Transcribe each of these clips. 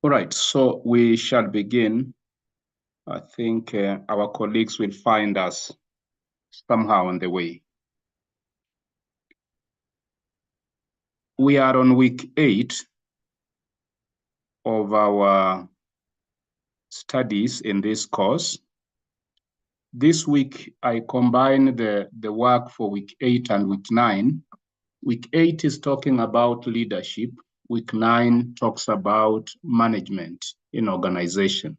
All right, so we shall begin. I think our colleagues will find us somehow on the way. We are on week 8 of our studies in this course. This week, I combine the work for week 8 and week 9. Week 8 is talking about leadership. Week 9 talks about management in organization.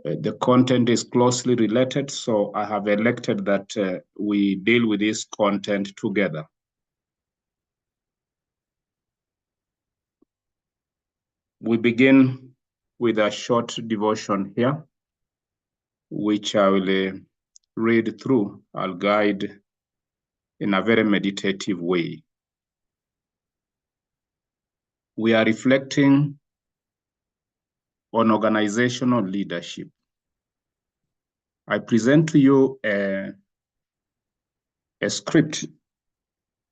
The content is closely related, so I have elected that we deal with this content together. We begin with a short devotion here, which I will read through. I'll guide in a very meditative way. We are reflecting on organizational leadership. I present to you a script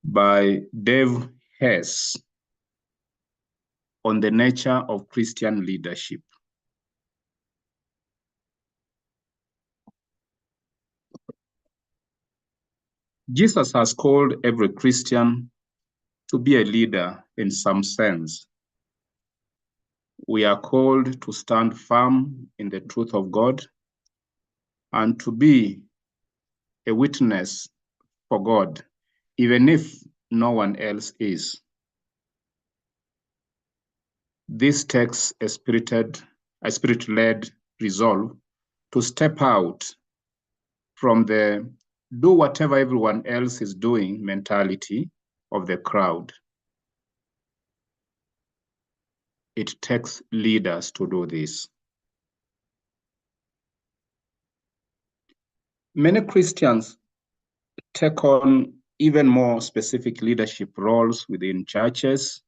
by Dave Hess on the nature of Christian leadership. Jesus has called every Christian to be a leader in some sense. We are called to stand firm in the truth of God and to be a witness for God, even if no one else is. This takes a spirit-led resolve to step out from the do whatever everyone else is doing mentality of the crowd. It takes leaders to do this. Many Christians take on even more specific leadership roles within churches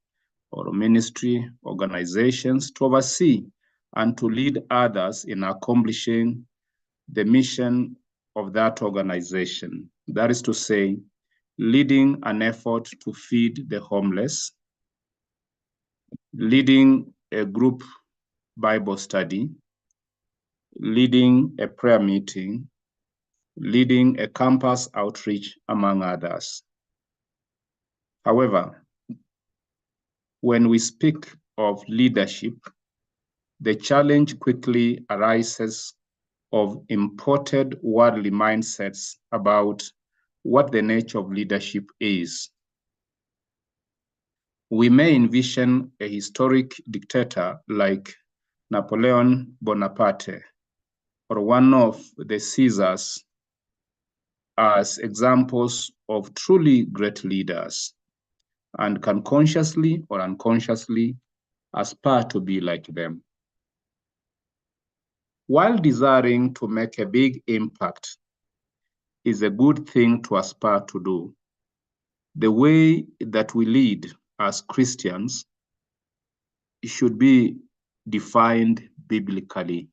or ministry organizations to oversee and to lead others in accomplishing the mission of that organization. That is to say, leading an effort to feed the homeless, leading a group Bible study, leading a prayer meeting, leading a campus outreach, among others. However, when we speak of leadership, the challenge quickly arises of imported worldly mindsets about what the nature of leadership is. We may envision a historic dictator like Napoleon Bonaparte or one of the Caesars as examples of truly great leaders, and can consciously or unconsciously aspire to be like them. While desiring to make a big impact is a good thing to aspire to do, the way that we lead as Christians should be defined biblically.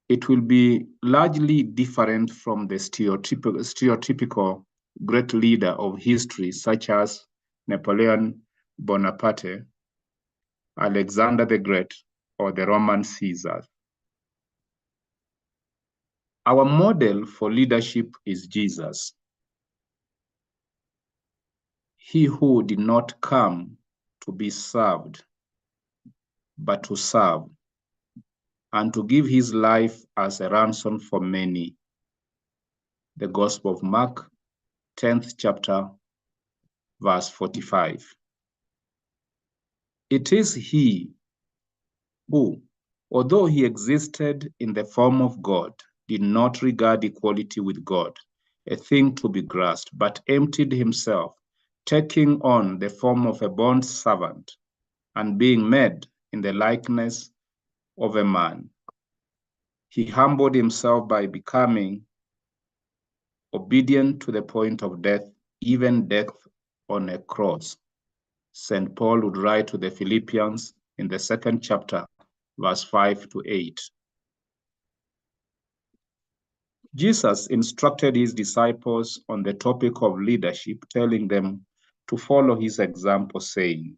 It will be largely different from the stereotypical great leader of history, such as Napoleon Bonaparte, Alexander the Great, or the Roman Caesars. Our model for leadership is Jesus. He who did not come to be served, but to serve, and to give his life as a ransom for many. The Gospel of Mark, 10th chapter, verse 45. It is he who, although he existed in the form of God, did not regard equality with God a thing to be grasped, but emptied himself, taking on the form of a bond servant, and being made in the likeness of a man. He humbled himself by becoming obedient to the point of death, even death on a cross. St. Paul would write to the Philippians in the 2nd chapter, verse 5 to 8. Jesus instructed his disciples on the topic of leadership, telling them to follow his example, saying,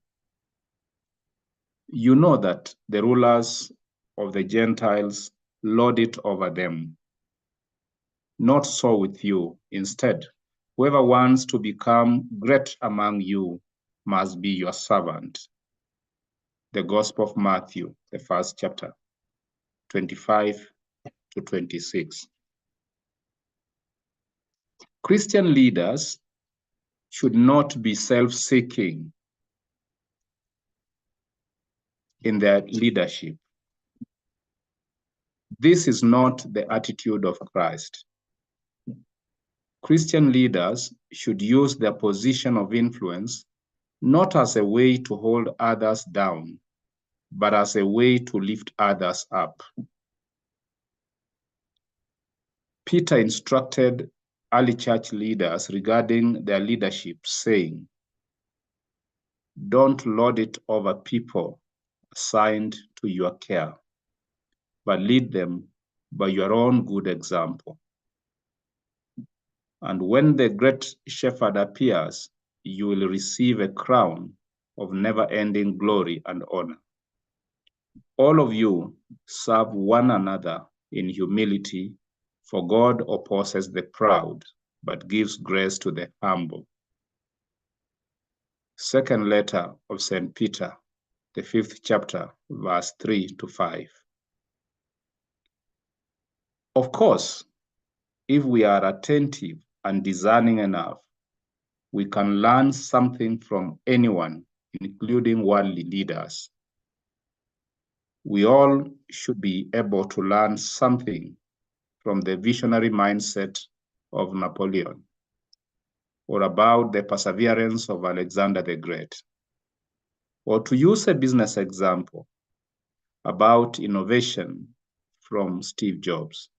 You know that the rulers of the Gentiles lord it over them. Not so with you. Instead, whoever wants to become great among you must be your servant. The Gospel of Matthew, the 1st chapter, 25 to 26. Christian leaders should not be self-seeking in their leadership. This is not the attitude of Christ. Christian leaders should use their position of influence not as a way to hold others down, but as a way to lift others up. Peter instructed early church leaders regarding their leadership, saying, "Don't lord it over people assigned to your care, but lead them by your own good example. And when the great shepherd appears, you will receive a crown of never-ending glory and honor. All of you serve one another in humility, for God opposes the proud, but gives grace to the humble." Second letter of St. Peter, the 5th chapter, verse 3 to 5. Of course, if we are attentive and discerning enough, we can learn something from anyone, including worldly leaders. We all should be able to learn something from the visionary mindset of Napoleon, or about the perseverance of Alexander the Great, or to use a business example, about innovation from Steve Jobs.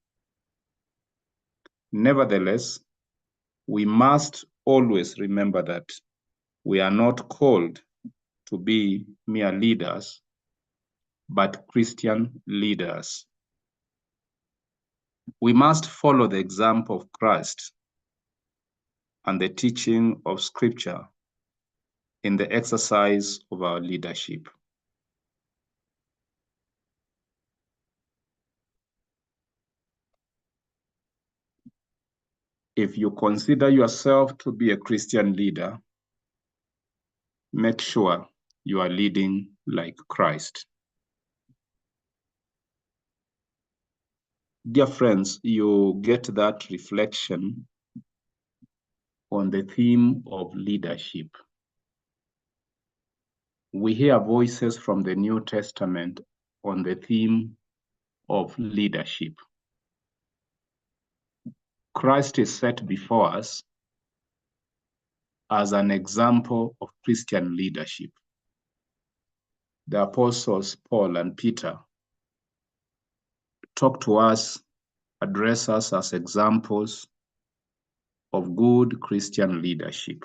Nevertheless, we must always remember that we are not called to be mere leaders, but Christian leaders. We must follow the example of Christ and the teaching of Scripture in the exercise of our leadership. If you consider yourself to be a Christian leader, make sure you are leading like Christ. Dear friends, you get that reflection on the theme of leadership. We hear voices from the New Testament on the theme of leadership. Christ is set before us as an example of Christian leadership. The apostles Paul and Peter talk to us, address us as examples of good Christian leadership.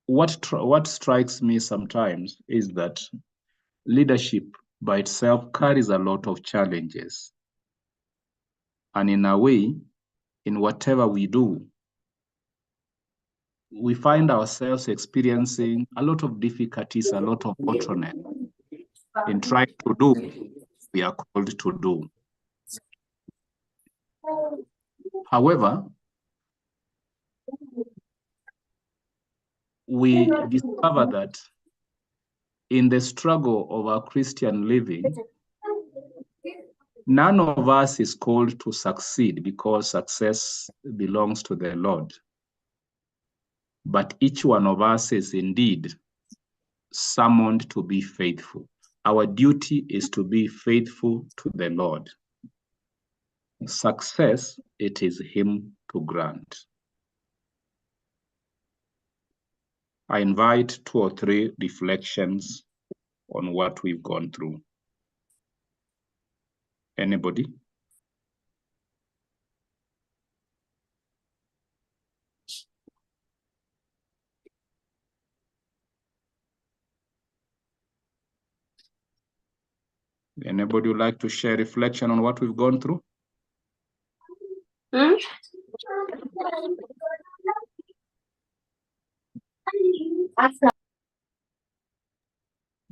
What strikes me sometimes is that leadership by itself carries a lot of challenges. And in a way, in whatever we do, we find ourselves experiencing a lot of difficulties, a lot of bottlenecks in trying to do what we are called to do. However, we discover that in the struggle of our Christian living, none of us is called to succeed because success belongs to the Lord. But each one of us is indeed summoned to be faithful. Our duty is to be faithful to the Lord. Success, it is Him to grant. I invite 2 or 3 reflections on what we've gone through. Anybody? Anybody would like to share reflection on what we've gone through?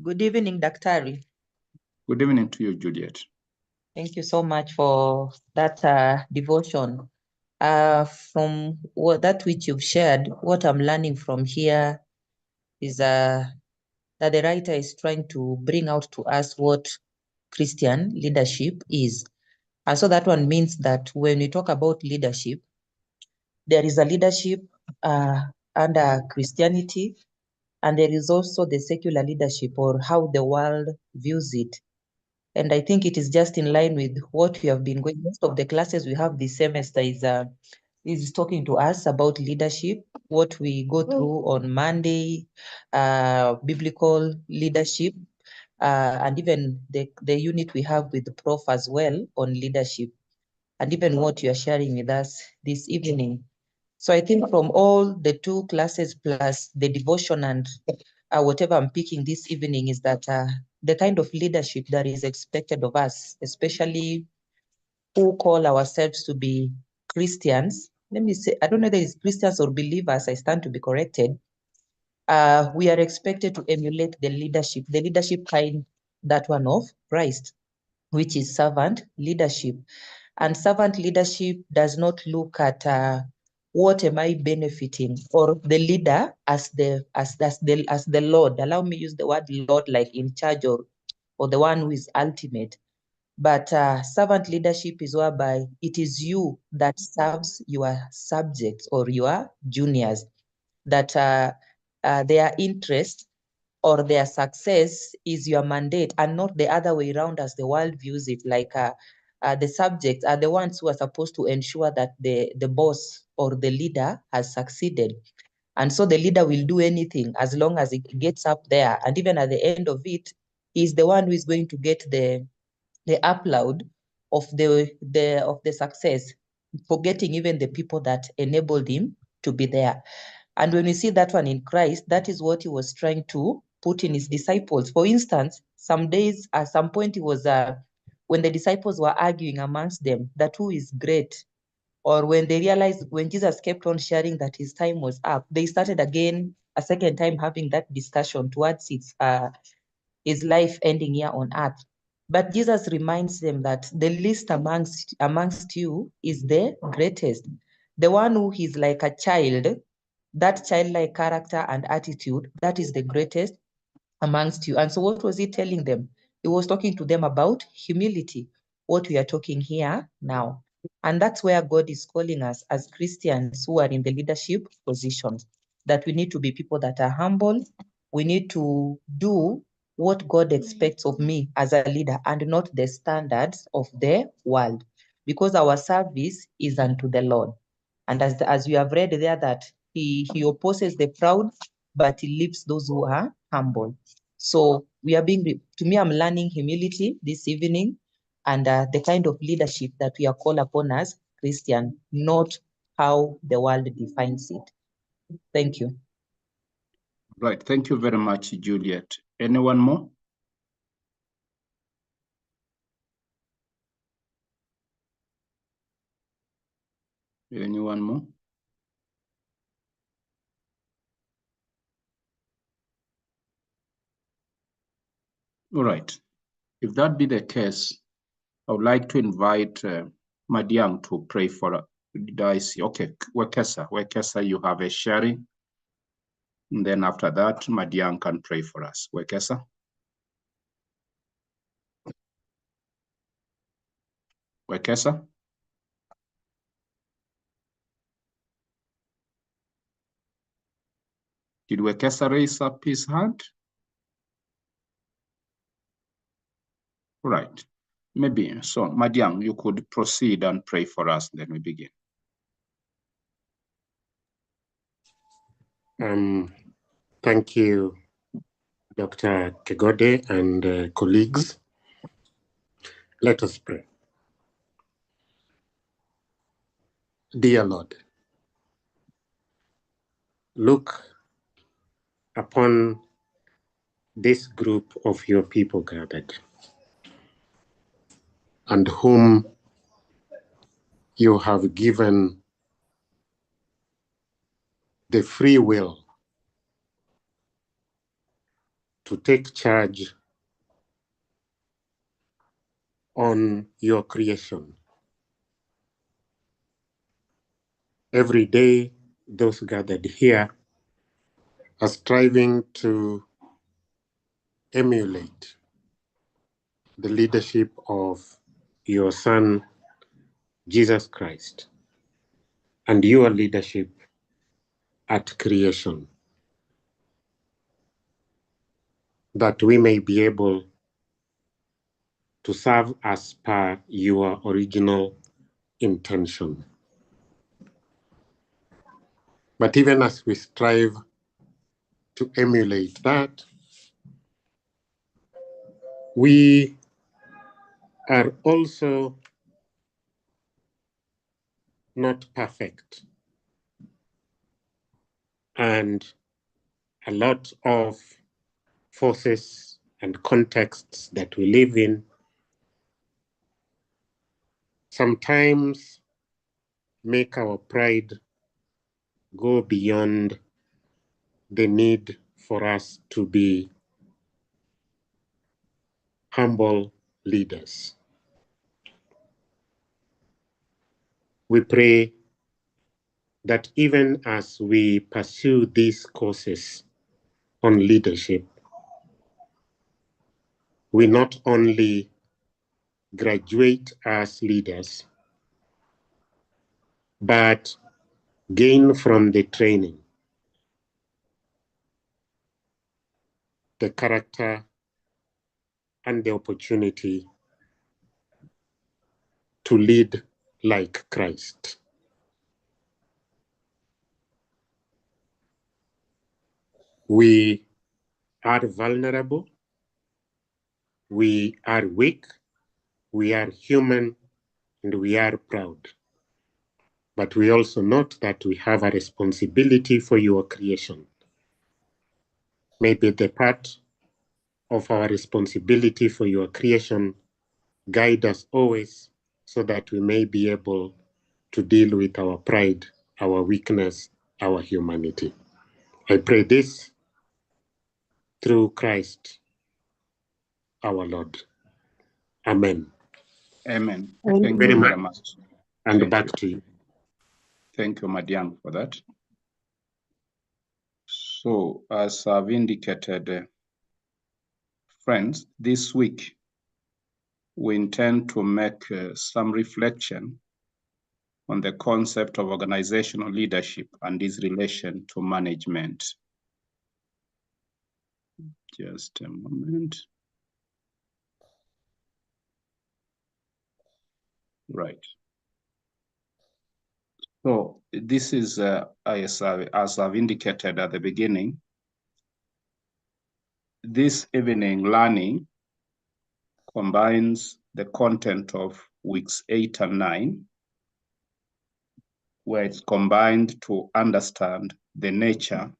Good evening, Daktari. Good evening to you, Juliet. Thank you so much for that devotion. From that which you've shared, what I'm learning from here is that the writer is trying to bring out to us what Christian leadership is. And so that one means that when we talk about leadership, there is a leadership under Christianity, and there is also the secular leadership, or how the world views it. And I think it is just in line with what we have been going. Most of the classes we have this semester is talking to us about leadership, what we go through on Monday, biblical leadership, and even the unit we have with the prof as well on leadership, and even what you are sharing with us this evening. So I think from all the two classes plus the devotion and whatever I'm picking this evening is that the kind of leadership that is expected of us, especially who call ourselves to be Christians. Let me say, I don't know whether it's Christians or believers, I stand to be corrected. We are expected to emulate the leadership kind, that one of Christ, which is servant leadership. And servant leadership does not look at what am I benefiting, or the leader as the Lord. Allow me use the word Lord, like in charge, or the one who is ultimate. But servant leadership is whereby it is you that serves your subjects or your juniors, that their interest or their success is your mandate, and not the other way around as the world views it, like the subjects are the ones who are supposed to ensure that the boss or the leader has succeeded. And so the leader will do anything as long as it gets up there, and even at the end of it, he's the one who is going to get the upload of the success, forgetting even the people that enabled him to be there. And when we see that one in Christ, that is what he was trying to put in his disciples. For instance, some days, at some point, he was when the disciples were arguing amongst them that who is great, or when they realized, when Jesus kept on sharing that his time was up, they started again a second time having that discussion towards his life ending here on earth. But Jesus reminds them that the least amongst you is the greatest. The one who is like a child, that childlike character and attitude, that is the greatest amongst you. And so what was he telling them? He was talking to them about humility, what we are talking here now. And that's where God is calling us as Christians who are in the leadership positions, that we need to be people that are humble. We need to do what God expects of me as a leader, and not the standards of the world, because our service is unto the Lord. And as you have read there, that he opposes the proud, but he lifts those who are humble. So we are to me, I'm learning humility this evening, and the kind of leadership that we are called upon as Christian, not how the world defines it. Thank you. Right. Thank you very much, Juliet. Anyone more? Anyone more? All right. If that be the case, I would like to invite Madiang to pray for. Did I see? Okay, Wekesa, you have a sharing. And then after that, Madiang can pray for us. Wekesa? Wekesa? Did Wekesa raise up his hand? Right. Maybe. So, Madiang, you could proceed and pray for us, then we begin. Thank you, Dr. Kegode and colleagues. Let us pray. Dear Lord, look upon this group of your people gathered, and whom you have given the free will to take charge on your creation. Every day, those gathered here are striving to emulate the leadership of your Son, Jesus Christ, and your leadership at creation, that we may be able to serve as per your original intention. But even as we strive to emulate that, we are also not perfect. And a lot of forces and contexts that we live in sometimes make our pride go beyond the need for us to be humble leaders. We pray that even as we pursue these courses on leadership, we not only graduate as leaders, but gain from the training the character and the opportunity to lead like Christ. We are vulnerable, we are weak, we are human, and we are proud. But we also note that we have a responsibility for your creation. Maybe the part of our responsibility for your creation guide us always so that we may be able to deal with our pride, our weakness, our humanity. I pray this through Christ our Lord. Amen. Amen. Amen. Thank Very you very much. much. And Thank back you. to you. Thank you, Madiang, for that. So, as I've indicated, friends, this week we intend to make some reflection on the concept of organizational leadership and its relation to management. Just a moment. Right. So this is, as I've indicated at the beginning, this evening learning combines the content of weeks 8 and 9, where it's combined to understand the nature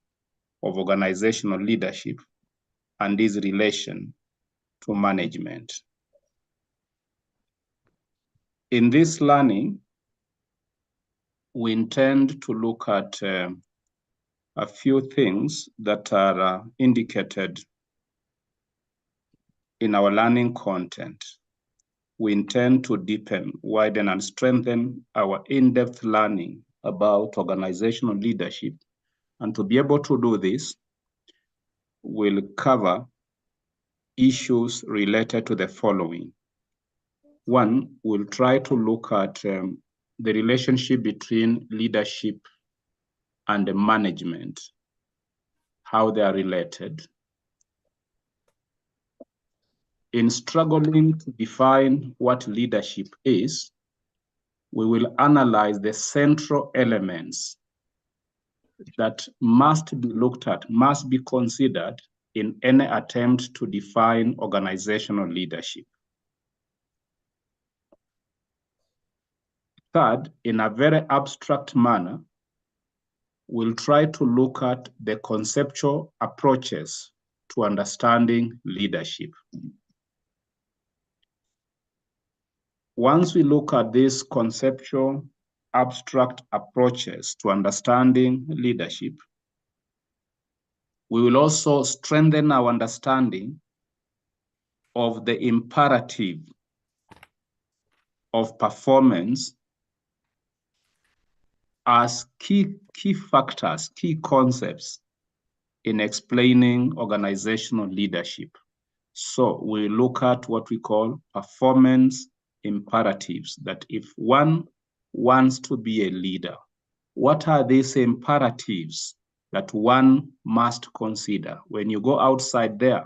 of organizational leadership and its relation to management. In this learning, we intend to look at a few things that are indicated in our learning content. We intend to deepen, widen, and strengthen our in-depth learning about organizational leadership. And to be able to do this, we'll cover issues related to the following. One, we'll try to look at the relationship between leadership and the management, how they are related. In struggling to define what leadership is, we will analyze the central elements that must be looked at, must be considered in any attempt to define organizational leadership. Third, in a very abstract manner, we'll try to look at the conceptual approaches to understanding leadership. Once we look at these conceptual, abstract approaches to understanding leadership, We will also strengthen our understanding of the imperative of performance as key factors, key concepts in explaining organizational leadership. So we look at what we call performance imperatives, that if one wants to be a leader, what are these imperatives that one must consider? When you go outside there,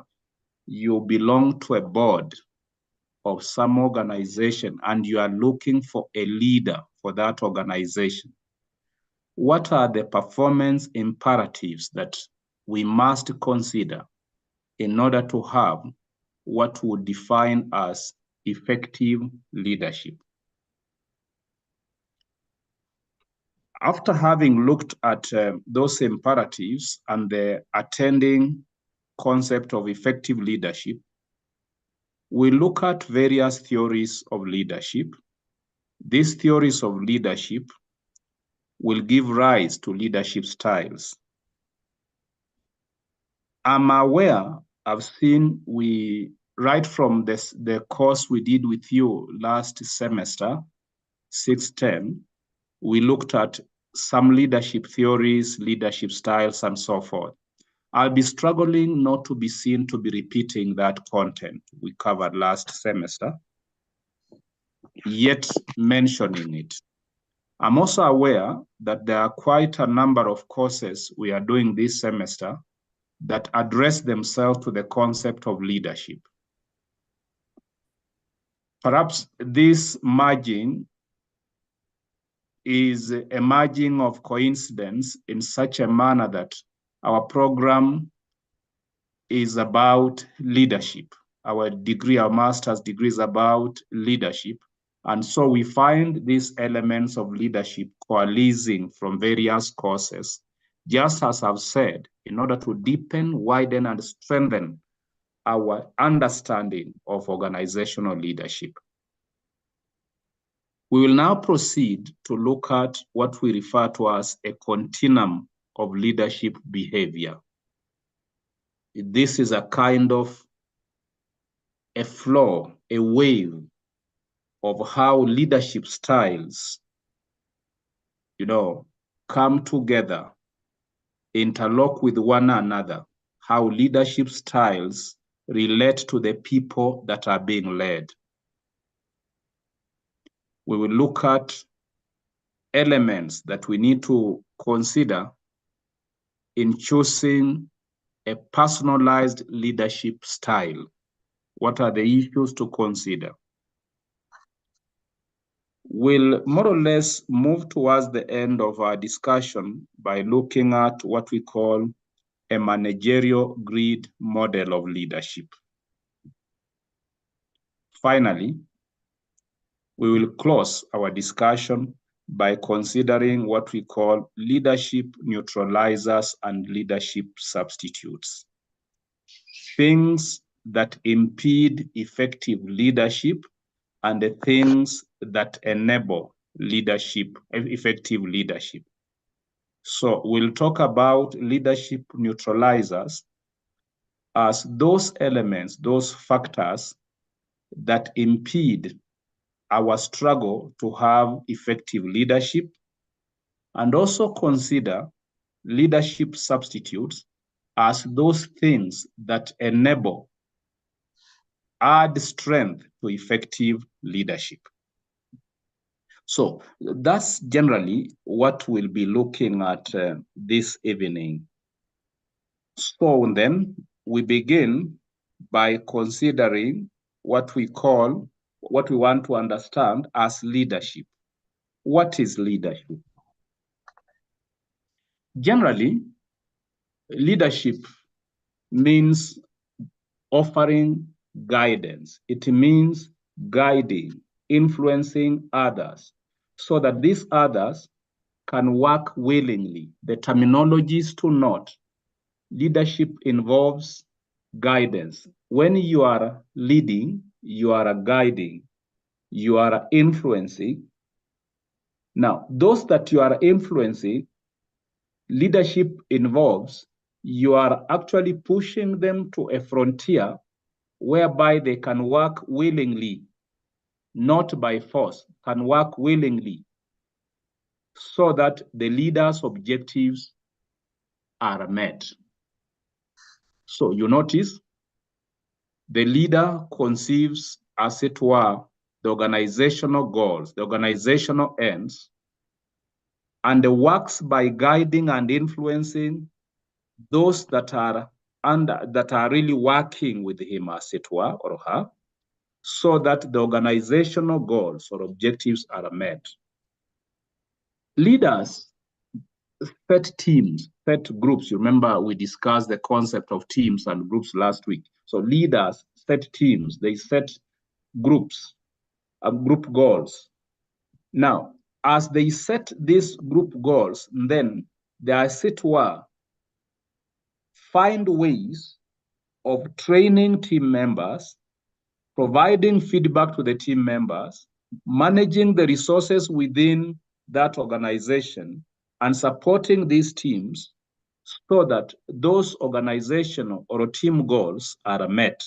you belong to a board of some organization and you are looking for a leader for that organization. What are the performance imperatives that we must consider in order to have what would define as effective leadership? After having looked at those imperatives and the attending concept of effective leadership, we look at various theories of leadership. These theories of leadership will give rise to leadership styles. I'm aware, I've seen right from the course we did with you last semester, 610, we looked at some leadership theories, leadership styles, and so forth. I'll be struggling not to be seen to be repeating that content we covered last semester, yet mentioning it. I'm also aware that there are quite a number of courses we are doing this semester that address themselves to the concept of leadership. Perhaps this merging is a merging of coincidence in such a manner that our program is about leadership. Our degree, our master's degree is about leadership. And so we find these elements of leadership coalescing from various courses, just as I've said, in order to deepen, widen, and strengthen our understanding of organizational leadership. We will now proceed to look at what we refer to as a continuum of leadership behavior. This is a kind of a flow, a wave of how leadership styles, come together, interlock with one another, how leadership styles relate to the people that are being led. We will look at elements that we need to consider in choosing a personalized leadership style. What are the issues to consider? We'll more or less move towards the end of our discussion by looking at what we call a managerial grid model of leadership. Finally, we will close our discussion by considering what we call leadership neutralizers and leadership substitutes. Things that impede effective leadership and the things that enable leadership, effective leadership. So we'll talk about leadership neutralizers as those elements, those factors that impede our struggle to have effective leadership, and also consider leadership substitutes as those things that enable, add strength to effective leadership. So that's generally what we'll be looking at this evening. So then we begin by considering what we want to understand as leadership. What is leadership? Generally, leadership means offering guidance. It means guiding, influencing others so that these others can work willingly. The terminology is to note. Leadership involves guidance. When you are leading, you are guiding, you are influencing. Now, those that you are influencing, leadership involves you are actually pushing them to a frontier whereby they can work willingly, not by force, can work willingly, so that the leader's objectives are met. So you notice the leader conceives, as it were, the organizational goals, the organizational ends, and works by guiding and influencing those that are really working with him, as it were, or her, so that the organizational goals or objectives are met. Leaders set teams, set groups. You remember we discussed the concept of teams and groups last week. So leaders set teams, they set groups, group goals. Now, as they set these group goals, then they, as it were, find ways of training team members, providing feedback to the team members, managing the resources within that organization, and supporting these teams so that those organizational or team goals are met.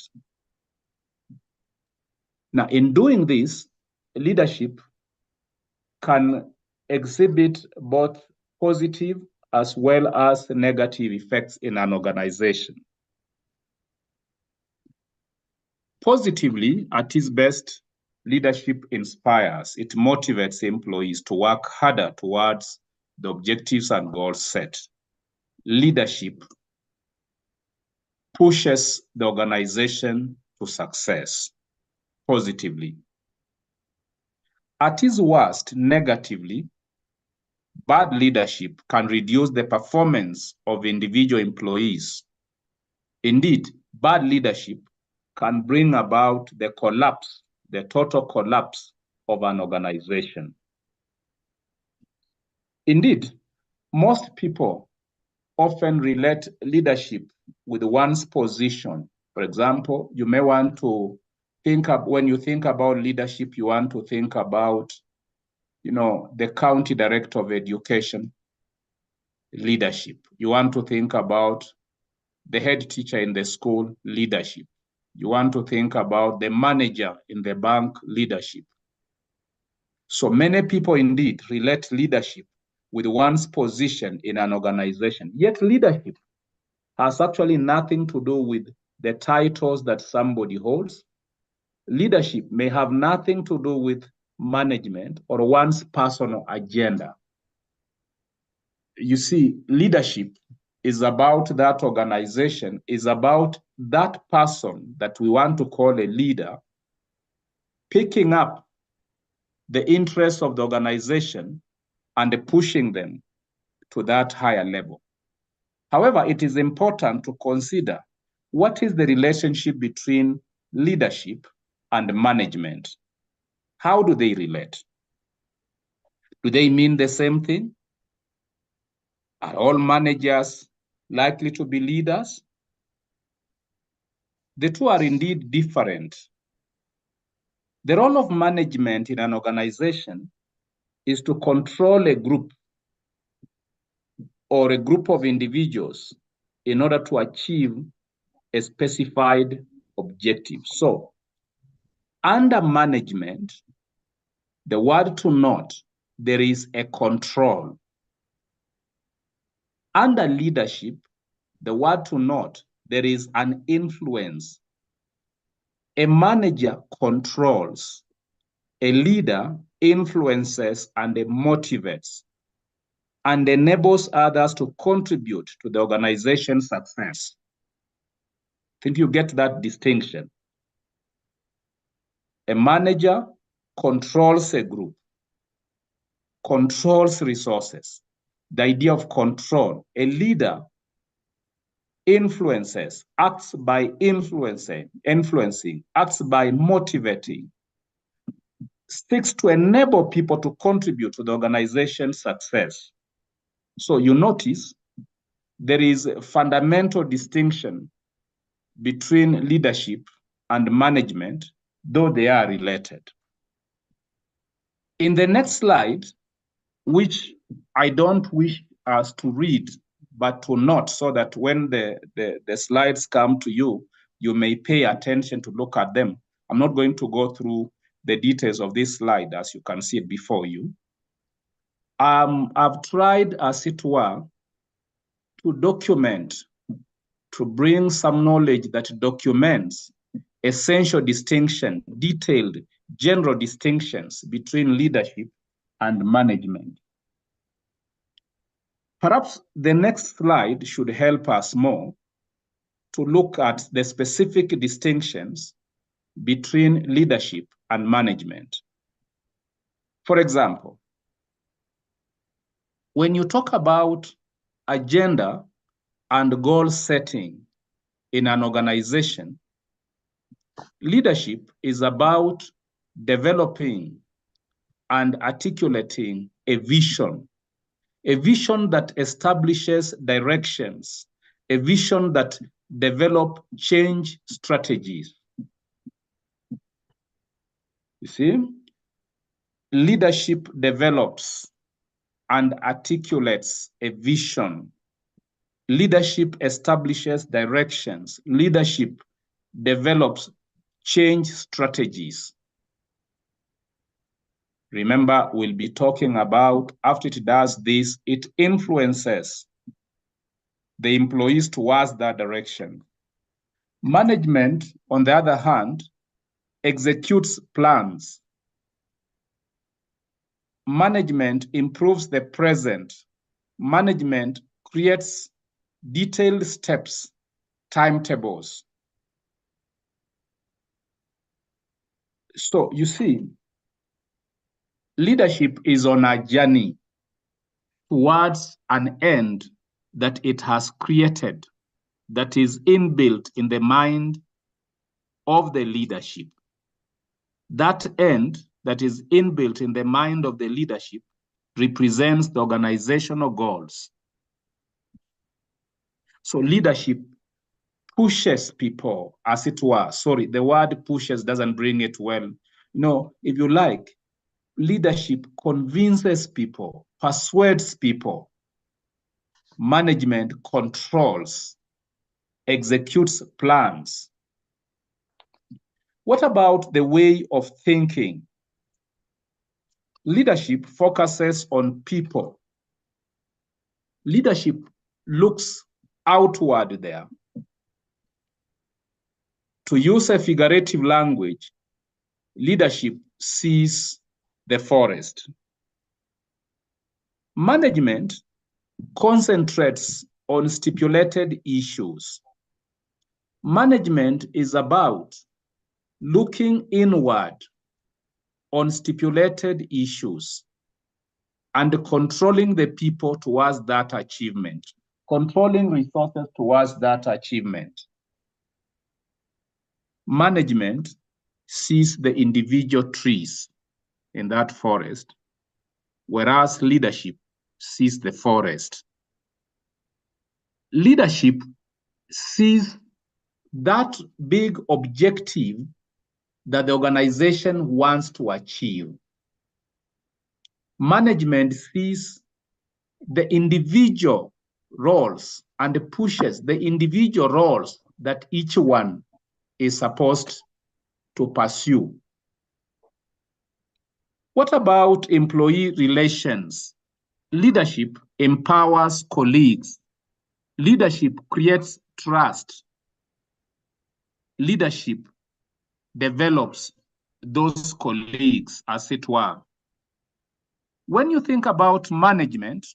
Now, in doing this, leadership can exhibit both positive as well as negative effects in an organization. Positively, at its best, leadership inspires, it motivates employees to work harder towards the objectives and goals set. Leadership pushes the organization to success positively. At its worst, negatively, bad leadership can reduce the performance of individual employees. Indeed, bad leadership can bring about the collapse, the total collapse of an organization. Indeed, most people often relate leadership with one's position. For example, you may want to think of, when you think about leadership, you want to think about, the county director of education leadership. You want to think about the head teacher in the school leadership. You want to think about the manager in the bank leadership. So many people indeed relate leadership with one's position in an organization. Yet leadership has actually nothing to do with the titles that somebody holds. Leadership may have nothing to do with management or one's personal agenda. You see, leadership is about that organization, is about that person that we want to call a leader, picking up the interests of the organization and pushing them to that higher level. However, it is important to consider what is the relationship between leadership and management. How do they relate? Do they mean the same thing? Are all managers likely to be leaders? The two are indeed different. The role of management in an organization is to control a group or a group of individuals in order to achieve a specified objective. So, under management, the word to note, there is a control. Under leadership, the word to note, there is an influence. A manager controls. A leader influences and motivates and enables others to contribute to the organization's success. I think you get that distinction. A manager controls a group, controls resources. The idea of control. A leader influences, acts by influencing, acts by motivating, seeks to enable people to contribute to the organization's success. So you notice there is a fundamental distinction between leadership and management, though they are related. In the next slide, which I don't wish us to read but to note so that when the slides come to you, you may pay attention to look at them. I'm not going to go through the details of this slide as you can see it before you. I've tried, as it were, to document, to bring some knowledge that documents essential distinction, detailed general distinctions between leadership and management. Perhaps the next slide should help us more to look at the specific distinctions between leadership and management. For example, when you talk about agenda and goal setting in an organization, leadership is about developing and articulating a vision that establishes directions, a vision that develops change strategies. You see, leadership develops and articulates a vision. Leadership establishes directions. Leadership develops change strategies. Remember, we'll be talking about, after it does this, it influences the employees towards that direction. Management, on the other hand, executes plans. Management improves the present. Management creates detailed steps, timetables. So you see, leadership is on a journey towards an end that it has created, that is inbuilt in the mind of the leadership. That end that is inbuilt in the mind of the leadership represents the organizational goals. So leadership pushes people, as it were. Sorry, the word pushes doesn't bring it well. No, if you like, leadership convinces people, persuades people. Management controls, executes plans. What about the way of thinking? Leadership focuses on people. Leadership looks outward there. To use a figurative language, leadership sees the forest. Management concentrates on stipulated issues. Management is about looking inward on stipulated issues and controlling the people towards that achievement, controlling resources towards that achievement. Management sees the individual trees in that forest, whereas leadership sees the forest. Leadership sees that big objective that the organization wants to achieve. Management sees the individual roles and pushes the individual roles that each one is supposed to pursue. What about employee relations? Leadership empowers colleagues. Leadership creates trust. Leadership develops those colleagues, as it were. When you think about management,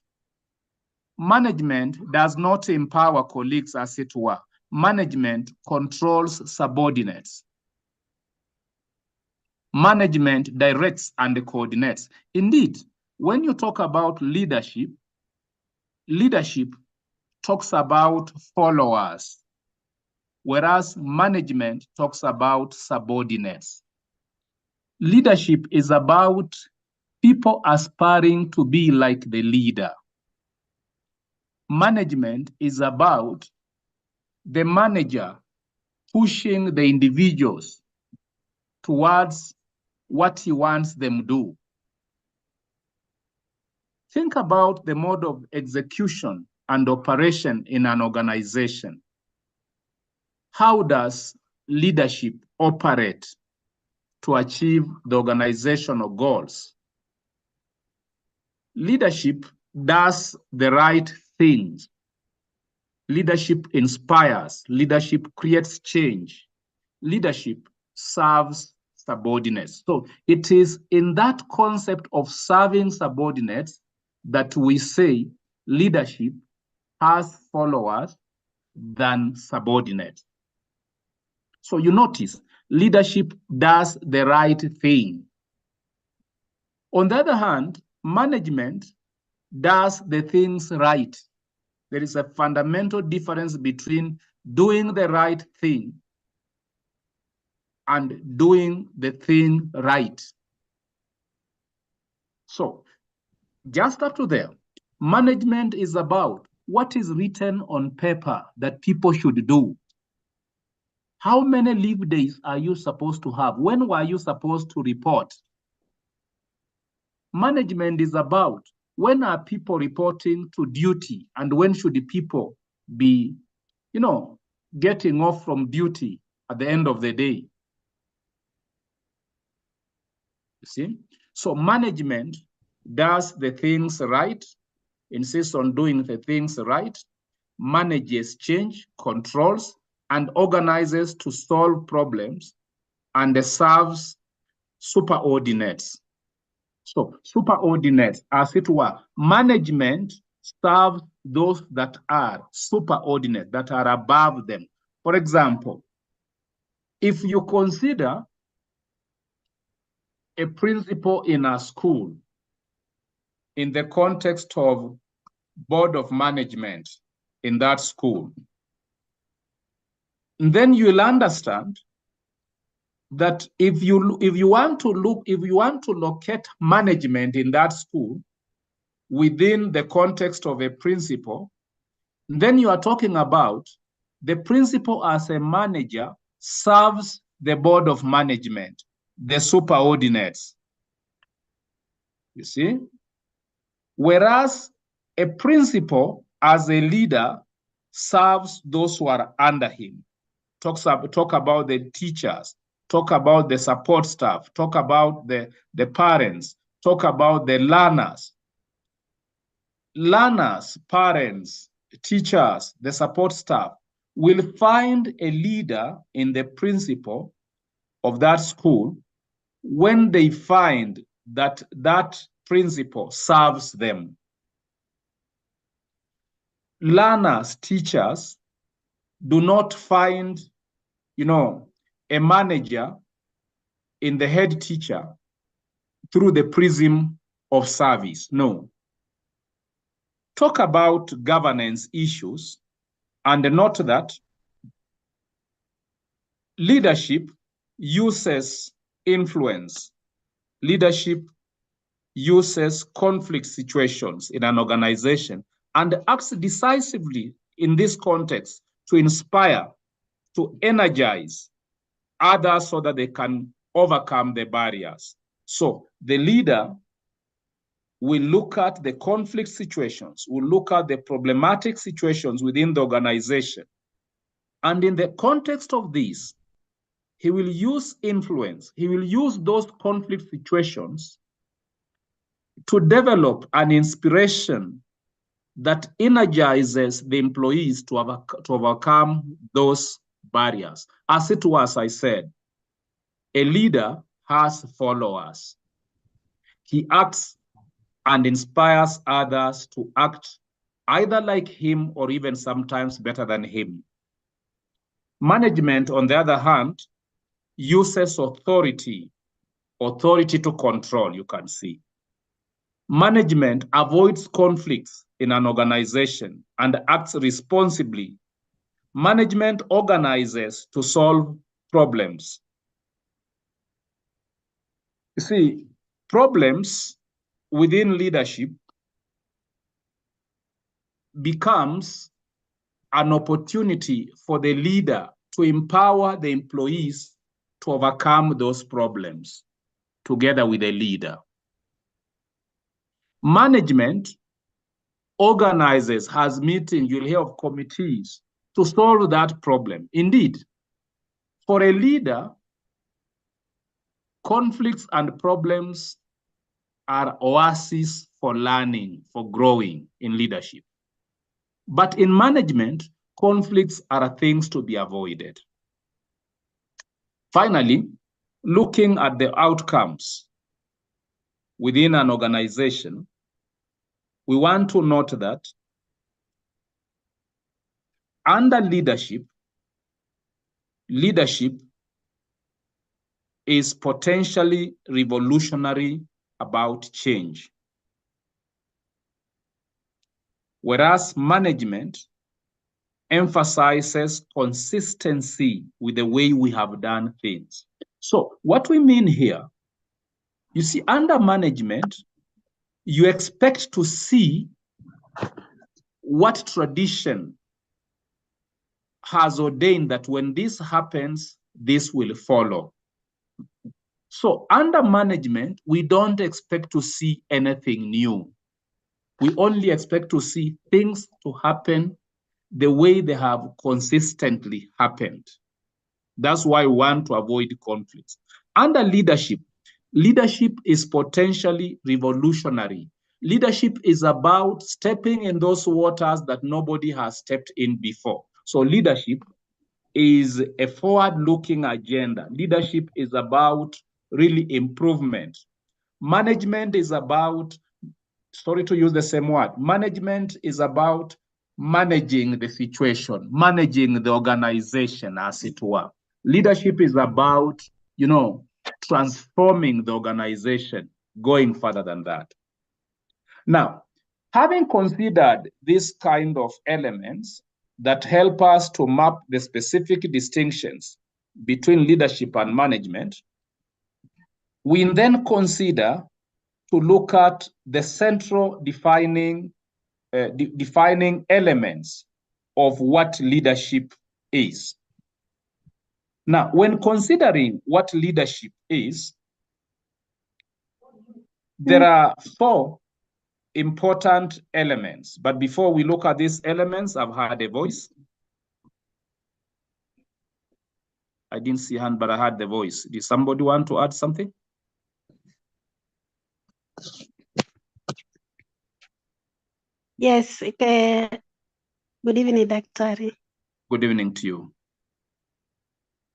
management does not empower colleagues, as it were. Management controls subordinates. Management directs and coordinates. Indeed, when you talk about leadership, leadership talks about followers, whereas management talks about subordinates. Leadership is about people aspiring to be like the leader. Management is about the manager pushing the individuals towards what he wants them to do. Think about the mode of execution and operation in an organization. How does leadership operate to achieve the organizational goals? Leadership does the right things. Leadership inspires. Leadership creates change. Leadership serves subordinates. So it is in that concept of serving subordinates that we say leadership has followers than subordinates. So you notice leadership does the right thing. On the other hand, management does the things right. There is a fundamental difference between doing the right thing and doing the thing right. So just up to there, management is about what is written on paper that people should do. How many leave days are you supposed to have? When were you supposed to report? Management is about when are people reporting to duty and when should the people be, getting off from duty at the end of the day. You see? So management does the things right, insists on doing the things right, manages change, controls, and organizes to solve problems, and serves superordinates. So superordinates, as it were, management serves those that are superordinate, that are above them. For example, if you consider a principal in a school in the context of board of management in that school, then you'll understand that if you want to locate management in that school within the context of a principal, then you are talking about the principal as a manager serves the board of management, the superordinates. You see? Whereas a principal as a leader serves those who are under him. Talk about the teachers, talk about the support staff, talk about the parents, talk about the learners. Learners, parents, teachers, the support staff will find a leader in the principal of that school when they find that that principal serves them. Learners, teachers do not find, a manager in the head teacher through the prism of service. No. Talk about governance issues and note that leadership uses influence. Leadership uses conflict situations in an organization and acts decisively in this context to inspire, to energize others so that they can overcome the barriers. So the leader will look at the conflict situations, will look at the problematic situations within the organization. And in the context of this, he will use influence. He will use those conflict situations to develop an inspiration that energizes the employees to overcome those barriers. As it was, I said, a leader has followers. He acts and inspires others to act either like him or even sometimes better than him. Management, on the other hand, uses authority to control, you can see. Management avoids conflicts in an organization and acts responsibly. Management organizes to solve problems. You see, problems within leadership becomes an opportunity for the leader to empower the employees to overcome those problems together with the leader. Management organizes, has meetings, you'll hear of committees to solve that problem. Indeed, for a leader, conflicts and problems are oases for learning, for growing in leadership. But in management, conflicts are things to be avoided. Finally, looking at the outcomes within an organization, we want to note that under leadership is potentially revolutionary about change. Whereas management emphasizes consistency with the way we have done things. So what we mean here, you see, under management, you expect to see what tradition has ordained that when this happens, this will follow. So under management, we don't expect to see anything new. We only expect to see things to happen the way they have consistently happened. That's why we want to avoid conflicts. Under leadership, leadership is potentially revolutionary. Leadership is about stepping in those waters that nobody has stepped in before. So leadership is a forward-looking agenda. Leadership is about really improvement. Management is about, sorry to use the same word, management is about managing the situation, managing the organization, as it were. Leadership is about, transforming the organization, going further than that. Now, having considered these kind of elements that help us to map the specific distinctions between leadership and management, we then consider to look at the central defining elements of what leadership is. Now, when considering what leadership is, there are 4 important elements. But before we look at these elements, I've heard a voice. I didn't see a hand, but I heard the voice. Did somebody want to add something? Yes. Good evening, Dr. Good evening to you.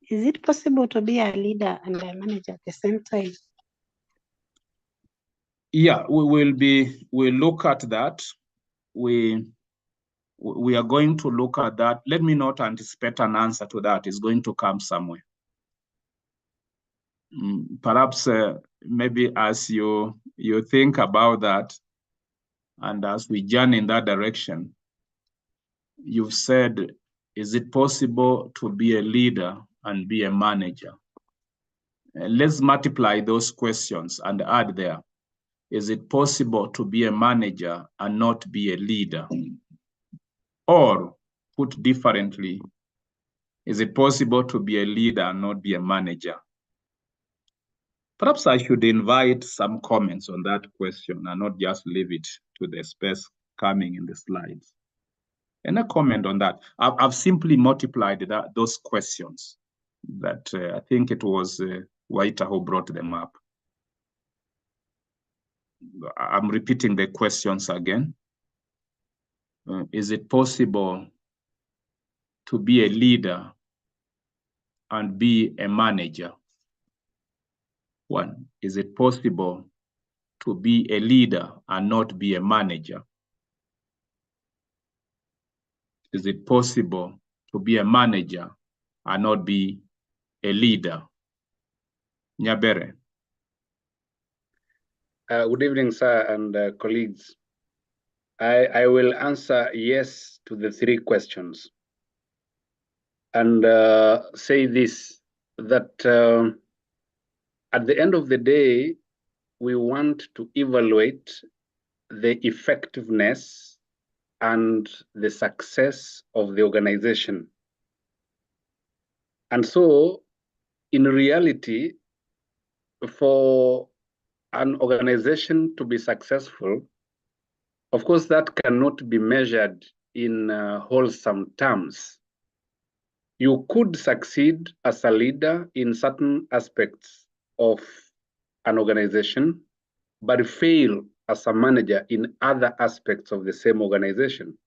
Is it possible to be a leader and a manager at the same time? Yeah, we'll look at that. We are going to look at that. Let me not anticipate an answer to that. It's going to come somewhere. Perhaps maybe as you think about that, and as we journey in that direction, you've said, is it possible to be a leader and be a manager? Let's multiply those questions and add there. Is it possible to be a manager and not be a leader? Or, put differently, is it possible to be a leader and not be a manager? Perhaps I should invite some comments on that question and not just leave it to the space coming in the slides. Any comment on that? I've simply multiplied those questions that I think it was Waita who brought them up. I'm repeating the questions again. Is it possible to be a leader and be a manager? 1, is it possible to be a leader and not be a manager? Is it possible to be a manager and not be a leader? Nyabere. Good evening, sir, and colleagues. I will answer yes to the 3 questions and say this, that at the end of the day, we want to evaluate the effectiveness and the success of the organization. And so, in reality, for an organization to be successful, Of course, that cannot be measured in wholesome terms. You could succeed as a leader in certain aspects of an organization, but fail as a manager in other aspects of the same organization.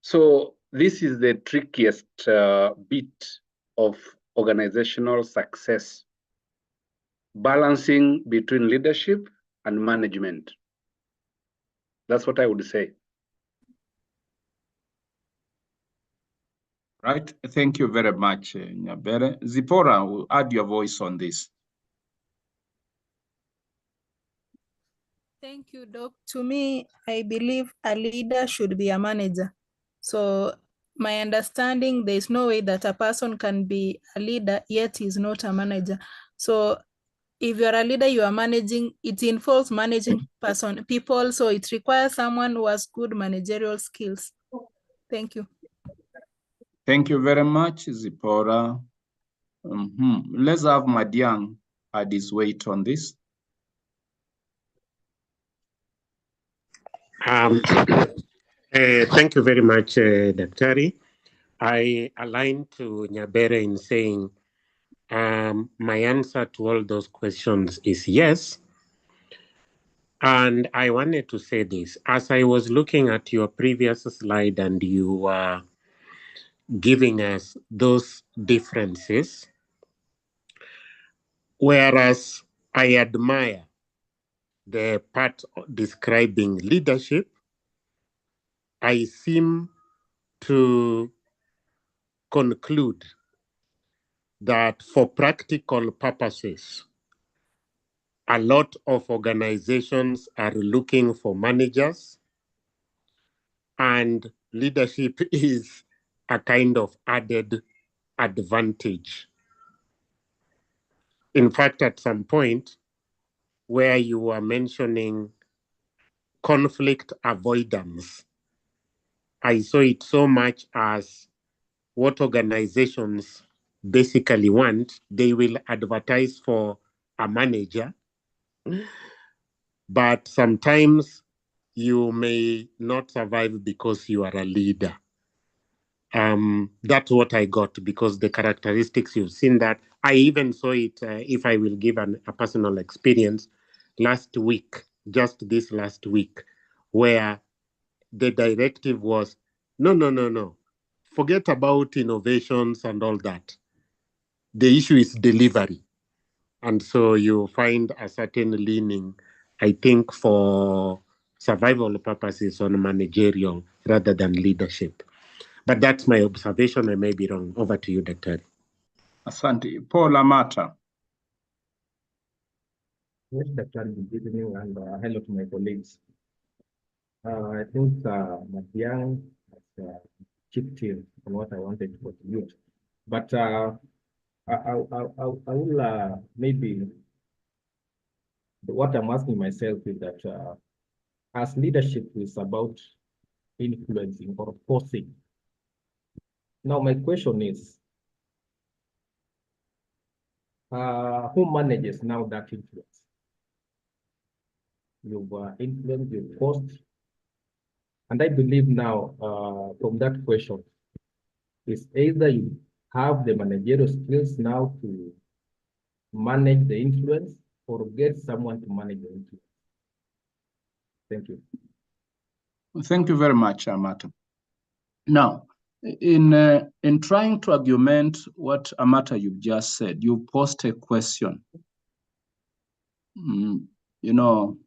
So this is the trickiest bit of organizational success, balancing between leadership and management. That's what I would say. Right. Thank you very much, Nyabere. Zipporah, will add your voice on this. Thank you, Doc. To me, I believe a leader should be a manager. So my understanding, there is no way that a person can be a leader yet is not a manager. So if you're a leader, you are managing, it involves managing people. So it requires someone who has good managerial skills. Thank you. Thank you very much, Zipporah. Let's have Madiang add his weight on this. Thank you very much, Daktari. I align to Nyabere in saying my answer to all those questions is yes. And I wanted to say this. As I was looking at your previous slide and you were giving us those differences, whereas I admire the part describing leadership, I seem to conclude that for practical purposes, a lot of organizations are looking for managers, and leadership is a kind of added advantage. In fact, at some point where you were mentioning conflict avoidance, I saw it so much as what organizations basically want. They will advertise for a manager, but sometimes you may not survive because you are a leader. That's what I got, because the characteristics, you've seen that. I even saw it, if I will give a personal experience, last week, just this last week, where the directive was, no. Forget about innovations and all that. The issue is delivery. And so you find a certain leaning, I think, for survival purposes on managerial rather than leadership. But that's my observation. I may be wrong. Over to you, Dr. Asante. Paul Amata. Yes, Dr. Good evening, and hello to my colleagues. I think Madiang has chipped in on what I wanted to contribute. But I will maybe, what I'm asking myself is that as leadership is about influencing or forcing. Now my question is, who manages now that influence? You've influenced, you've forced. And I believe now from that question is either you have the managerial skills now to manage the influence or get someone to manage the influence. Thank you. Thank you very much, Amata. Now, in trying to argument what, Amata, you've just said, you posed a question. You know,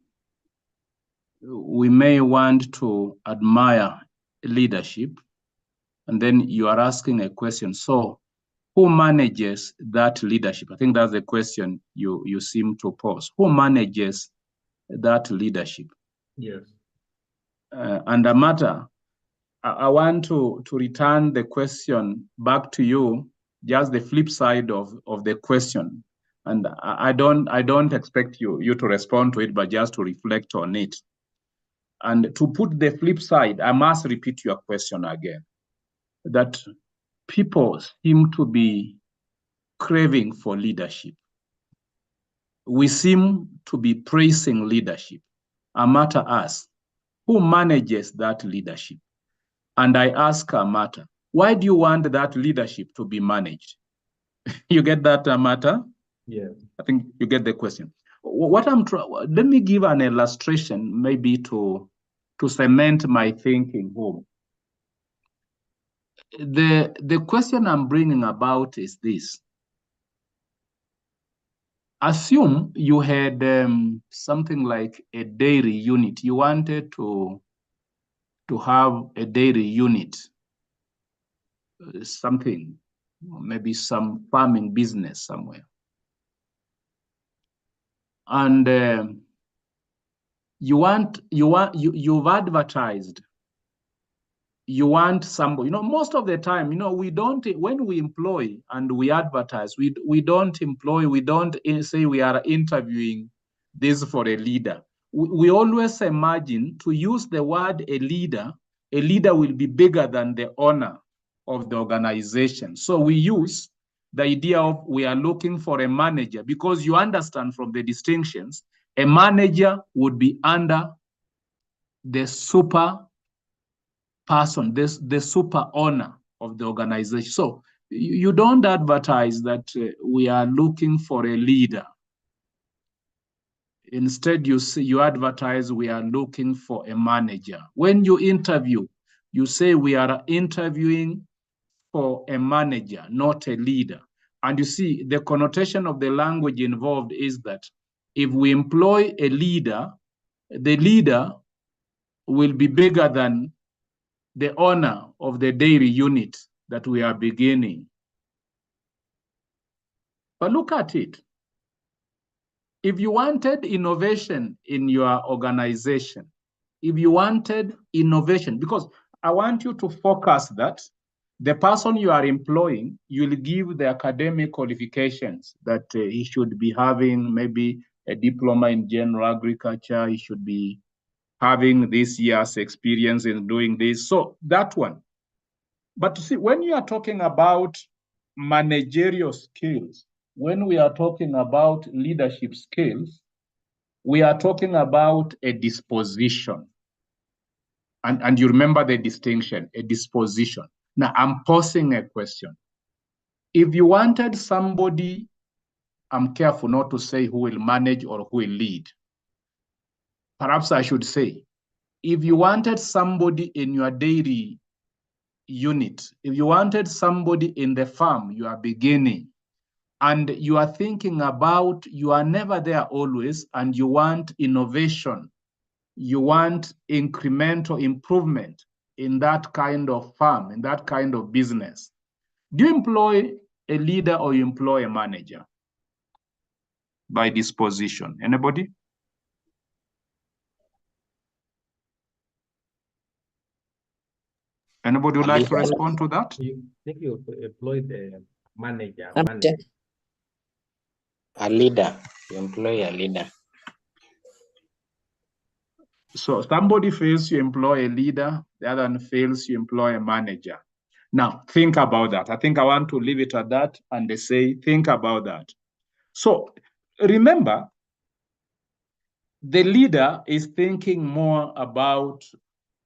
we may want to admire leadership, and then you are asking a question. So who manages that leadership? I think that's the question you seem to pose. Who manages that leadership? Yes. And Amata, I want to return the question back to you, just the flip side of the question. And I don't expect you to respond to it, but just to reflect on it. And to put the flip side, I must repeat your question again, that people seem to be craving for leadership. We seem to be praising leadership. Amata asks, who manages that leadership. And I ask Amata, why do you want that leadership to be managed? You get that, Amata? Yes. I think you get the question. What let me give an illustration maybe to cement my thinking home. The question I'm bringing about is this. Assume you had something like a dairy unit. You wanted to have a dairy unit, something, maybe some farming business somewhere. And you've advertised. You want somebody, most of the time, we don't, when we employ and we advertise, we don't say we are interviewing this for a leader. We always imagine, to use the word a leader will be bigger than the owner of the organization. So we use the idea of we are looking for a manager, because you understand from the distinctions, a manager would be under the super person, the super owner of the organization. So you don't advertise that we are looking for a leader. Instead, you advertise we are looking for a manager. When you interview, you say we are interviewing for a manager, not a leader. And you see, the connotation of the language involved is that if we employ a leader, the leader will be bigger than the owner of the dairy unit that we are beginning. But look at it. If you wanted innovation in your organization, if you wanted innovation, because I want you to focus that the person you are employing, you'll give the academic qualifications that he should be having, maybe a diploma in general agriculture, he should be having this year's experience in doing this. So that one. But see, when you are talking about managerial skills, when we are talking about leadership skills, we are talking about a disposition. And you remember the distinction, a disposition. Now, I'm posing a question. If you wanted somebody, I'm careful not to say who will manage or who will lead. Perhaps I should say, if you wanted somebody in your dairy unit, if you wanted somebody in the farm you are beginning, and you are thinking about, you are never there always, and you want innovation, you want incremental improvement in that kind of farm, in that kind of business, do you employ a leader or you employ a manager by disposition? Anybody? Anybody would like to respond to that? You think you employ the manager? A leader. You employ a leader. So somebody fails, you employ a leader. The other one fails, you employ a manager. Now, think about that. I think I want to leave it at that and they say, think about that. So remember, the leader is thinking more about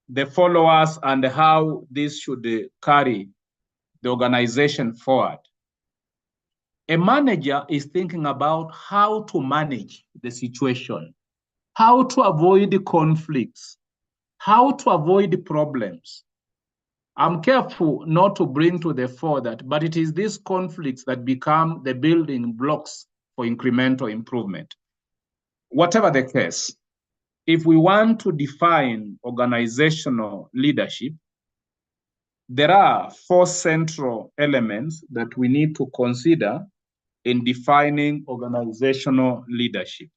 the followers and how this should carry the organization forward. A manager is thinking about how to manage the situation, how to avoid conflicts, how to avoid problems. I'm careful not to bring to the fore that, but it is these conflicts that become the building blocks for incremental improvement. Whatever the case, if we want to define organizational leadership, there are 4 central elements that we need to consider in defining organizational leadership.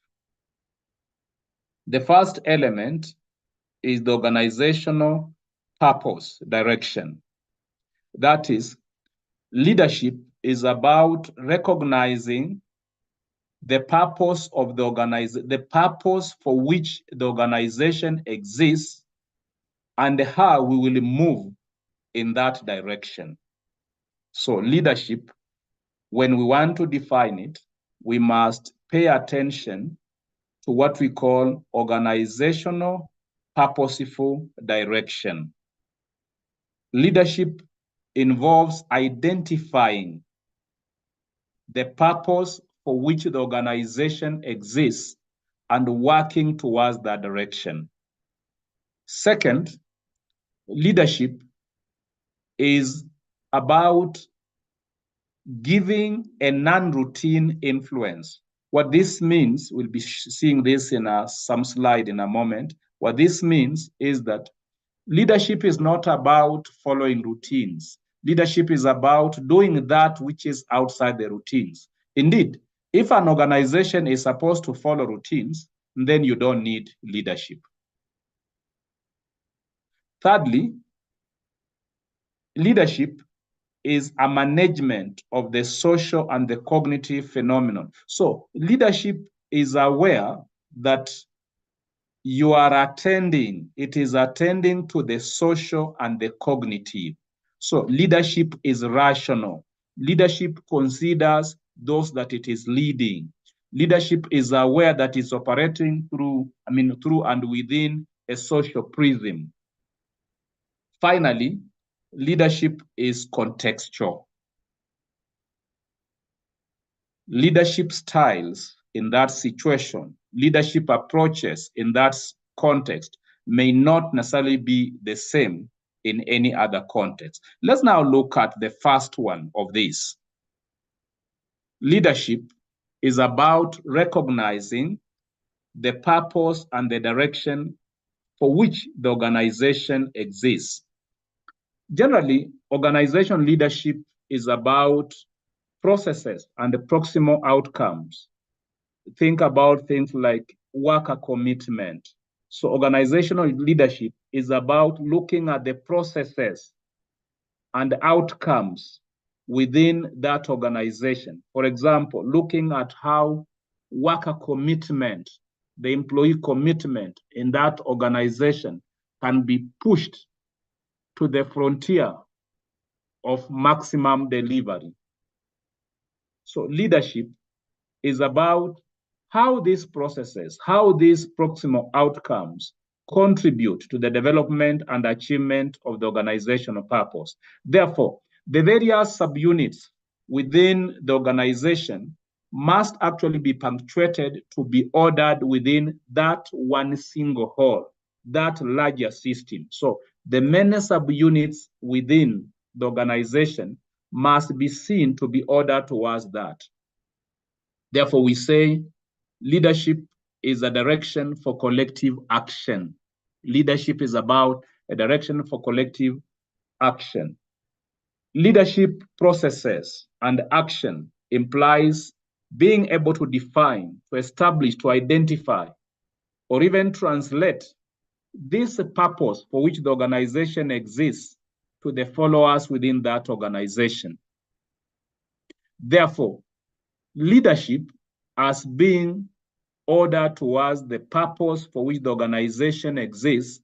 The first element is the organizational purpose, direction. That is, leadership is about recognizing the purpose of the organization, the purpose for which the organization exists, and how we will move in that direction. So leadership, when we want to define it, we must pay attention to what we call organizational purposeful direction. Leadership involves identifying the purpose for which the organization exists and working towards that direction. Second, leadership is about giving a non-routine influence. What this means, we'll be seeing this in some slide in a moment. What this means is that leadership is not about following routines. Leadership is about doing that which is outside the routines. Indeed, if an organization is supposed to follow routines, then you don't need leadership. Thirdly, leadership is a management of the social and the cognitive phenomenon. So leadership is aware that you are attending, it is attending to the social and the cognitive. So leadership is rational. Leadership considers those that it is leading. Leadership is aware that it's operating through and within a social prism. Finally, leadership is contextual. Leadership styles in that situation, leadership approaches in that context may not necessarily be the same in any other context. Let's now look at the first one of these. Leadership is about recognizing the purpose and the direction for which the organization exists. Generally, organization leadership is about processes and the proximal outcomes. Think about things like worker commitment. So organizational leadership is about looking at the processes and outcomes within that organization. For example, looking at how worker commitment, the employee commitment in that organization can be pushed to the frontier of maximum delivery. So leadership is about how these processes, how these proximal outcomes contribute to the development and achievement of the organizational purpose. Therefore, the various subunits within the organization must actually be punctuated to be ordered within that one single whole, that larger system. So the many subunits within the organization must be seen to be ordered towards that. Therefore, we say leadership is a direction for collective action. Leadership is about a direction for collective action. Leadership processes and action implies being able to define, to establish, to identify, or even translate this purpose for which the organization exists to the followers within that organization. Therefore, leadership as being ordered towards the purpose for which the organization exists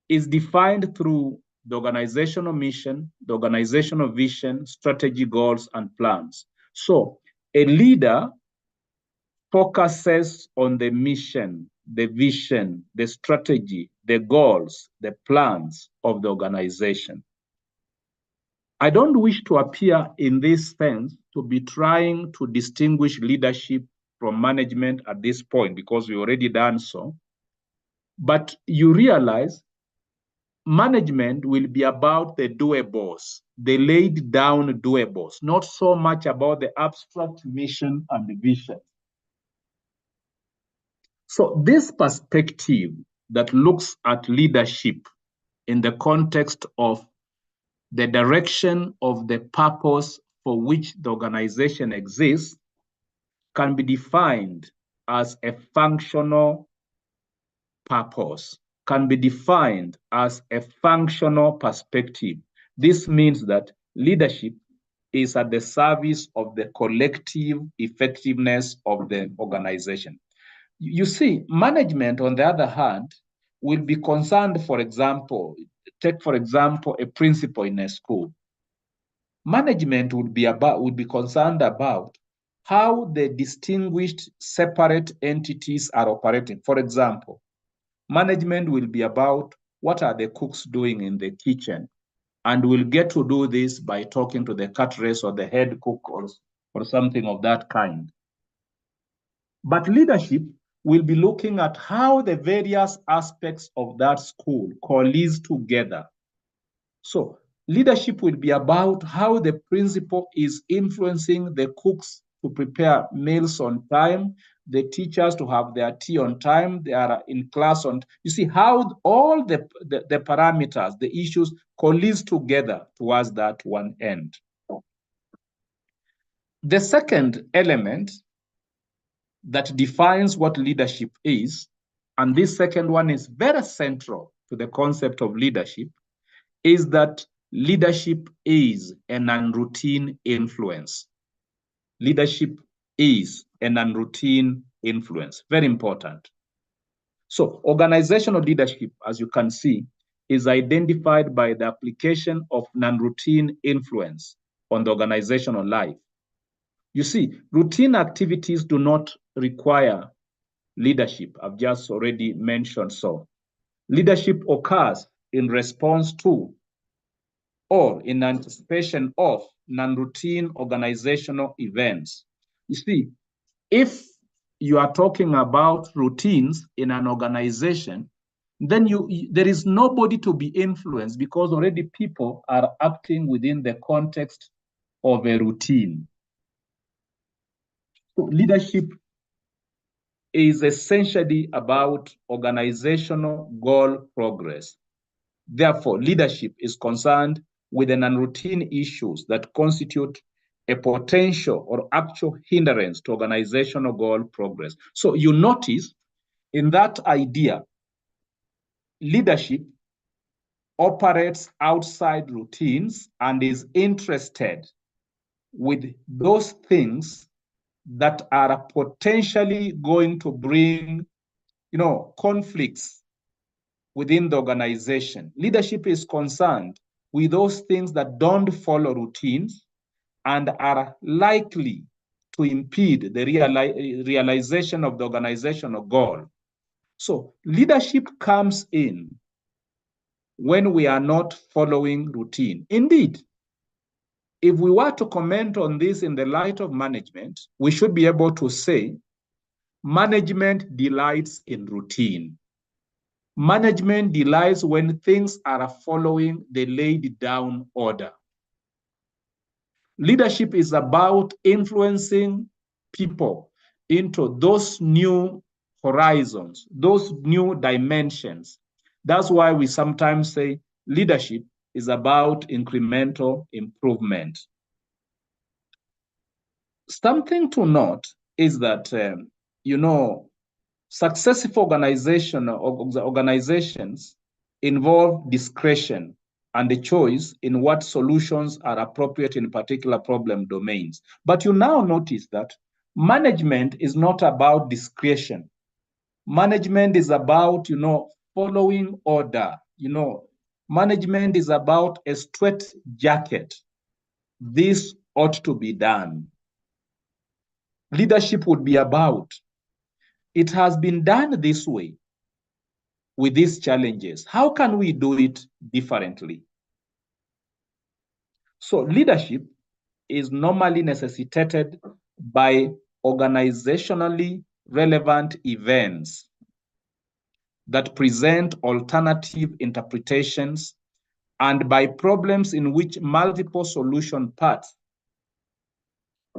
is defined through the organizational mission, the organizational vision, strategy, goals, and plans. So a leader focuses on the mission, the vision, the strategy, the goals, the plans of the organization. I don't wish to appear in this sense to be trying to distinguish leadership from management at this point, because we already done so. But you realize management will be about the doables, the laid down doables, not so much about the abstract mission and the vision. So this perspective that looks at leadership in the context of the direction of the purpose for which the organization exists can be defined as a functional purpose, can be defined as a functional perspective. This means that leadership is at the service of the collective effectiveness of the organization. You see, management, on the other hand, will be concerned, for example, take, for example, a principal in a school. Management would be concerned about how the distinguished separate entities are operating. For example, Management will be about what are the cooks doing in the kitchen. And we'll get to do this by talking to the cateress or the head cook or something of that kind. But leadership will be looking at how the various aspects of that school coalesce together. So leadership will be about how the principal is influencing the cooks to prepare meals on time, the teachers to have their tea on time, they are in class on. You see how all the parameters, the issues coalesce together towards that one end. The second element that defines what leadership is, and this second one is very central to the concept of leadership, is that leadership is an unroutine influence. Leadership is an unroutine influence. Very important. So organizational leadership, as you can see, is identified by the application of non-routine influence on the organizational life. You see, routine activities do not require leadership. I've just already mentioned so. Leadership occurs in response to or in anticipation of non-routine organizational events. You see, if you are talking about routines in an organization, then there is nobody to be influenced because already people are acting within the context of a routine. So leadership is essentially about organizational goal progress. Therefore, leadership is concerned with the non-routine issues that constitute a potential or actual hindrance to organizational goal progress. So you notice in that idea, leadership operates outside routines and is interested with those things that are potentially going to bring, conflicts within the organization. Leadership is concerned with those things that don't follow routines and are likely to impede the realization of the organizational goal. So leadership comes in when we are not following routine. Indeed, if we were to comment on this in the light of management, we should be able to say management delights in routine. Management delights when things are following the laid down order. Leadership is about influencing people into those new horizons, those new dimensions. That's why we sometimes say leadership is about incremental improvement. Something to note is that, successful organizations involve discretion and the choice in what solutions are appropriate in particular problem domains. But you now notice that management is not about discretion. Management is about, following order. Management is about a straight jacket. This ought to be done. Leadership would be about, it has been done this way with these challenges. How can we do it differently? So leadership is normally necessitated by organizationally relevant events that present alternative interpretations and by problems in which multiple solution paths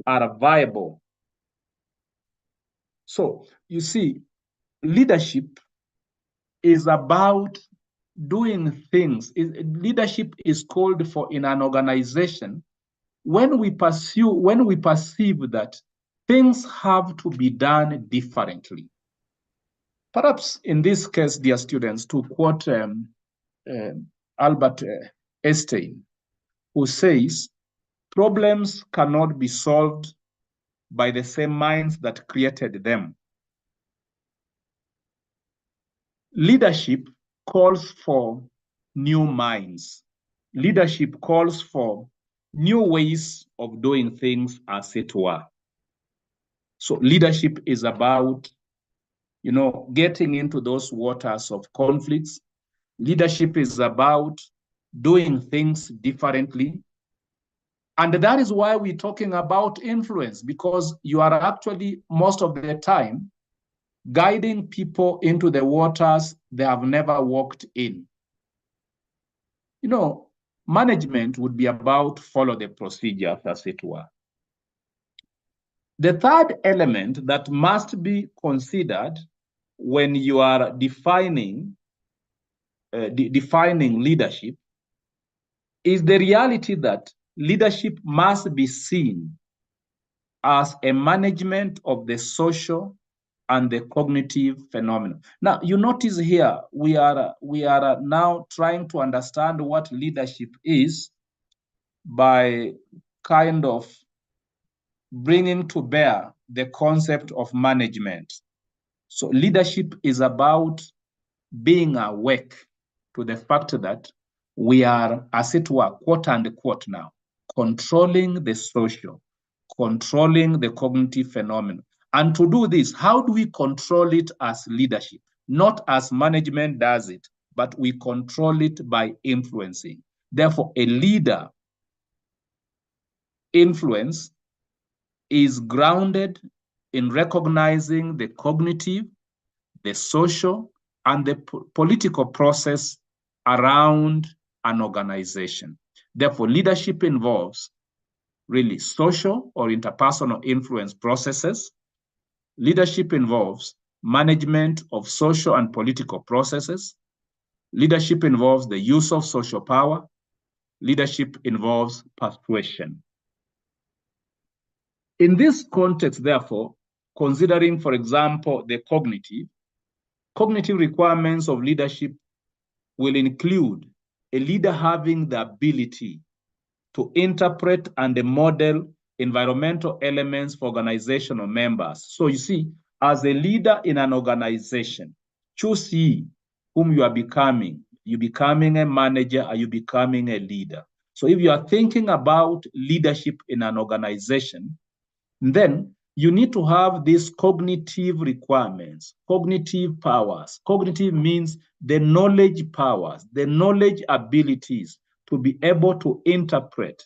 are viable. So you see, leadership is about doing things. Leadership is called for in an organization when we perceive that things have to be done differently. Perhaps in this case, dear students, to quote Albert Einstein, who says, problems cannot be solved by the same minds that created them. Leadership calls for new minds. Leadership calls for new ways of doing things, as it were. So leadership is about getting into those waters of conflicts. Leadership is about doing things differently. And that is why we're talking about influence, because you are actually, most of the time, guiding people into the waters they have never walked in. Management would be about follow the procedures, as it were. The third element that must be considered when you are defining leadership is the reality that leadership must be seen as a management of the social and the cognitive phenomena. Now, you notice here, we are now trying to understand what leadership is by kind of bringing to bear the concept of management. So leadership is about being awake to the fact that we are, as it were, quote unquote now, controlling the social, controlling the cognitive phenomenon. And to do this, how do we control it as leadership? Not as management does it, but we control it by influencing. Therefore, a leader influence is grounded in recognizing the cognitive, the social, and the political process around an organization. Therefore, leadership involves really social or interpersonal influence processes. Leadership involves management of social and political processes. Leadership involves the use of social power. Leadership involves persuasion. In this context, therefore, considering, for example, the cognitive requirements of leadership will include a leader having the ability to interpret and model environmental elements for organizational members. So you see, as a leader in an organization, choose ye whom you are becoming. You becoming a manager, or you becoming a leader? So if you are thinking about leadership in an organization, then you need to have these cognitive requirements, cognitive powers. Cognitive means the knowledge powers, the knowledge abilities to be able to interpret,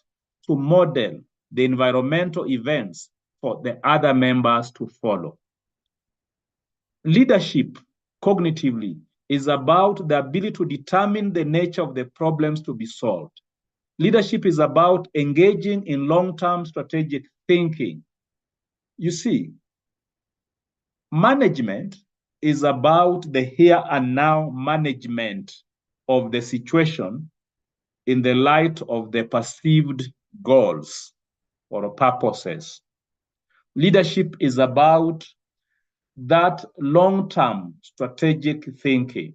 to model the environmental events for the other members to follow. Leadership, cognitively, is about the ability to determine the nature of the problems to be solved. Leadership is about engaging in long-term strategic thinking. You see, management is about the here and now management of the situation in the light of the perceived goals or purposes. Leadership is about that long-term strategic thinking.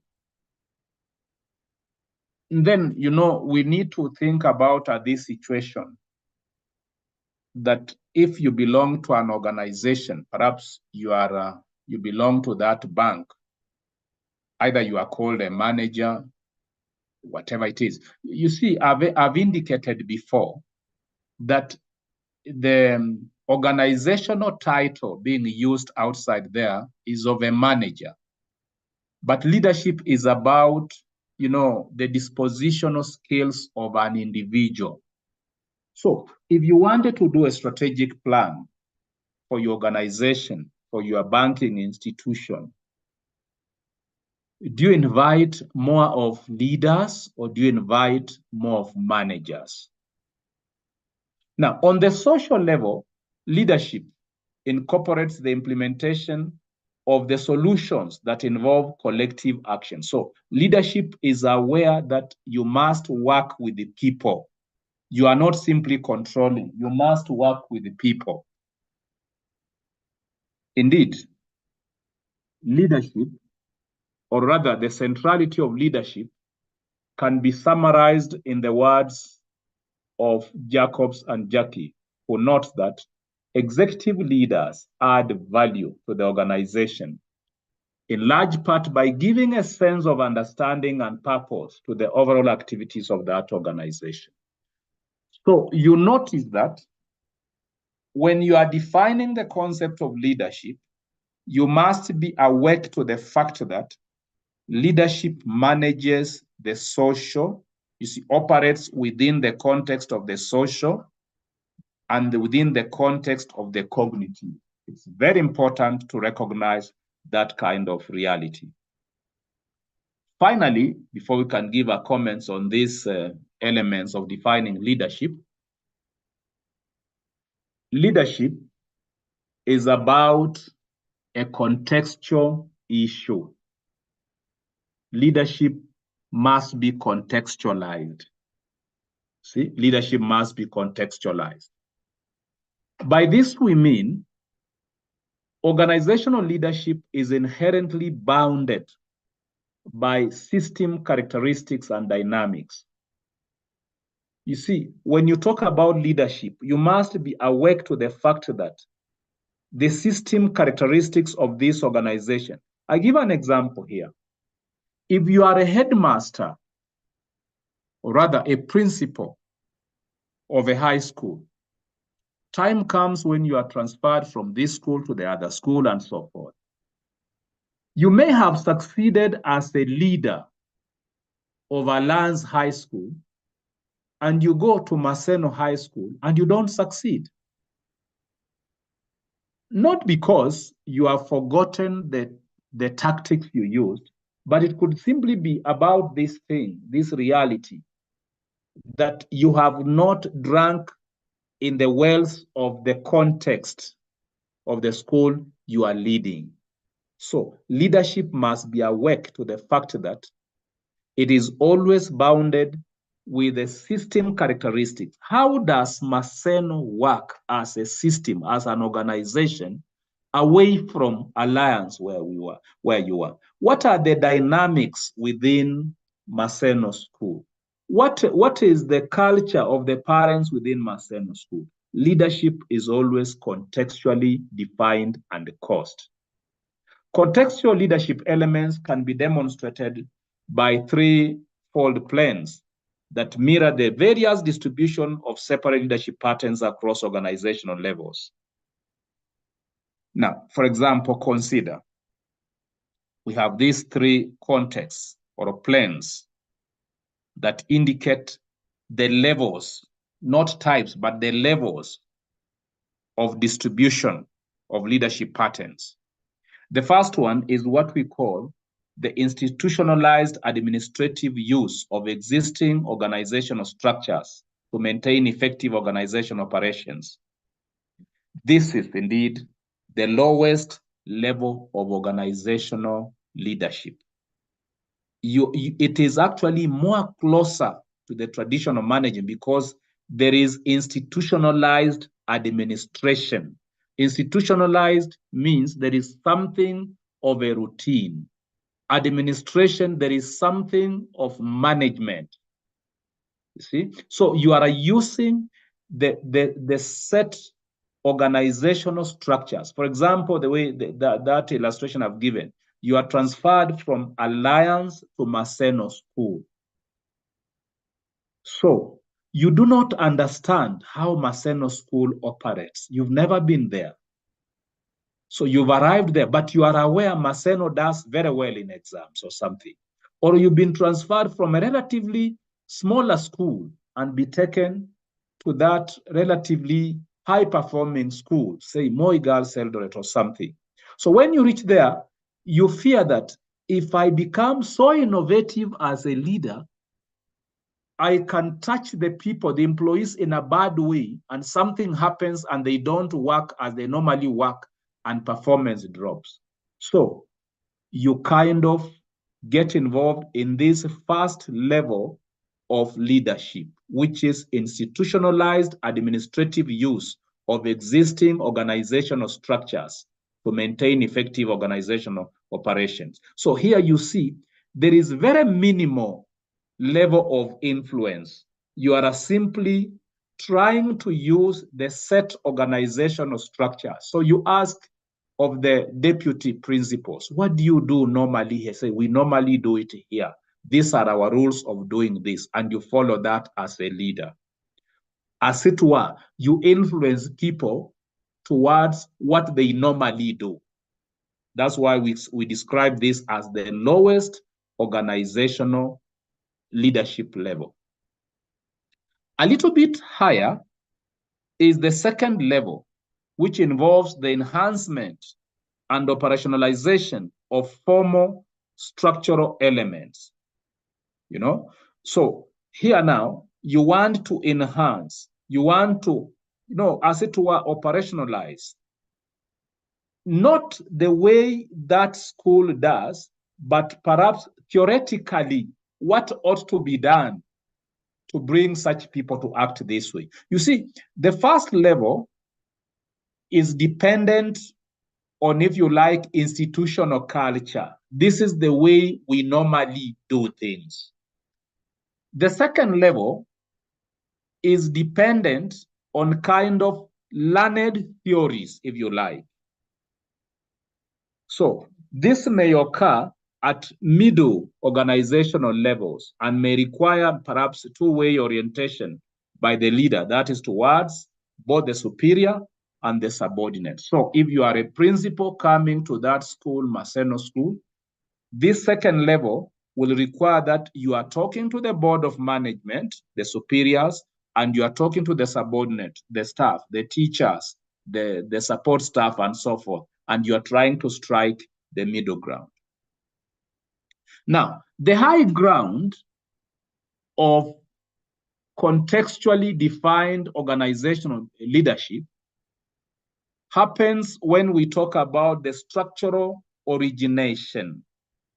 And then, we need to think about this situation that if you belong to an organization, perhaps you belong to that bank, either you are called a manager, whatever it is. You see, I've indicated before that the organizational title being used outside there is of a manager. But leadership is about, the dispositional skills of an individual. So if you wanted to do a strategic plan for your organization, for your banking institution, do you invite more of leaders or do you invite more of managers? Now, on the social level, leadership incorporates the implementation of the solutions that involve collective action. So leadership is aware that you must work with the people. You are not simply controlling, you must work with the people. Indeed, leadership, or rather the centrality of leadership, can be summarized in the words of Jacobs and Jackie, who note that executive leaders add value to the organization, in large part by giving a sense of understanding and purpose to the overall activities of that organization. So you notice that when you are defining the concept of leadership, you must be awake to the fact that leadership manages the social, you see, operates within the context of the social and within the context of the cognitive. It's very important to recognize that kind of reality. Finally, before we can give our comments on these elements of defining leadership, leadership is about a contextual issue. Leadership must be contextualized. See, leadership must be contextualized. By this, we mean organizational leadership is inherently bounded by system characteristics and dynamics. You see, when you talk about leadership, you must be awake to the fact that the system characteristics of this organization. I give an example here. If you are a headmaster, or rather a principal of a high school, time comes when you are transferred from this school to the other school and so forth. You may have succeeded as a leader of Alliance High School, and you go to Maseno High School and you don't succeed. Not because you have forgotten the tactics you used, but it could simply be about this thing, this reality, that you have not drank in the wells of the context of the school you are leading. So leadership must be awake to the fact that it is always bounded with the system characteristics. How does Maseno work as a system, as an organization, away from Alliance where you are? What are the dynamics within Maseno School? What is the culture of the parents within Maseno School? Leadership is always contextually defined and caused. Contextual leadership elements can be demonstrated by threefold planes that mirror the various distribution of separate leadership patterns across organizational levels. Now, for example, consider we have these three contexts or planes that indicate the levels, not types, but the levels of distribution of leadership patterns. The first one is what we call the institutionalized administrative use of existing organizational structures to maintain effective organization operations. This is indeed the lowest level of organizational leadership. It is actually more closer to the traditional management because there is institutionalized administration. Institutionalized means there is something of a routine. Administration, there is something of management. You see? So you are using the set organizational structures. For example, the way that illustration I've given, you are transferred from Alliance to Maseno School. So you do not understand how Maseno School operates. You've never been there. So you've arrived there, but you are aware Maseno does very well in exams or something. Or you've been transferred from a relatively smaller school and be taken to that relatively high-performing school, say Moi Girls Eldoret or something. So when you reach there, you fear that if I become so innovative as a leader, I can touch the people, the employees in a bad way, and something happens and they don't work as they normally work and performance drops. So you kind of get involved in this first level of leadership, which is institutionalized administrative use of existing organizational structures to maintain effective organizational operations. So here you see there is very minimal level of influence. You are simply trying to use the set organizational structure. So you ask of the deputy principals, what do you do normally? He say, we normally do it here. These are our rules of doing this, and you follow that as a leader. As it were, you influence people towards what they normally do. That's why we describe this as the lowest organizational leadership level. A little bit higher is the second level, which involves the enhancement and operationalization of formal structural elements. You know, so here now, you want to enhance, you want to, you know, as it were, operationalize. Not the way that school does, but perhaps theoretically, what ought to be done to bring such people to act this way. You see, the first level is dependent on, if you like, institutional culture. This is the way we normally do things. The second level is dependent on kind of learned theories, if you like. So this may occur at middle organizational levels and may require perhaps two-way orientation by the leader, that is towards both the superior and the subordinate. So if you are a principal coming to that school, Maseno School, this second level will require that you are talking to the board of management, the superiors, and you are talking to the subordinate, the staff, the teachers, the support staff, and so forth, and you are trying to strike the middle ground. Now, the high ground of contextually defined organizational leadership happens when we talk about the structural origination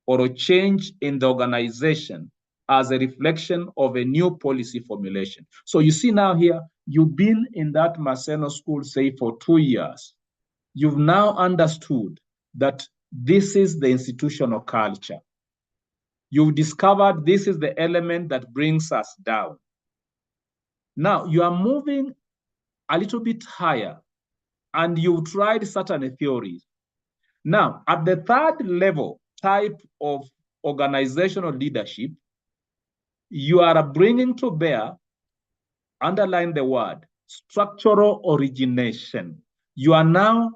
or a change in the organization as a reflection of a new policy formulation. So you see now here, you've been in that Maseno school, say, for 2 years. You've now understood that this is the institutional culture. You've discovered this is the element that brings us down. Now you are moving a little bit higher and you've tried certain theories. Now, at the third level type of organizational leadership, you are bringing to bear, underline the word, structural origination. You are now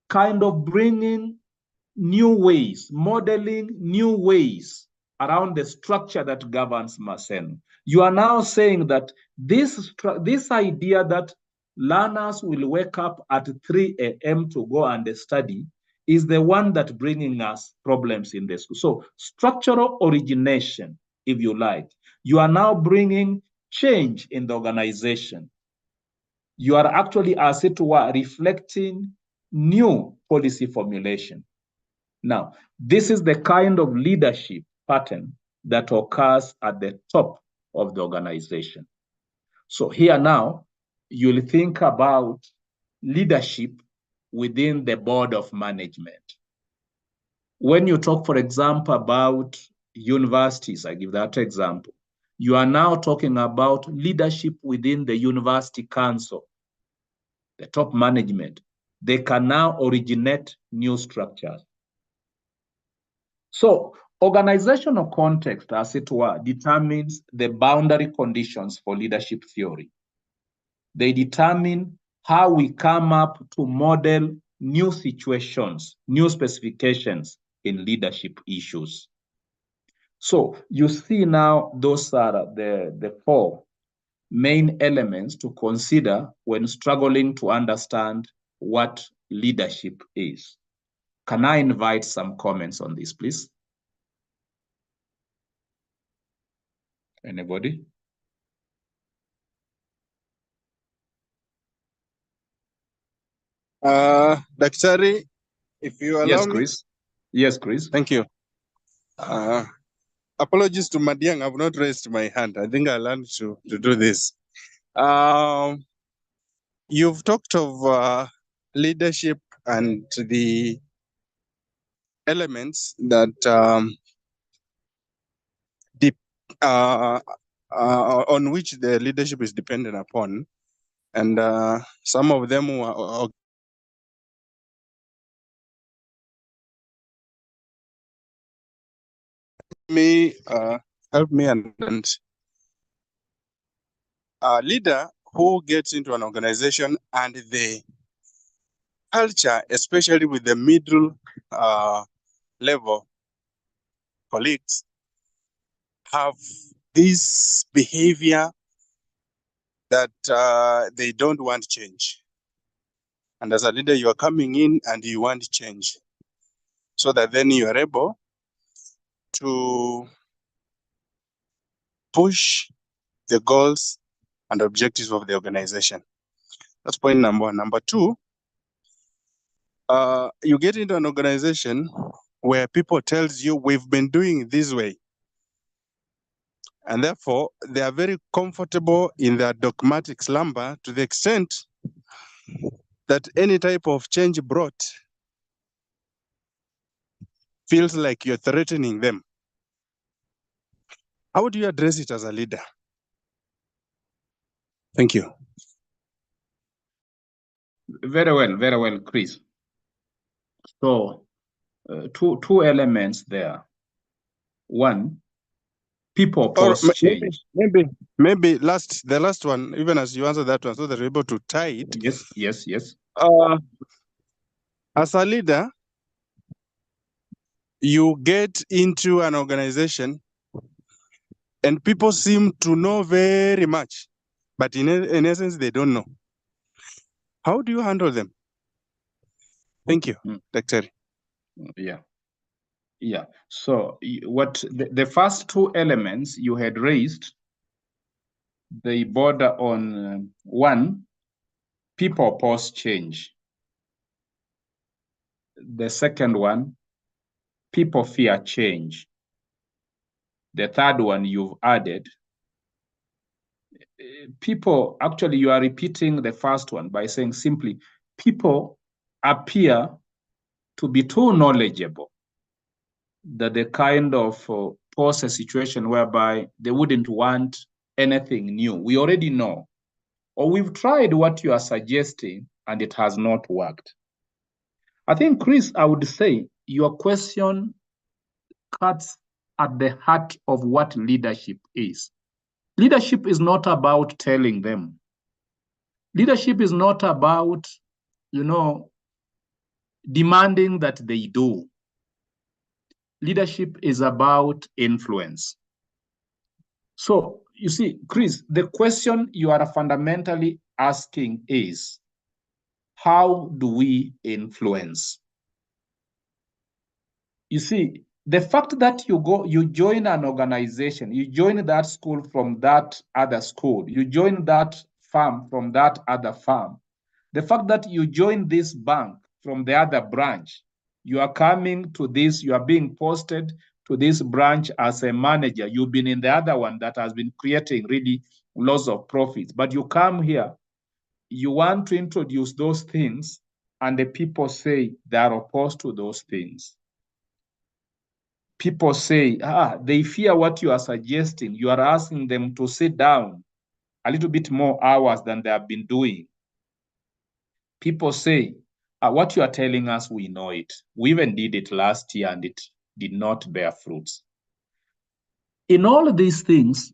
kind of bringing new ways, modeling new ways around the structure that governs Maseno. You are now saying that this idea that learners will wake up at 3 a.m. to go and study is the one that bringing us problems in the school. So structural origination, if you like, you are now bringing change in the organization. You are actually, as it were, reflecting new policy formulation. Now, this is the kind of leadership pattern that occurs at the top of the organization. So here now, you'll think about leadership within the board of management. When you talk, for example, about universities, I give that example, you are now talking about leadership within the university council, the top management. They can now originate new structures. So organizational context, as it were, determines the boundary conditions for leadership theory. They determine how we come up to model new situations, new specifications in leadership issues. So you see now those are the 4 main elements to consider when struggling to understand what leadership is. Can I invite some comments on this, please? Anybody? Daktari, if you allow Yes, me. Chris. Yes, Chris. Thank you. Apologies to Madiang, I've not raised my hand. I think I learned to do this. You've talked of leadership and the elements that on which the leadership is dependent upon. And some of them were help me understand. A leader who gets into an organization and the culture, especially with the middle level colleagues, have this behavior that they don't want change. And as a leader, you are coming in and you want change, so that then you are able to push the goals and objectives of the organization. That's point number one. Number two, you get into an organization where people tells you we've been doing this way. And therefore, they are very comfortable in their dogmatic slumber to the extent that any type of change brought feels like you're threatening them. How do you address it as a leader? Thank you. Very well, Chris. So, two elements there. One, people post change. Maybe the last one, even as you answer that one, so that you're able to tie it. Yes. As a leader, you get into an organization and people seem to know very much, but in essence, they don't know. How do you handle them? Thank you, Dr. Yeah. So what the first two elements you had raised, they border on one, people post change. The second one, people fear change. The third one you've added, people, actually you are repeating the first one by saying simply, people appear to be too knowledgeable that they kind of pose a situation whereby they wouldn't want anything new. We already know, or we've tried what you are suggesting and it has not worked. I think, Chris, I would say your question cuts at the heart of what leadership is. Leadership is not about telling them. Leadership is not about, demanding that they do. Leadership is about influence. So, you see, Chris, the question you are fundamentally asking is, how do we influence? You see, the fact that you join an organization, you join that school from that other school, you join that farm from that other farm, the fact that you join this bank from the other branch, you are coming to this, you are being posted to this branch as a manager. You've been in the other one that has been creating really lots of profits, but you come here, you want to introduce those things, and the people say they are opposed to those things. People say, they fear what you are suggesting. You are asking them to sit down a little bit more hours than they have been doing. People say, what you are telling us, we know it. We even did it last year and it did not bear fruits. In all of these things,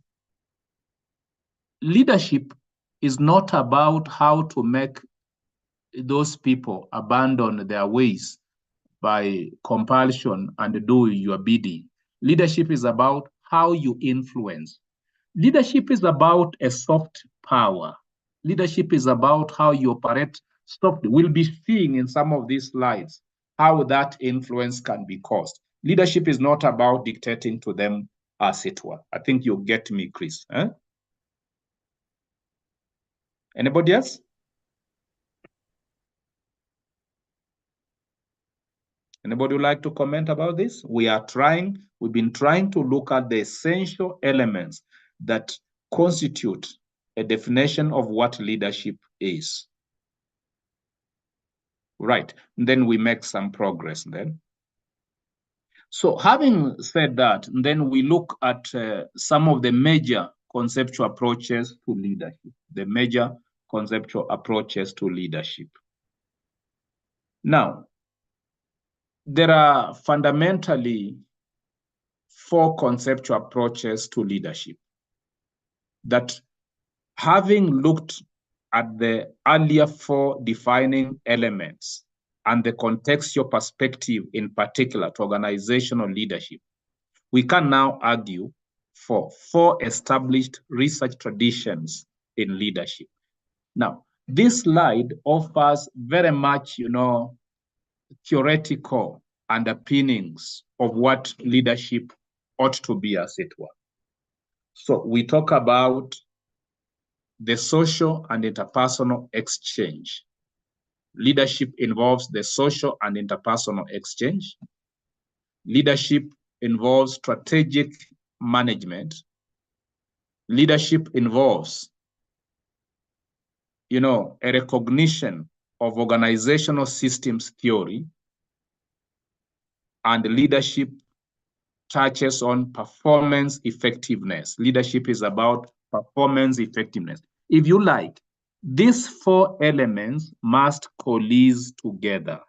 leadership is not about how to make those people abandon their ways by compulsion and do your bidding. Leadership is about how you influence. Leadership is about a soft power. Leadership is about how you operate softly. We'll be seeing in some of these slides how that influence can be caused. Leadership is not about dictating to them, as it were. I think you get me, Chris. Anybody else? Anybody would like to comment about this? We've been trying to look at the essential elements that constitute a definition of what leadership is. Right, and then we make some progress then. So having said that, then we look at some of the major conceptual approaches to leadership, the major conceptual approaches to leadership. Now, there are fundamentally 4 conceptual approaches to leadership that, having looked at the earlier 4 defining elements, and the contextual perspective in particular to organizational leadership, we can now argue for 4 established research traditions in leadership. Now, this slide offers very much, theoretical underpinnings of what leadership ought to be, as it were. So we talk about the social and interpersonal exchange. Leadership involves the social and interpersonal exchange. Leadership involves strategic management. Leadership involves, a recognition of organizational systems theory, and leadership touches on performance effectiveness. Leadership is about performance effectiveness. If you like, these 4 elements must coalesce together.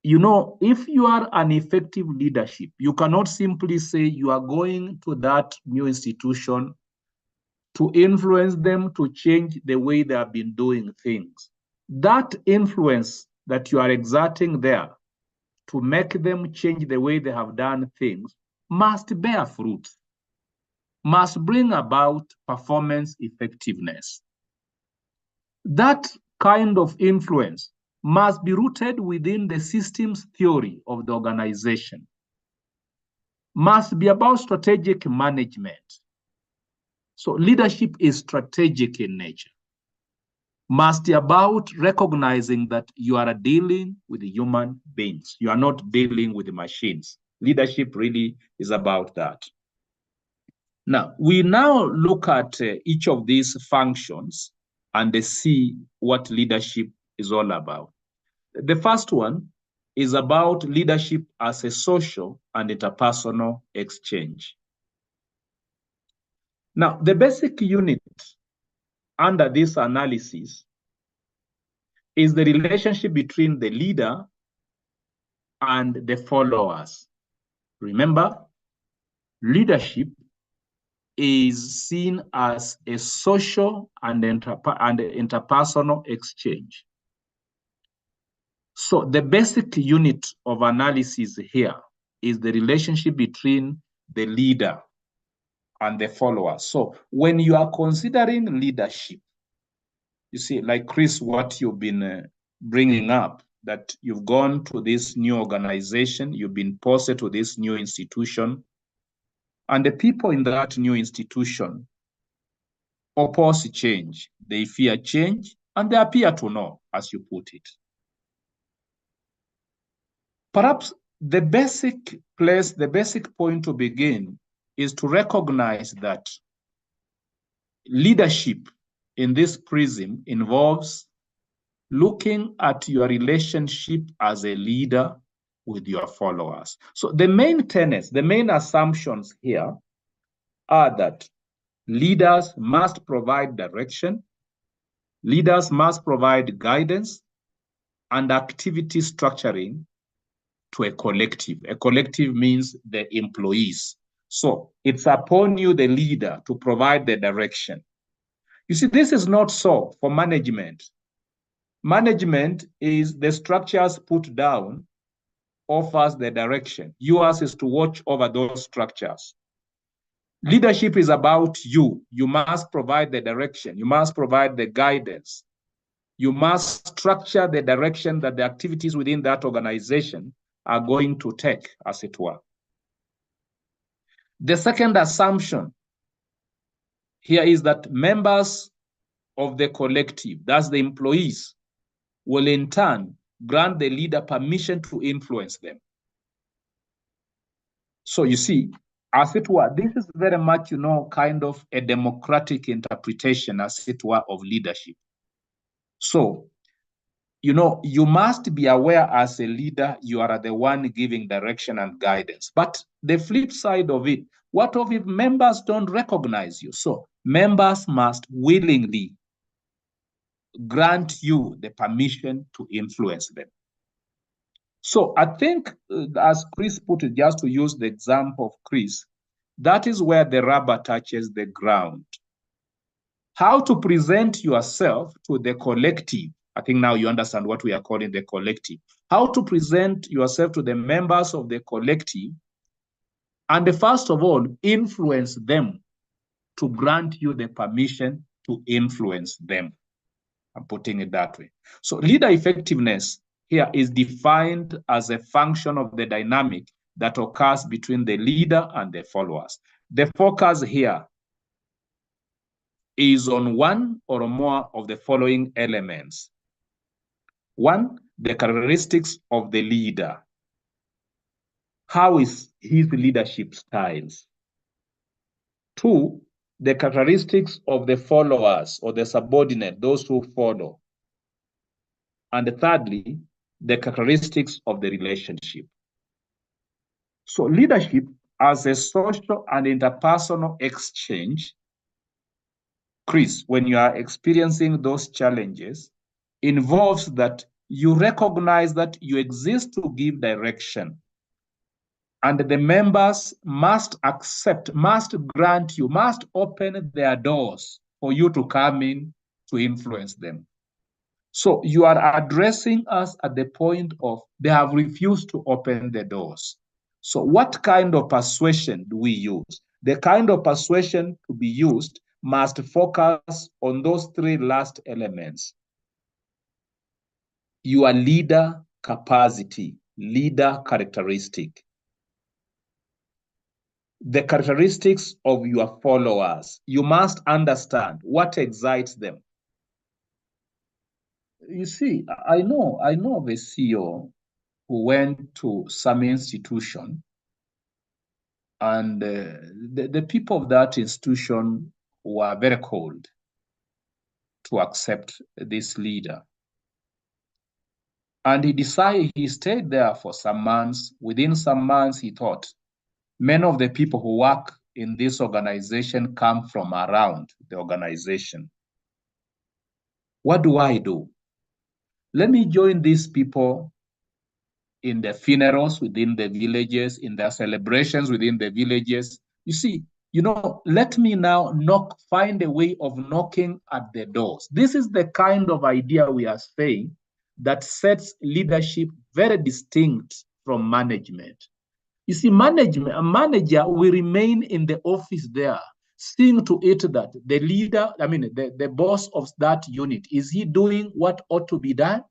If you are an effective leadership, you cannot simply say you are going to that new institution to influence them to change the way they have been doing things. That influence that you are exerting there to make them change the way they have done things must bear fruit, must bring about performance effectiveness. That kind of influence must be rooted within the systems theory of the organization, must be about strategic management. So leadership is strategic in nature, must be about recognizing that you are dealing with human beings. You are not dealing with machines. Leadership really is about that. Now, we now look at each of these functions and see what leadership is all about. The first one is about leadership as a social and interpersonal exchange. Now, the basic unit under this analysis is the relationship between the leader and the followers. Remember, leadership is seen as a social and interpersonal exchange. So the basic unit of analysis here is the relationship between the leader and the followers. So when you are considering leadership, you see, like Chris, what you've been bringing up, that you've gone to this new organization, you've been posted to this new institution, and the people in that new institution oppose change. They fear change, and they appear to know, as you put it. Perhaps the basic point to begin is to recognize that leadership in this prism involves looking at your relationship as a leader with your followers. So the main tenets, the main assumptions here are that leaders must provide direction, leaders must provide guidance and activity structuring to a collective. A collective means the employees. So it's upon you, the leader, to provide the direction. You see, this is not so for management. Management is the structures put down, offers the direction. Yours is to watch over those structures. Leadership is about you. You must provide the direction. You must provide the guidance. You must structure the direction that the activities within that organization are going to take, as it were. The second assumption here is that members of the collective, that's the employees, will in turn grant the leader permission to influence them. So you see, as it were, this is very much, kind of a democratic interpretation, as it were, of leadership. So, you must be aware as a leader, you are the one giving direction and guidance. But the flip side of it, what if members don't recognize you? So members must willingly grant you the permission to influence them. So I think, as Chris put it, just to use the example of Chris, that is where the rubber touches the ground. How to present yourself to the collective I think now you understand what we are calling the collective. How to present yourself to the members of the collective, and first of all, influence them to grant you the permission to influence them. I'm putting it that way. So leader effectiveness here is defined as a function of the dynamic that occurs between the leader and the followers. The focus here is on one or more of the following elements. One, the characteristics of the leader. How is his leadership styles? Two, the characteristics of the followers or the subordinate, those who follow. And thirdly, the characteristics of the relationship. So leadership as a social and interpersonal exchange, Chris, when you are experiencing those challenges, involves that you recognize that you exist to give direction. And the members must accept, must grant you, must open their doors for you to come in to influence them. So you are addressing us at the point of they have refused to open the doors. So what kind of persuasion do we use? The kind of persuasion to be used must focus on those three last elements. Your leader capacity, leader characteristic. The characteristics of your followers. You must understand what excites them. You see, I know of a CEO who went to some institution, and the people of that institution were very cold to accept this leader. And he stayed there for some months. Within some months, he thought, many of the people who work in this organization come from around the organization. What do I do? Let me join these people in the funerals within the villages, in their celebrations within the villages. You see, let me now find a way of knocking at the doors. This is the kind of idea we are saying that sets leadership very distinct from management. You see, a manager will remain in the office there, seeing to it that the leader, the boss of that unit, is he doing what ought to be done?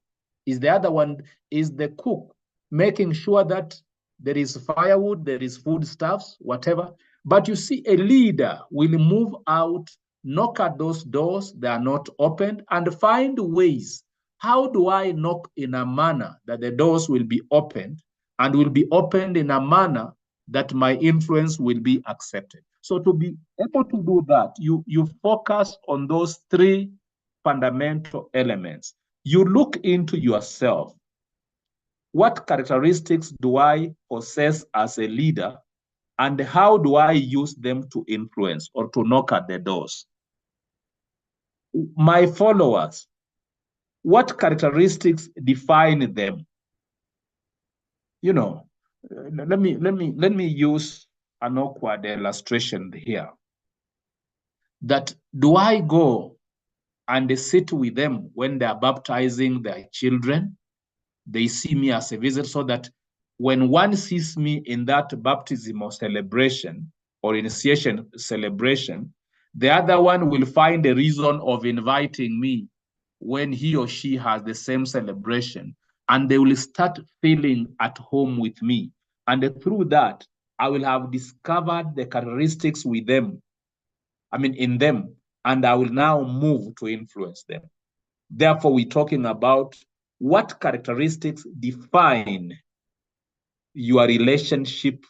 Is the other one, is the cook making sure that there is firewood, there is foodstuffs, whatever? But you see, a leader will move out, knock at those doors, they are not opened, and find ways. How do I knock in a manner that the doors will be opened, and will be opened in a manner that my influence will be accepted? So to be able to do that, you focus on those three fundamental elements. You look into yourself. What characteristics do I possess as a leader, and how do I use them to influence or to knock at the doors? My followers, what characteristics define them? Let me use an awkward illustration here. That do I go and sit with them when they are baptizing their children? They see me as a visitor, so that when one sees me in that baptismal celebration or initiation celebration, the other one will find a reason of inviting me when he or she has the same celebration, and they will start feeling at home with me. And through that, I will have discovered the characteristics in them, and I will now move to influence them. Therefore, we're talking about what characteristics define your relationship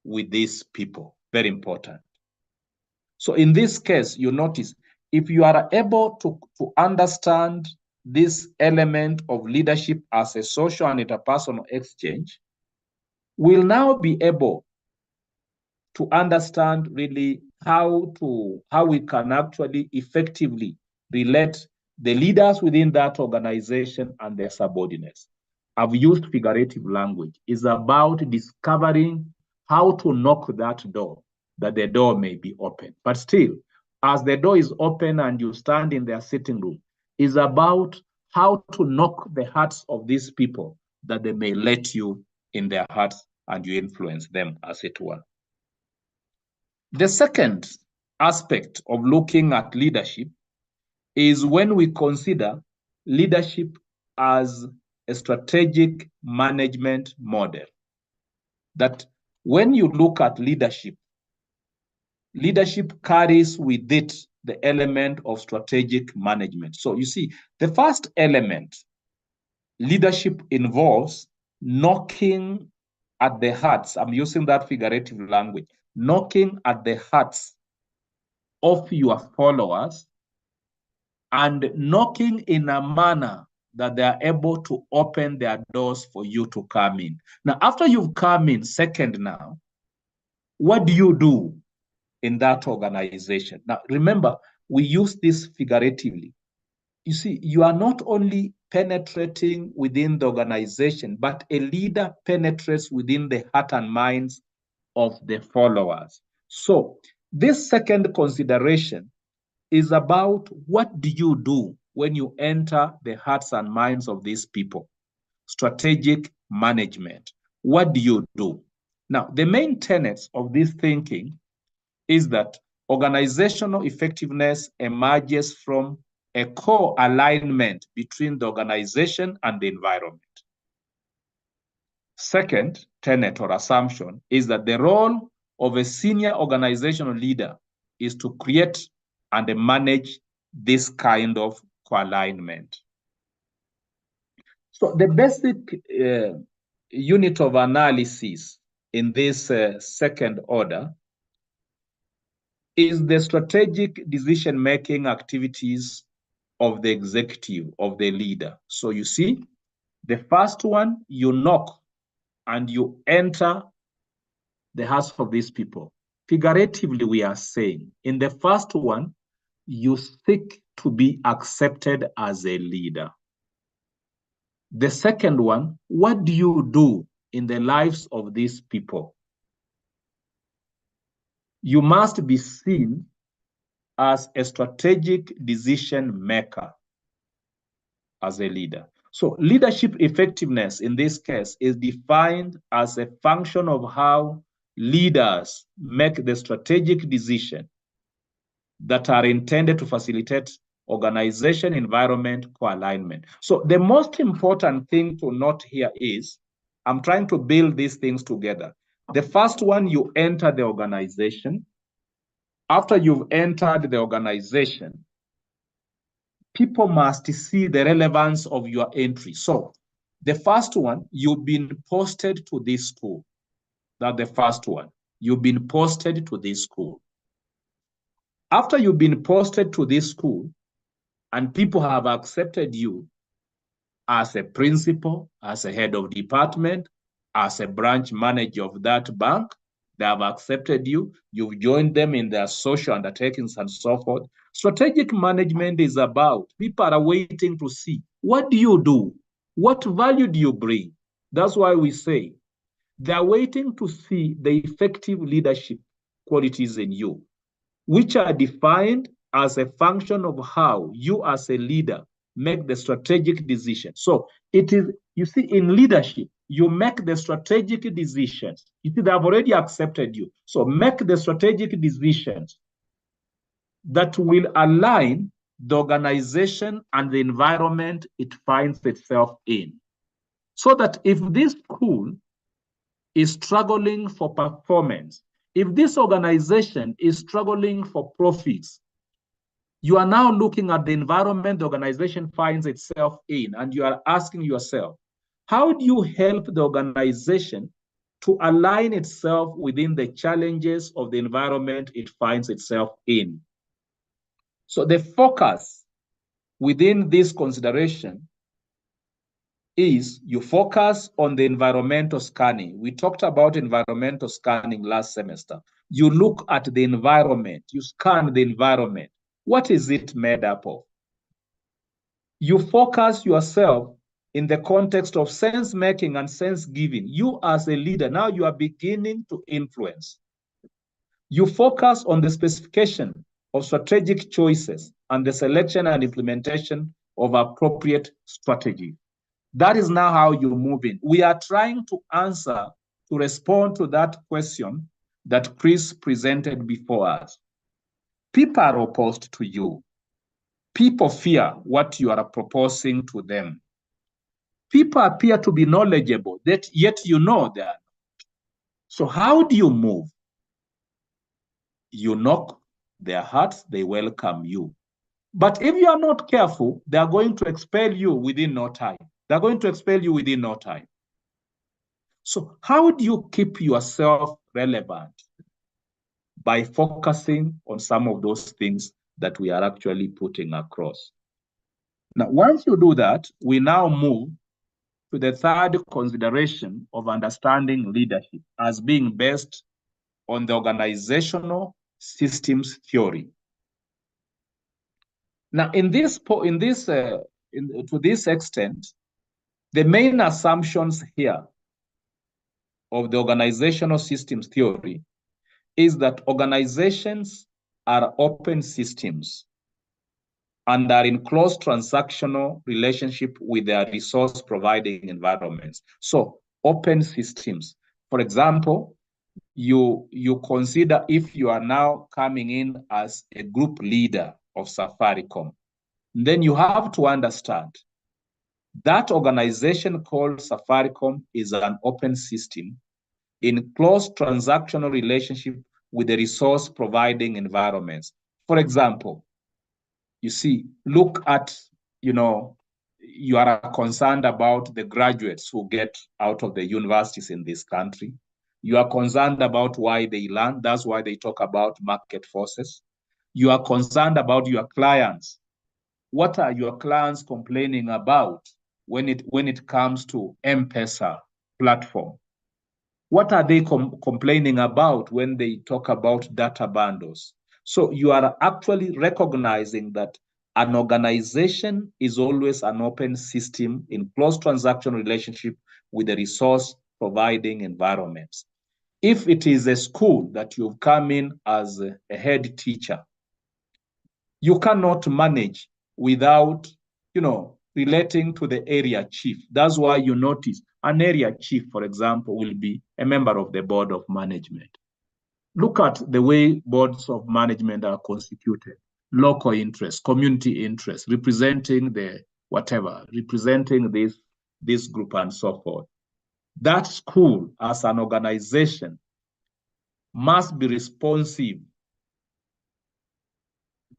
with these people. Very important. So in this case, you notice, if you are able to understand this element of leadership as a social and interpersonal exchange, we'll now be able to understand really how we can actually effectively relate the leaders within that organization and their subordinates. I've used figurative language. It's about discovering how to knock that door, that the door may be open. But still, as the door is open and you stand in their sitting room, it's about how to knock the hearts of these people that they may let you in their hearts and you influence them, as it were. The second aspect of looking at leadership is when we consider leadership as a strategic management model. That when you look at leadership, leadership carries with it the element of strategic management. So you see, the first element, leadership involves knocking at the hearts. I'm using that figurative language, knocking at the hearts of your followers and knocking in a manner that they are able to open their doors for you to come in. Now, after you've come in, second now, what do you do in that organization? Now, remember, we use this figuratively. You see, you are not only penetrating within the organization, but a leader penetrates within the heart and minds of the followers. So this second consideration is about what do you do when you enter the hearts and minds of these people? Strategic management. What do you do? Now, the main tenets of this thinking is that organizational effectiveness emerges from a core alignment between the organization and the environment. Second tenet or assumption is that the role of a senior organizational leader is to create and manage this kind of co-alignment. So the basic unit of analysis in this second order is the strategic decision-making activities of the executive, of the leader. So you see, the first one, you knock and you enter the hearts of these people. Figuratively, we are saying, in the first one, you seek to be accepted as a leader. The second one, what do you do in the lives of these people? You must be seen as a strategic decision maker as a leader. So leadership effectiveness in this case is defined as a function of how leaders make the strategic decisions that are intended to facilitate organization, environment, co-alignment. So the most important thing to note here is, I'm trying to build these things together. The first one, you enter the organization. After you've entered the organization, people must see the relevance of your entry. So the first one, you've been posted to this school. That's the first one. You've been posted to this school. After you've been posted to this school and people have accepted you as a principal, as a head of department, as a branch manager of that bank, they have accepted you, you've joined them in their social undertakings and so forth. Strategic management is about, people are waiting to see, what do you do? What value do you bring? That's why we say, they're waiting to see the effective leadership qualities in you, which are defined as a function of how you as a leader make the strategic decision. So it is, you see, in leadership, you make the strategic decisions. You see, they have already accepted you. So make the strategic decisions that will align the organization and the environment it finds itself in. So that if this school is struggling for performance, if this organization is struggling for profits, you are now looking at the environment the organization finds itself in, and you are asking yourself, how do you help the organization to align itself within the challenges of the environment it finds itself in? So the focus within this consideration is you focus on the environmental scanning. We talked about environmental scanning last semester. You look at the environment, you scan the environment. What is it made up of? You focus yourself in the context of sense making and sense giving. You as a leader, now you are beginning to influence. You focus on the specification of strategic choices and the selection and implementation of appropriate strategy. That is now how you move in. We are trying to answer, to respond to that question that Chris presented before us. People are opposed to you. People fear what you are proposing to them. People appear to be knowledgeable, yet you know that. So how do you move? You knock their hearts, they welcome you. But if you are not careful, they are going to expel you within no time. They're going to expel you within no time. So how do you keep yourself relevant? By focusing on some of those things that we are actually putting across. Now, once you do that, we now move to the third consideration of understanding leadership as being based on the organizational systems theory. Now, to this extent, the main assumptions here of the organizational systems theory is that organizations are open systems and are in close transactional relationship with their resource providing environments. So open systems. For example, you consider if you are now coming in as a group leader of Safaricom, then you have to understand that organization called Safaricom is an open system in close transactional relationship with the resource providing environments. For example, you see, look at, you are concerned about the graduates who get out of the universities in this country. You are concerned about why they learn. That's why they talk about market forces. You are concerned about your clients. What are your clients complaining about when it comes to M-Pesa platform? What are they complaining about when they talk about data bundles? So you are actually recognizing that an organization is always an open system in close transaction relationship with the resource providing environments. If it is a school that you've come in as a head teacher, you cannot manage without, relating to the area chief. That's why you notice an area chief, for example, will be a member of the board of management. Look at the way boards of management are constituted. Local interests, community interests, representing representing this group and so forth. That school as an organization must be responsive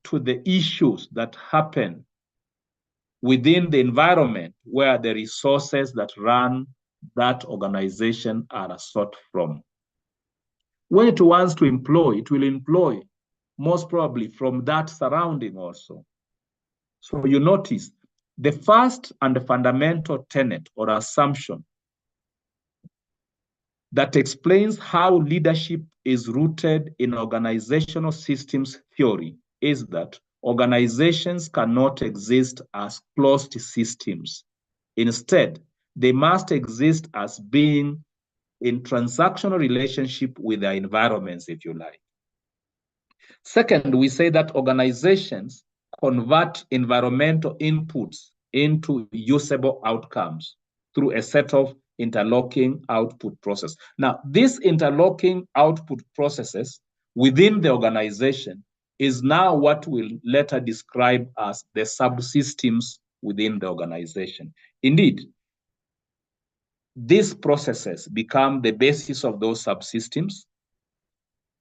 to the issues that happen within the environment where the resources that run that organization are sought from. When it wants to employ, it will employ most probably from that surrounding also. So you notice the first and the fundamental tenet or assumption that explains how leadership is rooted in organizational systems theory is that organizations cannot exist as closed systems. Instead, they must exist as being in transactional relationship with their environments, if you like. Second, we say that organizations convert environmental inputs into usable outcomes through a set of interlocking output process. Now, these interlocking output processes within the organization is now what we'll later describe as the subsystems within the organization. Indeed, these processes become the basis of those subsystems,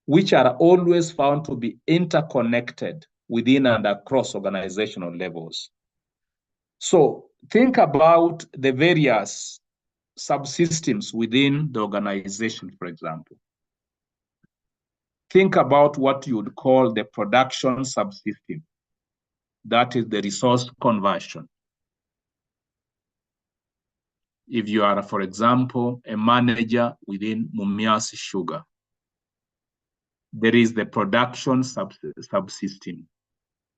which are always found to be interconnected within and across organizational levels. So think about the various subsystems within the organization, for example. Think about what you would call the production subsystem. That is the resource conversion. If you are, for example, a manager within Mumias Sugar, there is the production subsystem.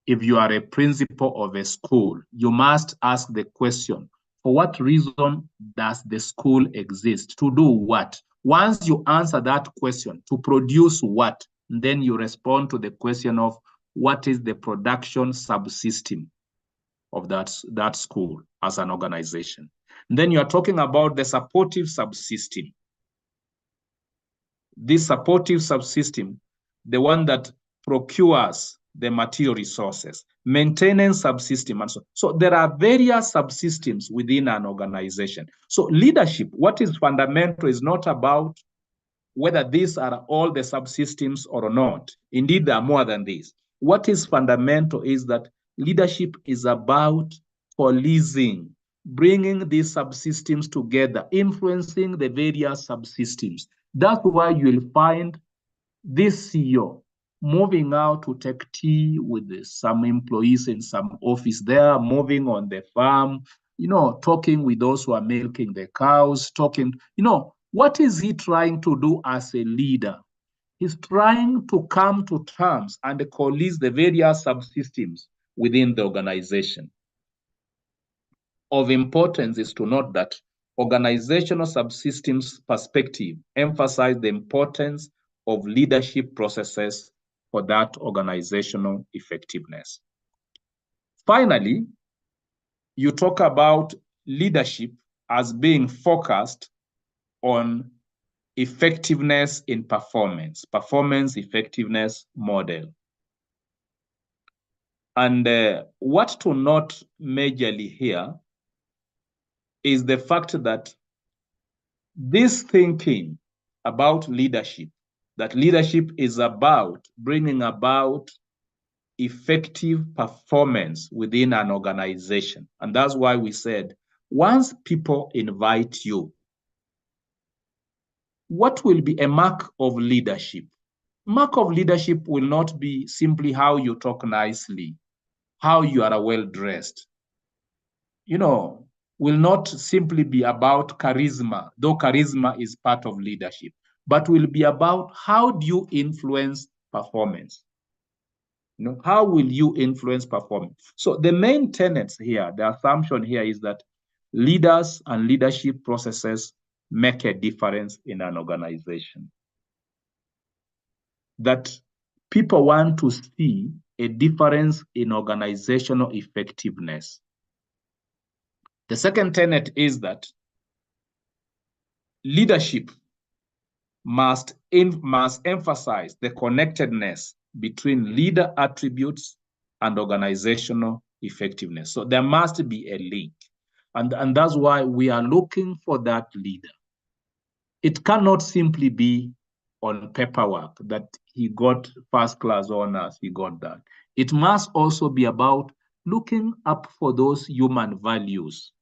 If you are a principal of a school, you must ask the question, for what reason does the school exist? To do what? Once you answer that question, to produce what? Then you respond to the question of what is the production subsystem? of that school as an organization. And then you are talking about the supportive subsystem. This supportive subsystem, the one that procures the material resources, maintenance subsystem, and so. So there are various subsystems within an organization. So leadership, what is fundamental is not about whether these are all the subsystems or not. Indeed, there are more than this. What is fundamental is that leadership is about policing, bringing these subsystems together, influencing the various subsystems. That's why you'll find this CEO moving out to take tea with some employees in some office there, moving on the farm, talking with those who are milking the cows, talking, what is he trying to do as a leader? He's trying to come to terms and coalesce the various subsystems within the organization. Of importance is to note that organizational subsystems perspective emphasize the importance of leadership processes for that organizational effectiveness. Finally, you talk about leadership as being focused on effectiveness in performance effectiveness model. And what to note majorly here is the fact that this thinking about leadership, that leadership is about bringing about effective performance within an organization. And that's why we said, once people invite you, what will be a mark of leadership? Mark of leadership will not be simply how you talk nicely, how you are well-dressed. Will not simply be about charisma, though charisma is part of leadership, but will be about how do you influence performance? How will you influence performance? So the main tenets here, the assumption here is that leaders and leadership processes make a difference in an organization. That people want to see a difference in organizational effectiveness. The second tenet is that leadership must emphasize the connectedness between leader attributes and organizational effectiveness. So there must be a link. And that's why we are looking for that leader. It cannot simply be on paperwork that he got first-class honors, he got that. It must also be about looking up for those human values,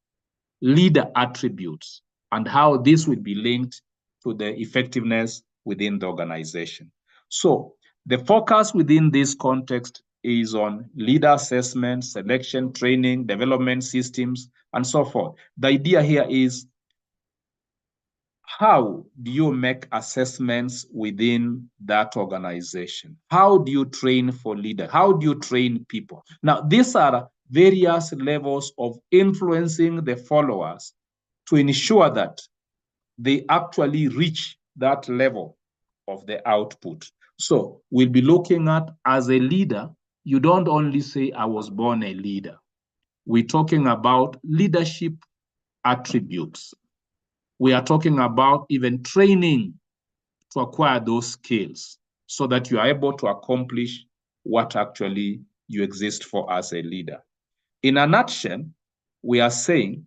leader attributes, and how this will be linked to the effectiveness within the organization. So the focus within this context is on leader assessment, selection, training, development systems, and so forth. The idea here is, how do you make assessments within that organization? How do you train for leaders? How do you train people? Now, these are various levels of influencing the followers to ensure that they actually reach that level of the output. So we'll be looking at, as a leader, you don't only say, I was born a leader. We're talking about leadership attributes. We are talking about even training to acquire those skills so that you are able to accomplish what actually you exist for as a leader. In a nutshell, we are saying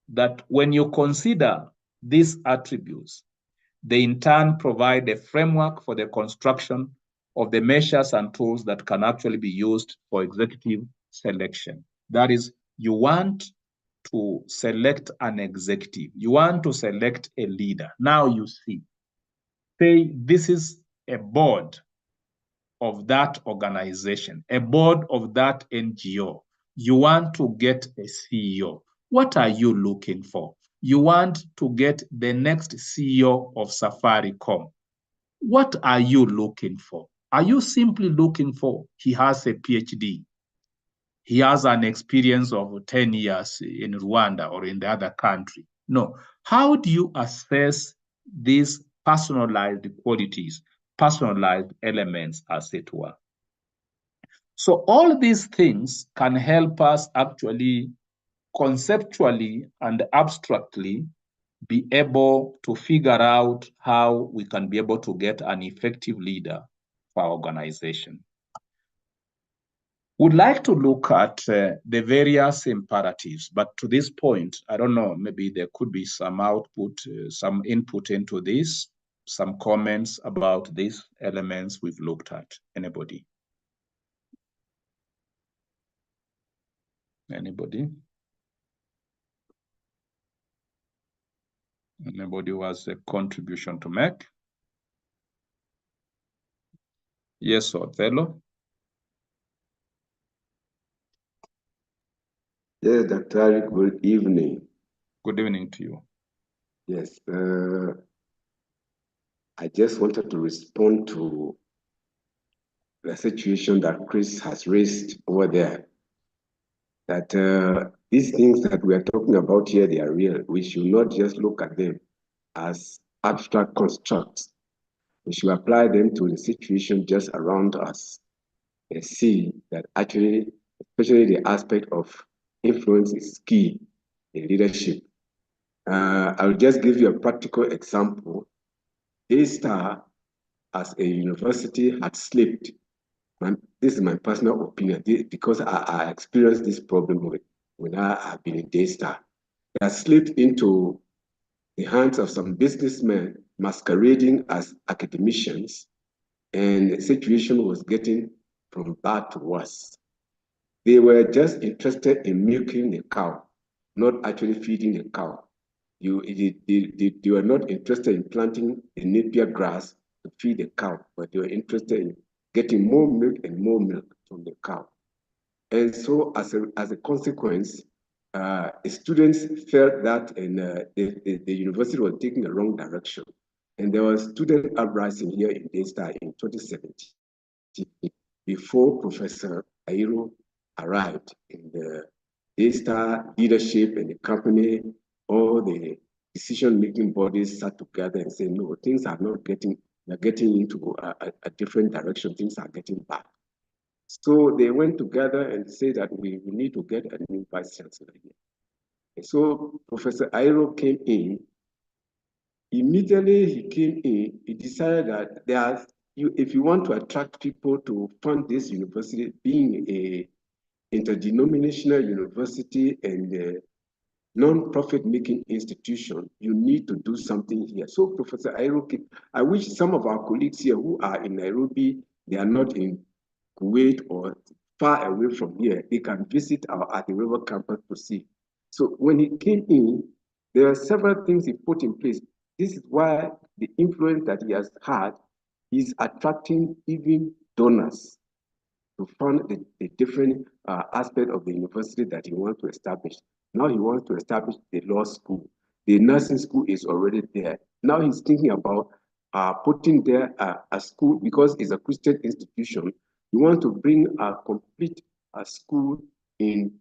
that when you consider these attributes, they in turn provide a framework for the construction of the measures and tools that can actually be used for executive selection. That is, you want to select an executive, you want to select a leader. Now you see, say this is a board of that organization, a board of that NGO. You want to get a CEO. What are you looking for? You want to get the next CEO of Safaricom. What are you looking for? Are you simply looking for, he has a PhD, he has an experience of 10 years in Rwanda or in the other country? No. How do you assess these personalized qualities, personalized elements, as it were? So all these things can help us actually conceptually and abstractly be able to figure out how we can be able to get an effective leader for our organization. Would like to look at the various imperatives, but to this point, I don't know, maybe there could be some output, some input into this, some comments about these elements we've looked at. Anybody? Anybody? Anybody who has a contribution to make? Yes, Othello? Yes, Dr. Good evening. Good evening to you. Yes, I just wanted to respond to the situation that Chris has raised over there. That these things that we are talking about here, they are real. We should not just look at them as abstract constructs. We should apply them to the situation just around us and see that actually, especially the aspect of influence is key in leadership. I'll just give you a practical example. A-Star as a university had slipped. This is my personal opinion because I experienced this problem when I have been in A-Star. It has slipped into the hands of some businessmen masquerading as academicians, and the situation was getting from bad to worse. They were just interested in milking the cow, not actually feeding the cow. They were not interested in planting a napier grass to feed the cow, but they were interested in getting more milk and more milk from the cow. And so as a consequence, students felt that the university was taking a wrong direction. And there was student uprising here in Daystar in 2017 before Professor Airo arrived in the Daystar leadership and the company. All the decision-making bodies sat together and said, no, things are not getting, they're getting into a different direction. Things are getting bad. So they went together and said that we need to get a new vice chancellor here. And so Professor Airo came in. Immediately he came in, he decided that if you want to attract people to fund this university, being a interdenominational university and a non-profit making institution, you need to do something here. So Professor Airo, I wish some of our colleagues here who are in Nairobi, they are not in Kuwait or far away from here, they can visit our at the River campus to see. So when he came in, there are several things he put in place. This is why the influence that he has had is attracting even donors to fund the different aspect of the university that he wants to establish. Now he wants to establish the law school. The nursing school is already there. Now he's thinking about putting there a school because it's a Christian institution. He wants to bring a complete school in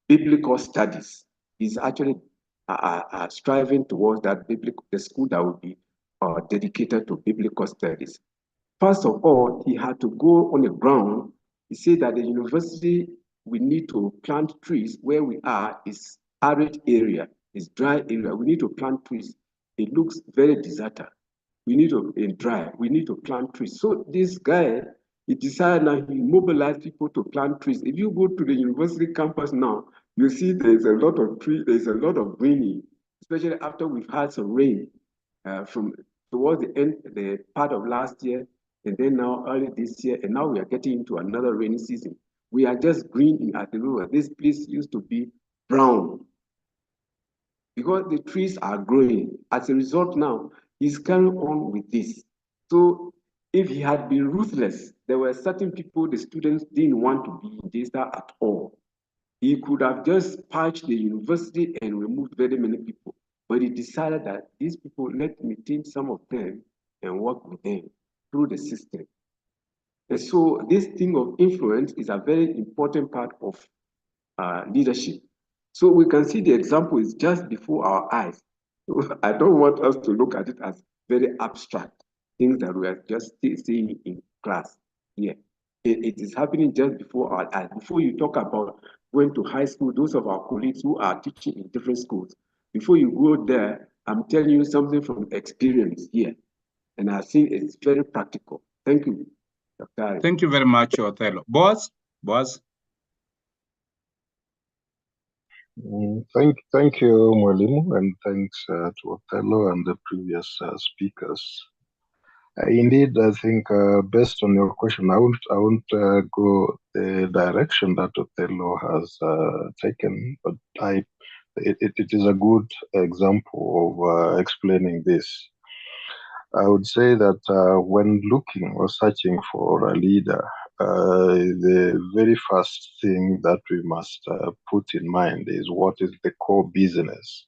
biblical studies. He's actually striving towards that the school that will be dedicated to biblical studies. First of all, he had to go on the ground. He said that the university, we need to plant trees. Where we are is arid area, is dry area. We need to plant trees. It looks very deserted. We need to dry. We need to plant trees. So this guy, he decided now he mobilized people to plant trees. If you go to the university campus now, you see there's a lot of trees, there's a lot of greening, especially after we've had some rain from towards the end, the part of last year, and then now early this year, and now we are getting into another rainy season. We are just green in Atilua. This place used to be brown because the trees are growing. As a result now, he's carrying on with this. So if he had been ruthless, there were certain people the students didn't want to be in Daystar at all. He could have just patched the university and removed very many people. But he decided that these people, let me take some of them and work with them through the system. And so this thing of influence is a very important part of leadership. So we can see the example is just before our eyes. I don't want us to look at it as very abstract things that we are just seeing in class. here. It is happening just before our eyes. Before you talk about going to high school, those of our colleagues who are teaching in different schools, before you go there, I'm telling you something from experience here. And I think it's very practical. Thank you, Dr. Ari. Thank you very much, Othello. Boaz? Thank you, Mwalimu, and thanks to Othello and the previous speakers. Indeed, I think based on your question, I won't go the direction that Othello has taken, but it is a good example of explaining this. I would say that when looking or searching for a leader, the very first thing that we must put in mind is what is the core business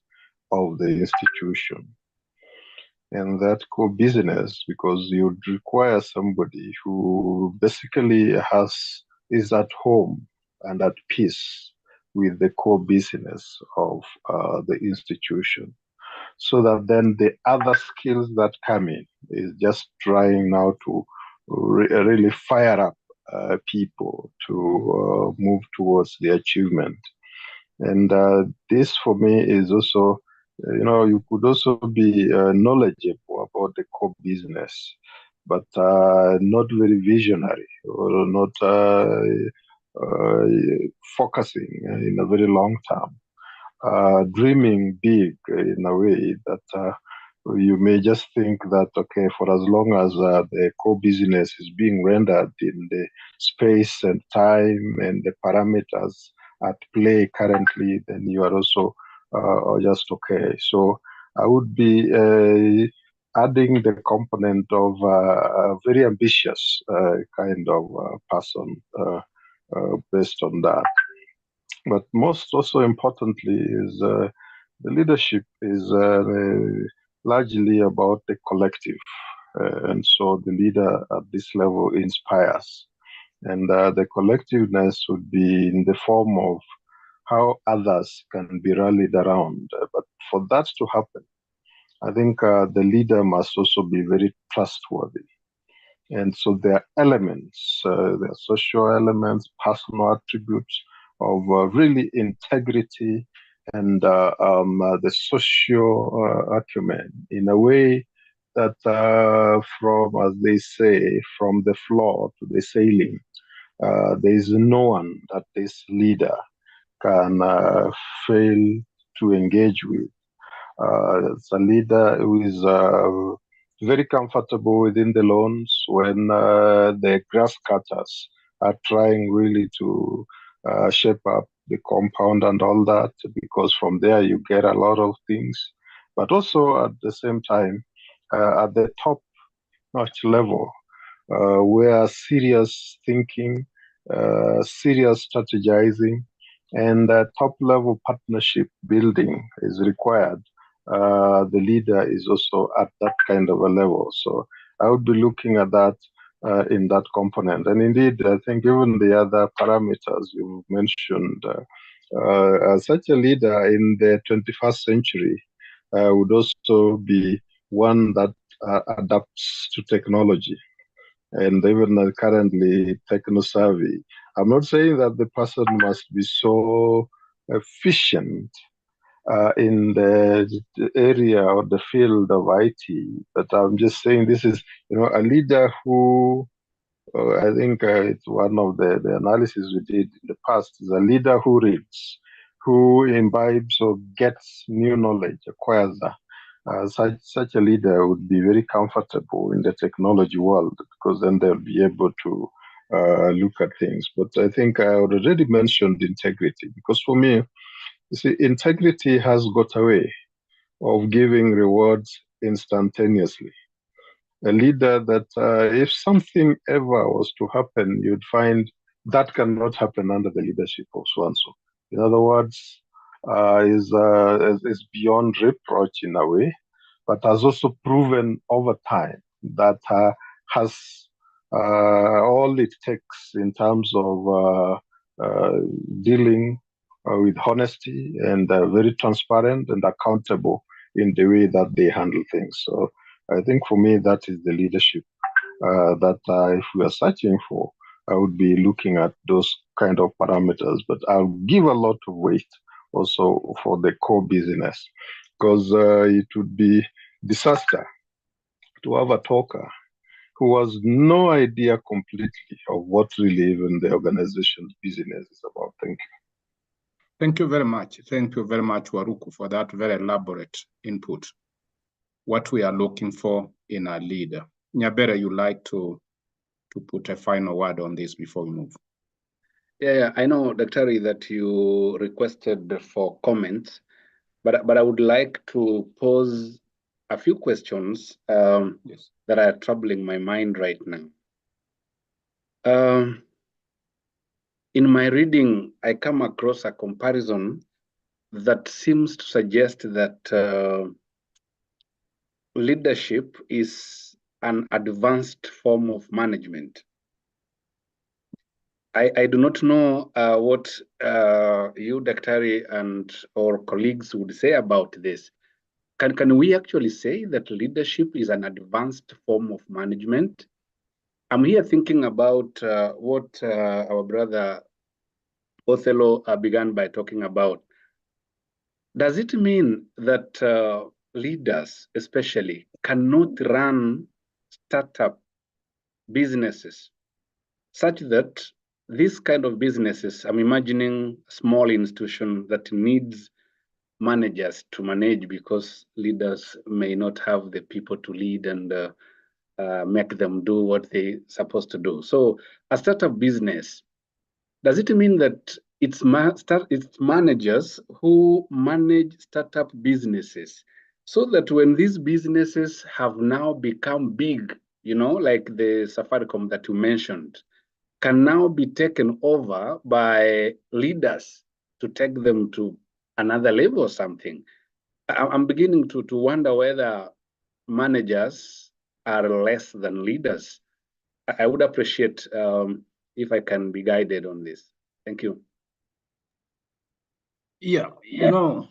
of the institution. And that core business, because you'd require somebody who basically is at home and at peace with the core business of the institution. So that then the other skills that come in is just trying now to really fire up people to move towards the achievement. And this for me is also, you could also be knowledgeable about the core business, but not very visionary or not focusing in a very long term. Dreaming big in a way that you may just think that, okay, for as long as the core business is being rendered in the space and time and the parameters at play currently, then you are also just okay. So I would be adding the component of a very ambitious kind of person based on that. But most also importantly is the leadership is largely about the collective. And so the leader at this level inspires. And the collectiveness would be in the form of how others can be rallied around. But for that to happen, I think the leader must also be very trustworthy. And so there are elements, there are social elements, personal attributes of really integrity and the social acumen in a way that from, as they say, from the floor to the ceiling, there is no one that this leader can fail to engage with. It's a leader who is very comfortable within the lawns when the grass cutters are trying really to shape up the compound and all that, because from there you get a lot of things. But also at the same time, at the top notch level, where serious thinking, serious strategizing, and top level partnership building is required. The leader is also at that kind of a level. So I would be looking at that in that component. And indeed, I think even the other parameters you mentioned, such a leader in the 21st century would also be one that adapts to technology and even currently techno-savvy. I'm not saying that the person must be so efficient in the area or the field of IT, but I'm just saying this is, a leader who, I think it's one of the analysis we did in the past, is a leader who reads, who imbibes or gets new knowledge, acquires that. Such a leader would be very comfortable in the technology world, because then they'll be able to look at things. But I think I already mentioned integrity, because for me, you see, integrity has got a way of giving rewards instantaneously. A leader that if something ever was to happen, you'd find that cannot happen under the leadership of so-and-so. In other words, is beyond reproach in a way, but has also proven over time that has all it takes in terms of dealing with honesty and very transparent and accountable in the way that they handle things. So I think for me, that is the leadership if we are searching for, I would be looking at those kind of parameters. But I'll give a lot of weight also for the core business, because it would be disaster to have a talker who has no idea completely of what really even the organization's business is about. Thank you. Thank you very much. Thank you very much, Waruku, for that very elaborate input. What we are looking for in a leader. Nyabere, you like to put a final word on this before we move? Yeah, I know, Daktari, that you requested for comments, but I would like to pose a few questions Yes. that are troubling my mind right now. In my reading, I come across a comparison that seems to suggest that leadership is an advanced form of management. I do not know what you, Daktari, and or colleagues would say about this. Can we actually say that leadership is an advanced form of management? I'm here thinking about what our brother Othello began by talking about. Does it mean that leaders, especially, cannot run startup businesses such that this kind of businesses, I'm imagining a small institution that needs managers to manage because leaders may not have the people to lead and make them do what they're supposed to do. So a startup business, does it mean that it's managers who manage startup businesses so that when these businesses have now become big, you know, like the Safaricom that you mentioned, can now be taken over by leaders to take them to another level or something? I'm beginning to wonder whether managers are less than leaders. I would appreciate if I can be guided on this. Thank you. Yeah, you know,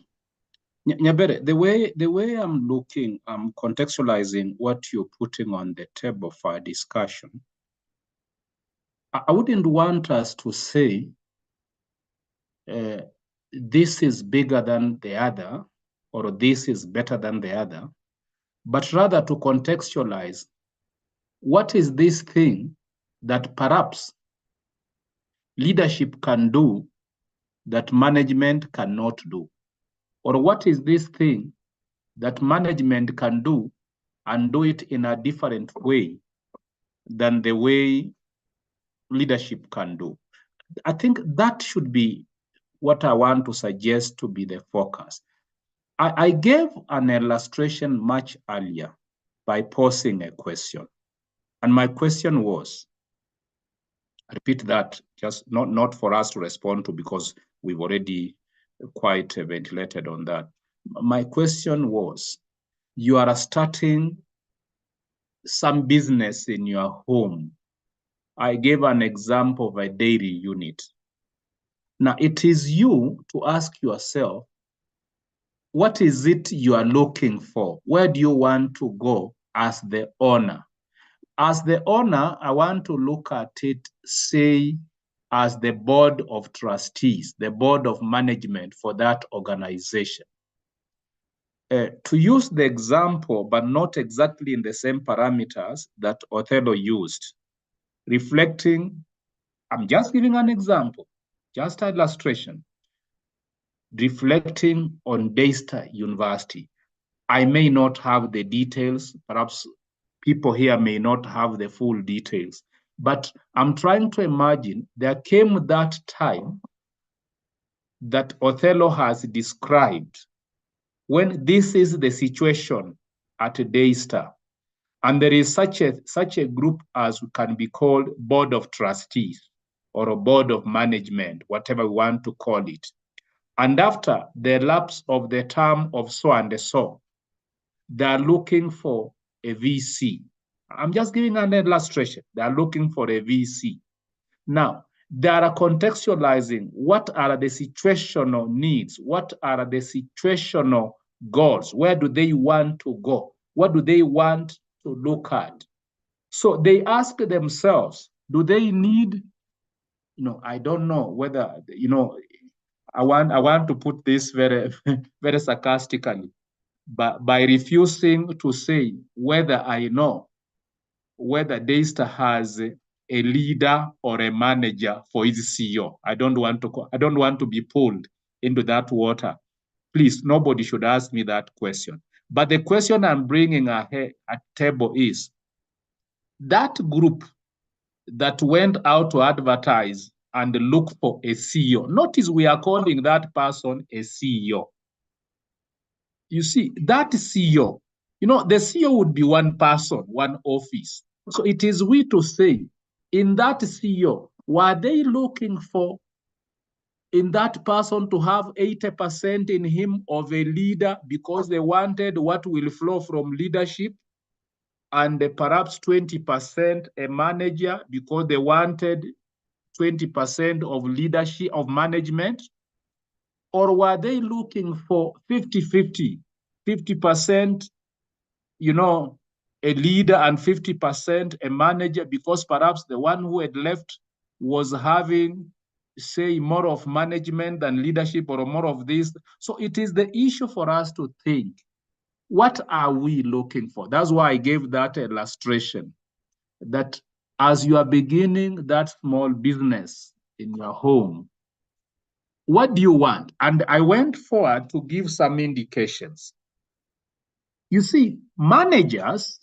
Nyabere, the way I'm looking, I'm contextualizing what you're putting on the table for a discussion. I wouldn't want us to say this is bigger than the other, or this is better than the other, but rather to contextualize what is this thing that perhaps leadership can do that management cannot do? Or what is this thing that management can do and do it in a different way than the way leadership can do? I think that should be what I want to suggest to be the focus. I gave an illustration much earlier by posing a question. And my question was, I repeat that, just not for us to respond to because we've already quite ventilated on that. My question was, you are starting some business in your home. I gave an example of a dairy unit. Now, it is you to ask yourself, what is it you are looking for? Where do you want to go as the owner? As the owner, I want to look at it, say, as the board of trustees, the board of management for that organization. To use the example, but not exactly in the same parameters that Othello used, reflecting, I'm just giving an example, just an illustration, reflecting on Daystar University. I may not have the details, perhaps people here may not have the full details, but I'm trying to imagine there came that time that Othello has described when this is the situation at Daystar, and there is such a group as can be called board of trustees or a board of management, whatever we want to call it. And after the lapse of the term of so and so, they are looking for a VC. I'm just giving an illustration. They are looking for a VC. Now, they are contextualizing what are the situational needs, what are the situational goals, where do they want to go, what do they want to look at. So they ask themselves, do they need, I don't know whether, I want to put this very, very sarcastically, but by refusing to say whether I know whether Daystar has a leader or a manager for its CEO. I don't want to be pulled into that water. Please, nobody should ask me that question. But the question I'm bringing at table is that group that went out to advertise and look for a CEO. Notice we are calling that person a CEO. You see, that CEO, the CEO would be one person, one office. So it is we to say, in that CEO, were they looking for in that person to have 80% in him of a leader because they wanted what will flow from leadership, and perhaps 20% a manager because they wanted 20% of leadership, of management? Or were they looking for 50-50, 50%, a leader and 50% a manager, because perhaps the one who had left was having, say, more of management than leadership or more of this? So it is the issue for us to think, what are we looking for? That's why I gave that illustration, that as you are beginning that small business in your home, what do you want? And I went forward to give some indications. You see, managers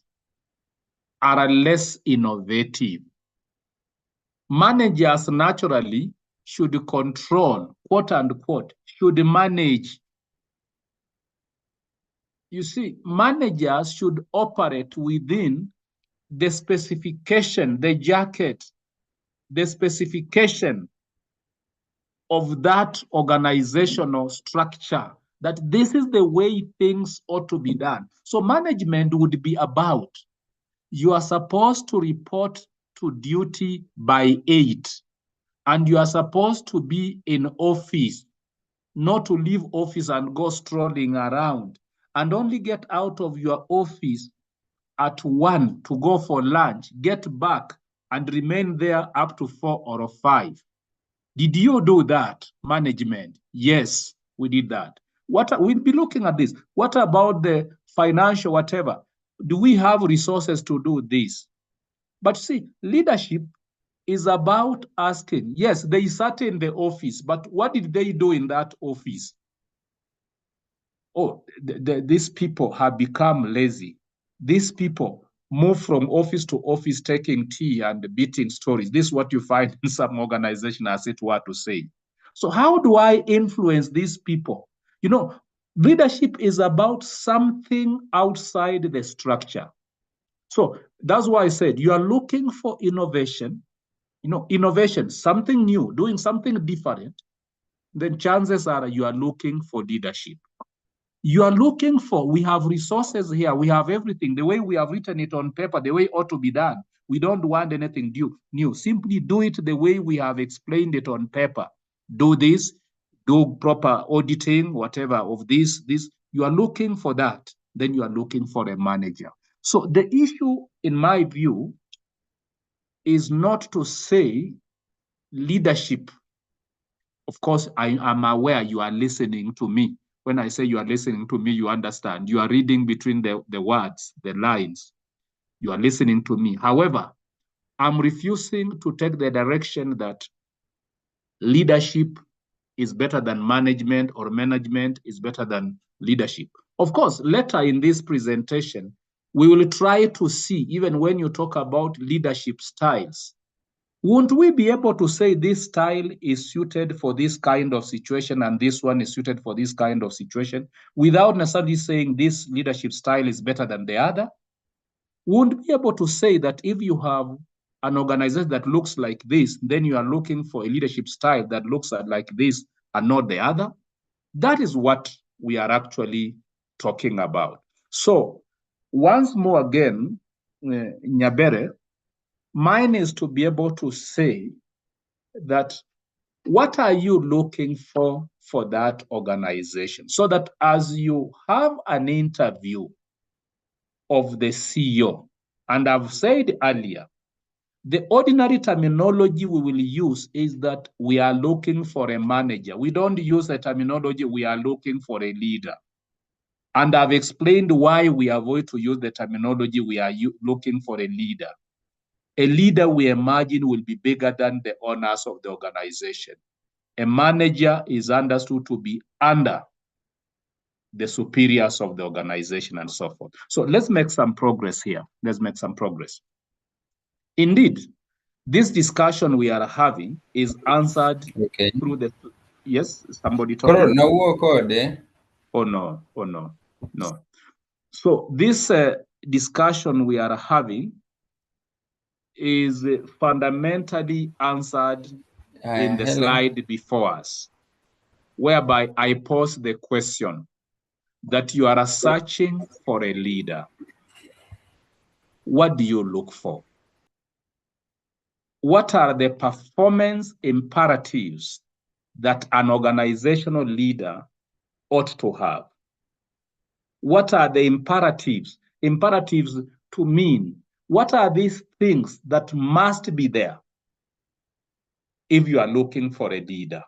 are less innovative. Managers naturally should control, quote unquote, should manage. You see, managers should operate within the specification, the jacket, the specification of that organizational structure, that this is the way things ought to be done. So management would be about, you are supposed to report to duty by 8, and you are supposed to be in office, not to leave office and go strolling around, and only get out of your office at 1 to go for lunch, get back and remain there up to 4 or 5. Did you do that, management? Yes, we did that. We'll be looking at this. What about the financial whatever? Do we have resources to do this? But see, leadership is about asking, yes, they sat in the office, but what did they do in that office? Oh, these people have become lazy. These people move from office to office taking tea and beating stories. This is what you find in some organization, as it were to say. So how do I influence these people? Leadership is about something outside the structure. So that's why I said you are looking for innovation, innovation, something new, doing something different, then chances are you are looking for leadership. You are looking for, we have resources here, we have everything, the way we have written it on paper, the way it ought to be done. We don't want anything new. Simply do it the way we have explained it on paper. Do this, do proper auditing, whatever of this. You are looking for that. Then you are looking for a manager. So the issue, in my view, is not to say leadership. Of course, I am aware you are listening to me. When I say you are listening to me, you understand. You are reading between the words, the lines. You are listening to me. However, I'm refusing to take the direction that leadership is better than management or management is better than leadership. Of course, later in this presentation, we will try to see, even when you talk about leadership styles, won't we be able to say this style is suited for this kind of situation and this one is suited for this kind of situation without necessarily saying this leadership style is better than the other? Won't be able to say that if you have an organization that looks like this, then you are looking for a leadership style that looks like this and not the other? That is what we are actually talking about. So once more again, Nyabere, mine is to be able to say that what are you looking for that organization, so that as you have an interview of the CEO And I've said earlier, the ordinary terminology we will use is that we are looking for a manager. We don't use the terminology we are looking for a leader. And I've explained why we avoid to use the terminology we are looking for a leader. A leader, we imagine, will be bigger than the owners of the organization. A manager is understood to be under the superiors of the organization and so forth. So let's make some progress here. Let's make some progress. Indeed, this discussion we are having is answered through the, yes, somebody talking? Oh no, oh no, no. So this discussion we are having is fundamentally answered in the slide before us, whereby I pose the question that you are searching for a leader. What do you look for? What are the performance imperatives that an organizational leader ought to have? What are the imperatives? Imperatives to mean, what are these things that must be there if you are looking for a leader?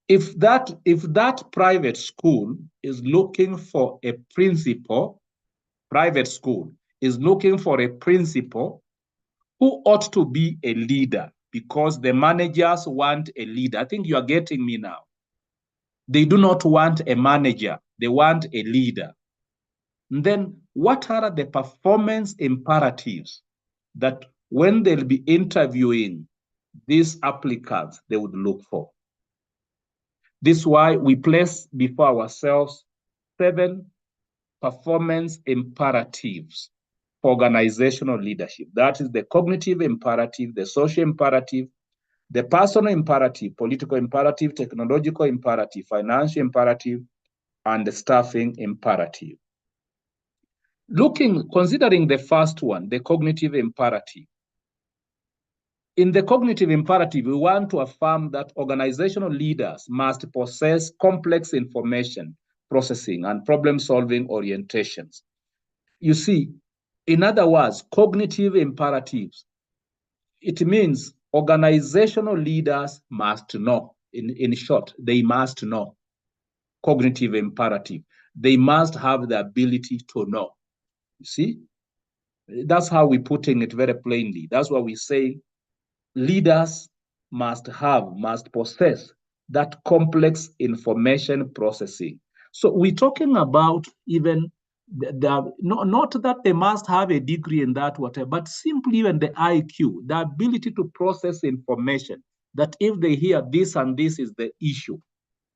If that private school is looking for a principal, private school is looking for a principal who ought to be a leader, because the managers want a leader. I think you are getting me now. They do not want a manager, they want a leader. And then what are the performance imperatives that when they'll be interviewing these applicants, they would look for? This is why we place before ourselves 7 performance imperatives for organizational leadership. That is the cognitive imperative, the social imperative, the personal imperative, political imperative, technological imperative, financial imperative, and the staffing imperative. Considering the first one, the cognitive imperative. In the cognitive imperative, we want to affirm that organizational leaders must possess complex information processing and problem-solving orientations. You see, in other words, cognitive imperatives, it means organizational leaders must know. In short, they must know. Cognitive imperative. They must have the ability to know. You see? That's how we're putting it very plainly. That's why we say leaders must possess that complex information processing. So we're talking about even not that they must have a degree in that, whatever, but simply even the IQ, the ability to process information, that if they hear this and this is the issue.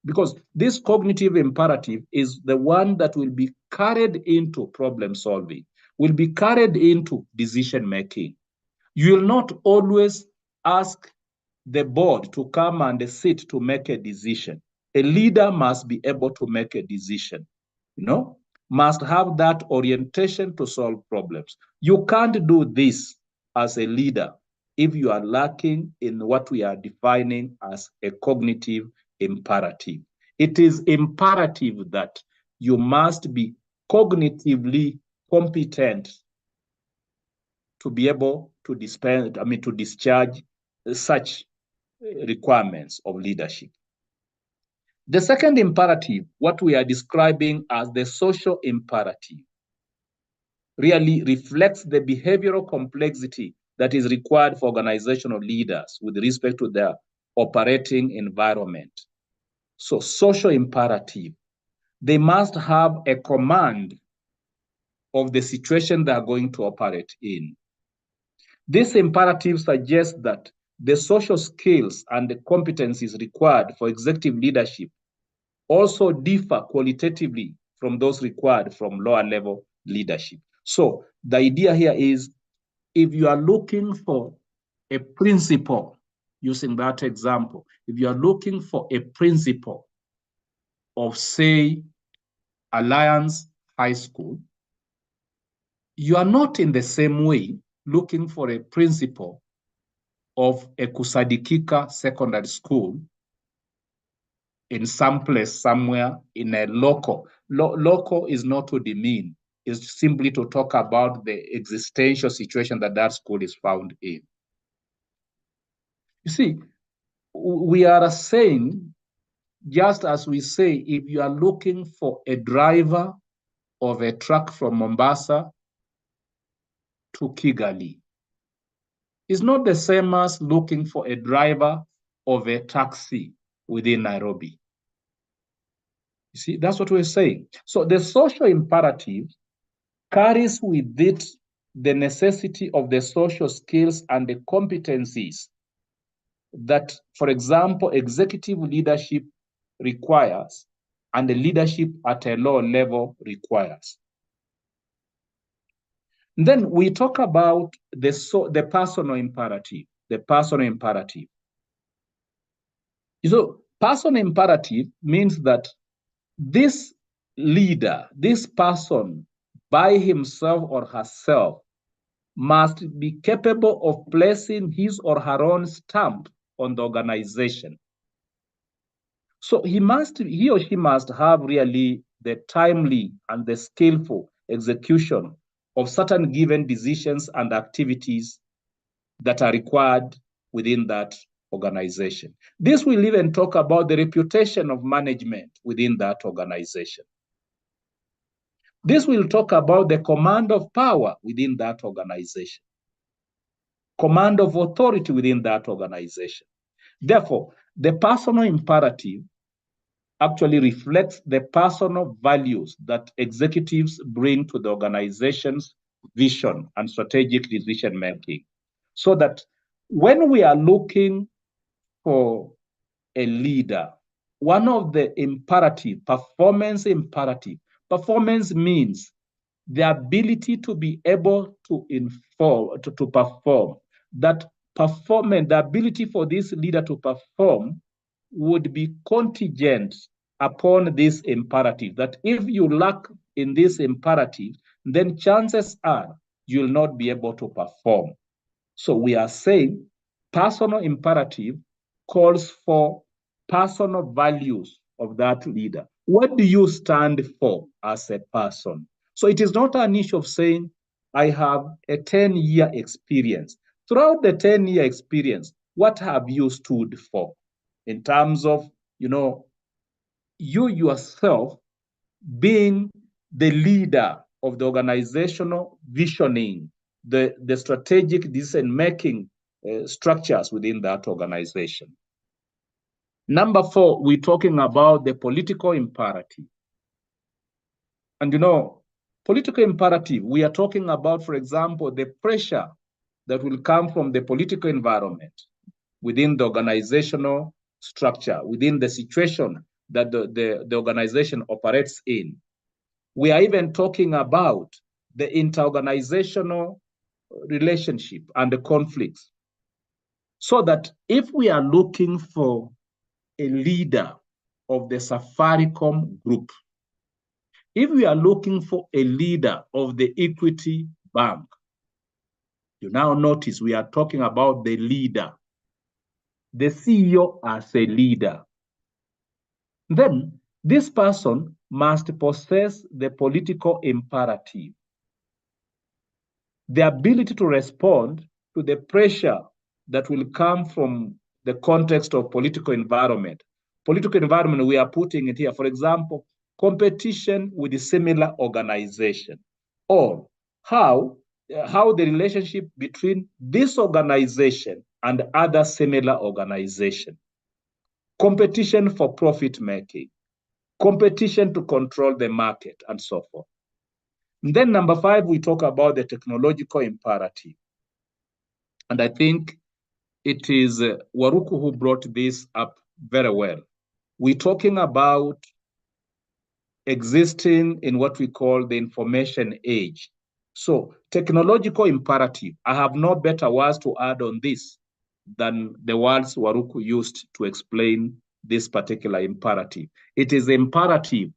Because this cognitive imperative is the one that will be carried into problem solving, will be carried into decision making. You will not always ask the board to come and sit to make a decision. A leader must be able to make a decision, must have that orientation to solve problems. You can't do this as a leader if you are lacking in what we are defining as a cognitive imperative. It is imperative that you must be cognitively competent to be able to discharge such requirements of leadership. The second imperative, what we are describing as the social imperative, really reflects the behavioral complexity that is required for organizational leaders with respect to their operating environment. So social imperative, they must have a command of the situation they are going to operate in. This imperative suggests that the social skills and the competencies required for executive leadership also differ qualitatively from those required from lower level leadership. So the idea here is, if you are looking for a principal, using that example, if you are looking for a principal of, say, Alliance High School, you are not in the same way looking for a principal of a Kusadikika Secondary School in some place somewhere in a local. Local is not to demean. is simply to talk about the existential situation that that school is found in. You see, we are saying, just as we say, if you are looking for a driver of a truck from Mombasa to Kigali, it's not the same as looking for a driver of a taxi within Nairobi. You see, that's what we're saying. So the social imperative carries with it the necessity of the social skills and the competencies that, for example, executive leadership requires and the leadership at a low level requires. And then we talk about the personal imperative, the personal imperative. So personal imperative means that this leader, this person by himself or herself must be capable of placing his or her own stamp on the organization. So he or she must have really the timely and the skillful execution of certain given decisions and activities that are required within that organization. This will even talk about the reputation of management within that organization. This will talk about the command of power within that organization, command of authority within that organization. Therefore, the personal imperative actually reflects the personal values that executives bring to the organization's vision and strategic decision making. So that when we are looking for a leader, one of the imperative, performance means the ability to be able to perform. That performance, the ability for this leader to perform would be contingent upon this imperative, that if you lack in this imperative, then chances are you'll not be able to perform. So we are saying personal imperative calls for personal values of that leader. What do you stand for as a person? So it is not an issue of saying, I have a 10-year experience. Throughout the 10-year experience, what have you stood for in terms of, you yourself being the leader of the organizational visioning, the strategic decision-making structures within that organization. Number 4, we're talking about the political imperative. And political imperative, we are talking about, for example, the pressure that will come from the political environment within the organizational structure, within the situation that the organization operates in. We are even talking about the interorganizational relationship and the conflicts. So that if we are looking for a leader of the Safaricom group, if we are looking for a leader of the Equity Bank, you now notice we are talking about the leader, the CEO as a leader. Then this person must possess the political imperative, the ability to respond to the pressure that will come from the context of political environment. Political environment, we are putting it here. For example, competition with a similar organization, or how the relationship between this organization and other similar organization, competition for profit making, competition to control the market, and so forth. And then number 5, we talk about the technological imperative. And I think it is Waruku who brought this up very well. We're talking about existing in what we call the information age. So technological imperative, I have no better words to add on this than the words Waruku used to explain this particular imperative. It is imperative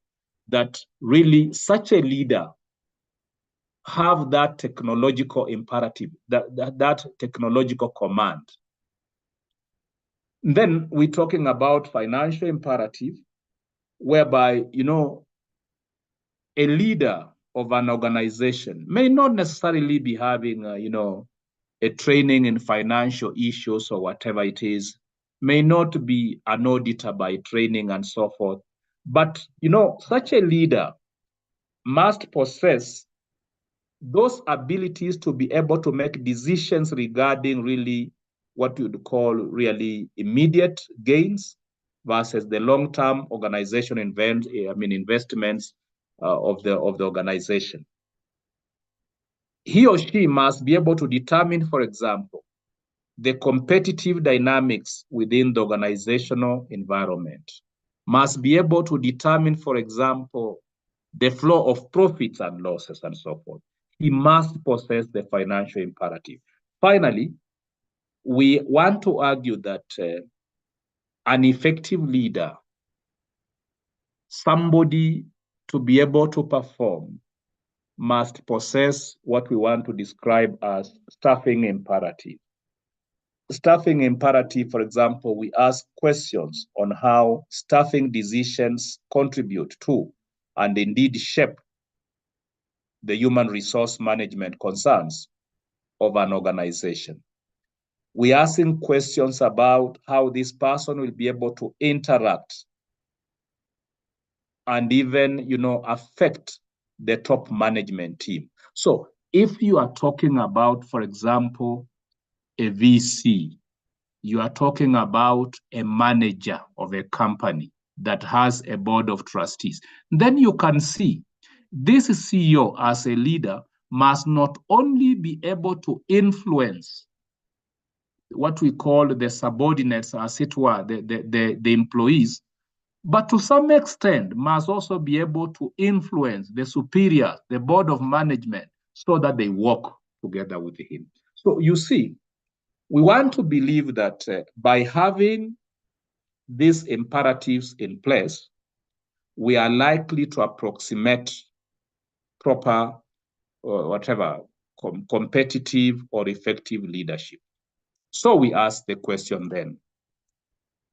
that really such a leader have that technological imperative, that technological command. And then we're talking about financial imperative, whereby, a leader of an organization may not necessarily be having, a training in financial issues or whatever it is, may not be an auditor by training and so forth. But, such a leader must possess those abilities to be able to make decisions regarding really what you would call really immediate gains versus the long-term organization investments of the organization. He or she must be able to determine, for example, the competitive dynamics within the organizational environment, must be able to determine, for example, the flow of profits and losses and so forth. He must possess the financial imperative. Finally, we want to argue that an effective leader, somebody to be able to perform, must possess what we want to describe as staffing imperative. Staffing imperative, for example, we ask questions on how staffing decisions contribute to and indeed shape the human resource management concerns of an organization. We're asking questions about how this person will be able to interact and even, affect the top management team. So if you are talking about, for example, a VC, you are talking about a manager of a company that has a board of trustees, then you can see this CEO as a leader must not only be able to influence what we call the subordinates, as it were, the employees, but to some extent must also be able to influence the superiors, the board of management, so that they work together with him. So you see, we want to believe that by having these imperatives in place, we are likely to approximate proper competitive or effective leadership. So we ask the question then,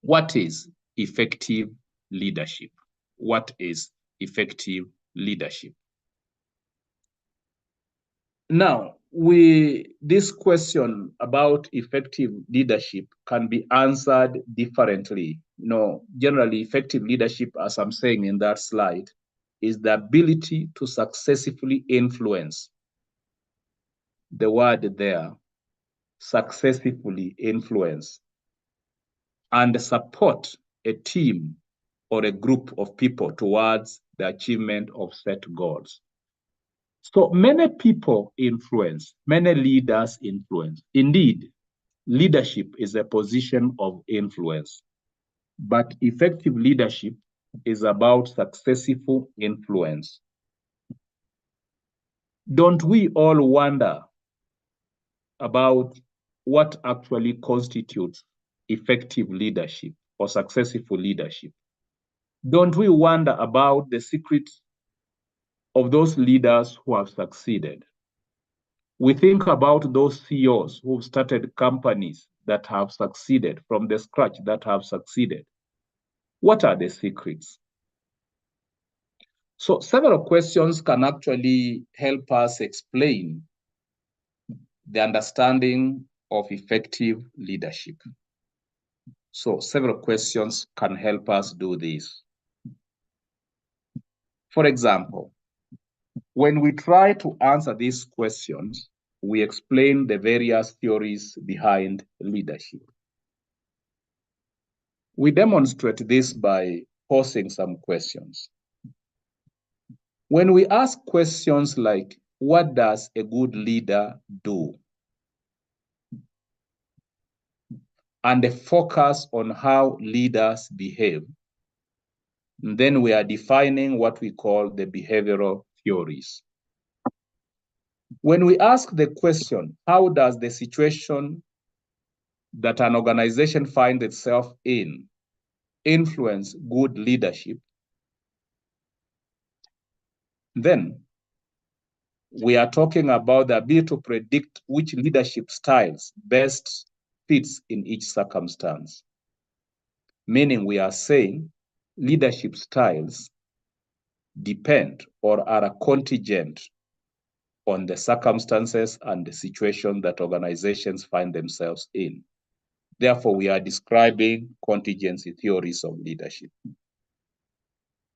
what is effective leadership? What is effective leadership? Now, this question about effective leadership can be answered differently. Generally, effective leadership, as I'm saying in that slide, is the ability to successfully influence. The word there, successfully influence, and support a team or a group of people towards the achievement of set goals. So many people influence, many leaders influence. Indeed, leadership is a position of influence, but effective leadership is about successful influence. Don't we all wonder about what actually constitutes effective leadership or successful leadership? Don't we wonder about the secrets of those leaders who have succeeded? We think about those CEOs who started companies that have succeeded from the scratch, that have succeeded. What are the secrets? So several questions can actually help us explain the understanding of effective leadership. So several questions can help us do this. For example, when we try to answer these questions, we explain the various theories behind leadership. We demonstrate this by posing some questions. When we ask questions like, what does a good leader do? And the focus on how leaders behave, then we are defining what we call the behavioral theories. When we ask the question, how does the situation that an organization finds itself in influence good leadership, then we are talking about the ability to predict which leadership styles best fits in each circumstance. Meaning we are saying leadership styles depend or are contingent on the circumstances and the situation that organizations find themselves in. Therefore, we are describing contingency theories of leadership.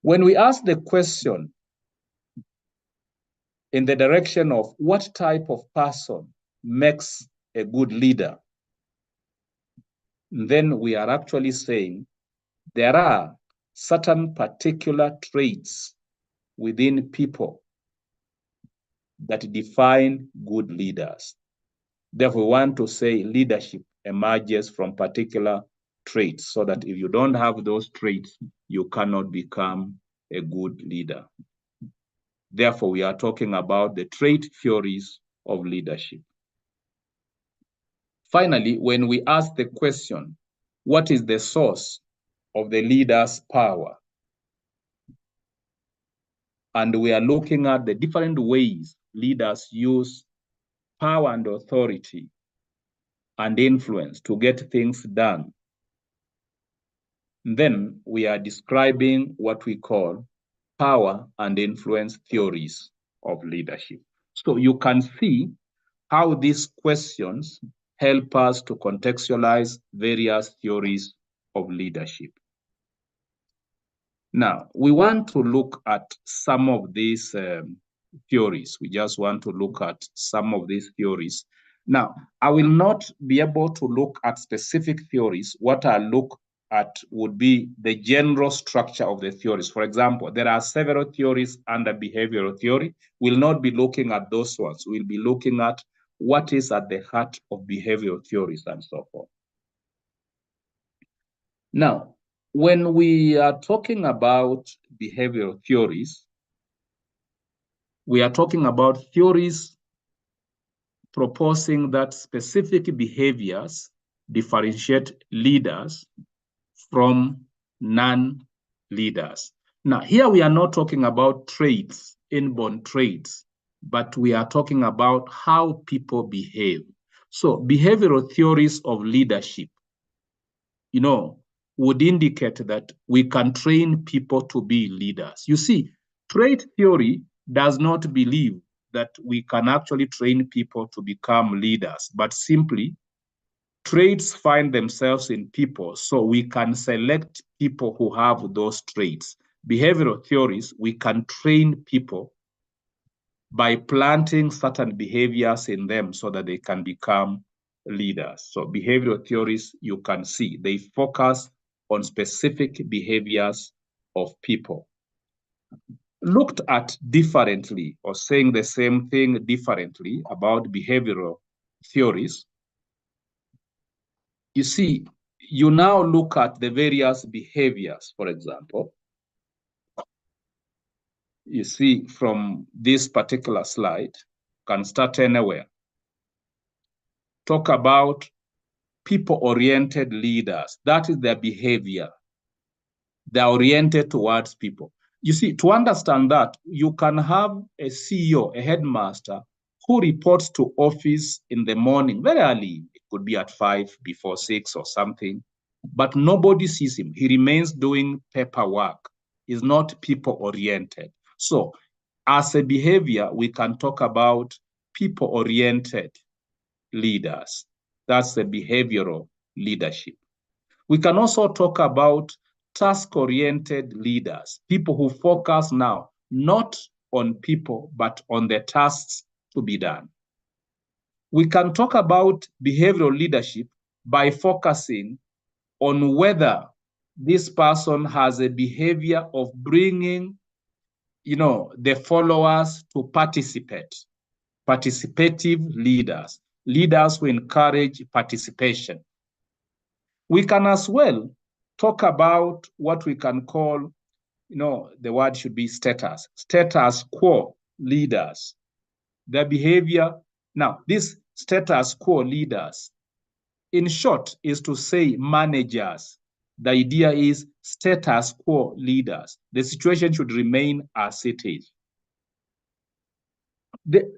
When we ask the question in the direction of what type of person makes a good leader, then we are actually saying there are certain particular traits within people that define good leaders. Therefore, we want to say leadership emerges from particular traits, so that if you don't have those traits, you cannot become a good leader. Therefore, we are talking about the trait theories of leadership. Finally, when we ask the question, what is the source of the leader's power? And we are looking at the different ways leaders use power and authority and influence to get things done. Then we are describing what we call power and influence theories of leadership. So you can see how these questions help us to contextualize various theories of leadership. Now, we want to look at some of these theories. We just want to look at some of these theories. Now, I will not be able to look at specific theories. What I look at would be the general structure of the theories. For example, there are several theories under behavioral theory. We'll not be looking at those ones. We'll be looking at what is at the heart of behavioral theories and so forth. Now, when we are talking about behavioral theories, we are talking about theories proposing that specific behaviors differentiate leaders from non-leaders. Now, here we are not talking about traits, inborn traits, but we are talking about how people behave. So behavioral theories of leadership, would indicate that we can train people to be leaders. You see, trait theory does not believe that we can actually train people to become leaders, but simply traits find themselves in people, so we can select people who have those traits. Behavioral theories, we can train people by planting certain behaviors in them so that they can become leaders. So behavioral theories, you can see, they focus on specific behaviors of people. Looked at differently, or saying the same thing differently about behavioral theories, you see, you now look at the various behaviors, for example. You see from this particular slide, can start anywhere. Talk about people-oriented leaders. That is their behavior. They're oriented towards people. You see, to understand that, you can have a CEO, a headmaster, who reports to office in the morning, very early. It could be at 5, before 6 or something, but nobody sees him. He remains doing paperwork. He's not people-oriented. So as a behavior, we can talk about people-oriented leaders. That's the behavioral leadership. We can also talk about task-oriented leaders, people who focus now not on people, but on the tasks to be done. We can talk about behavioral leadership by focusing on whether this person has a behavior of bringing, the followers to participate. Participative leaders, leaders who encourage participation. We can as well talk about what we can call, the word should be status quo leaders. Their behavior, now these status quo leaders, in short, is to say managers. The idea is status quo leaders. The situation should remain as it is.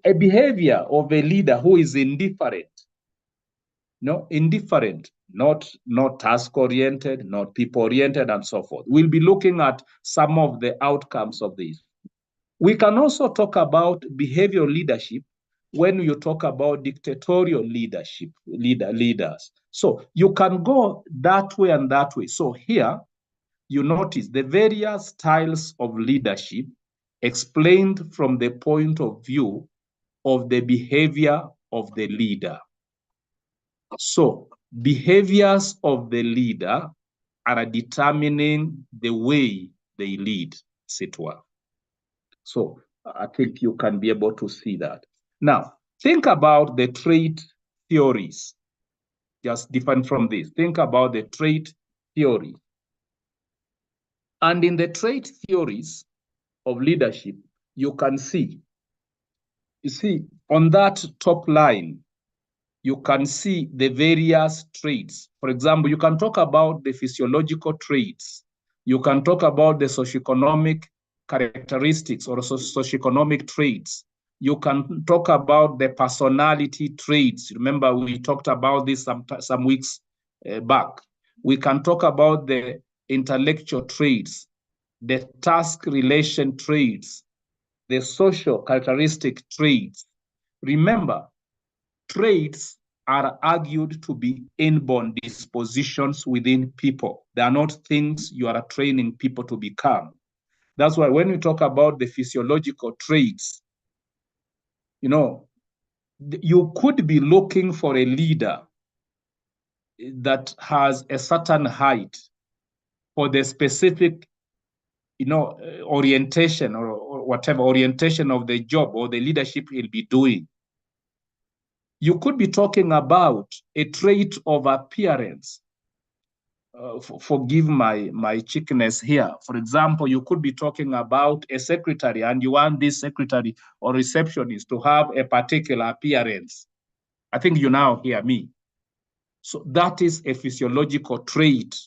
A behavior of a leader who is indifferent, not task-oriented, not people-oriented, and so forth. We'll be looking at some of the outcomes of this. We can also talk about behavioral leadership when you talk about dictatorial leadership, leaders. So you can go that way and that way. So here you notice the various styles of leadership explained from the point of view of the behavior of the leader. So behaviors of the leader are determining the way they lead, as it were. So I think you can be able to see that. Now, think about the trait theories, just different from this. Think about the trait theory. And in the trait theories of leadership, you can see, on that top line, you can see the various traits. For example, you can talk about the physiological traits. You can talk about the socioeconomic characteristics or socioeconomic traits. You can talk about the personality traits. Remember, we talked about this some weeks back. We can talk about the intellectual traits, the task relation traits, the social characteristic traits. Remember, traits are argued to be inborn dispositions within people. They are not things you are training people to become. That's why when we talk about the physiological traits, you could be looking for a leader that has a certain height for the specific, orientation or whatever orientation of the job or the leadership he'll be doing. You could be talking about a trait of appearance. Forgive my chickeness here. For example, you could be talking about a secretary and you want this secretary or receptionist to have a particular appearance. I think you now hear me. So that is a physiological trait.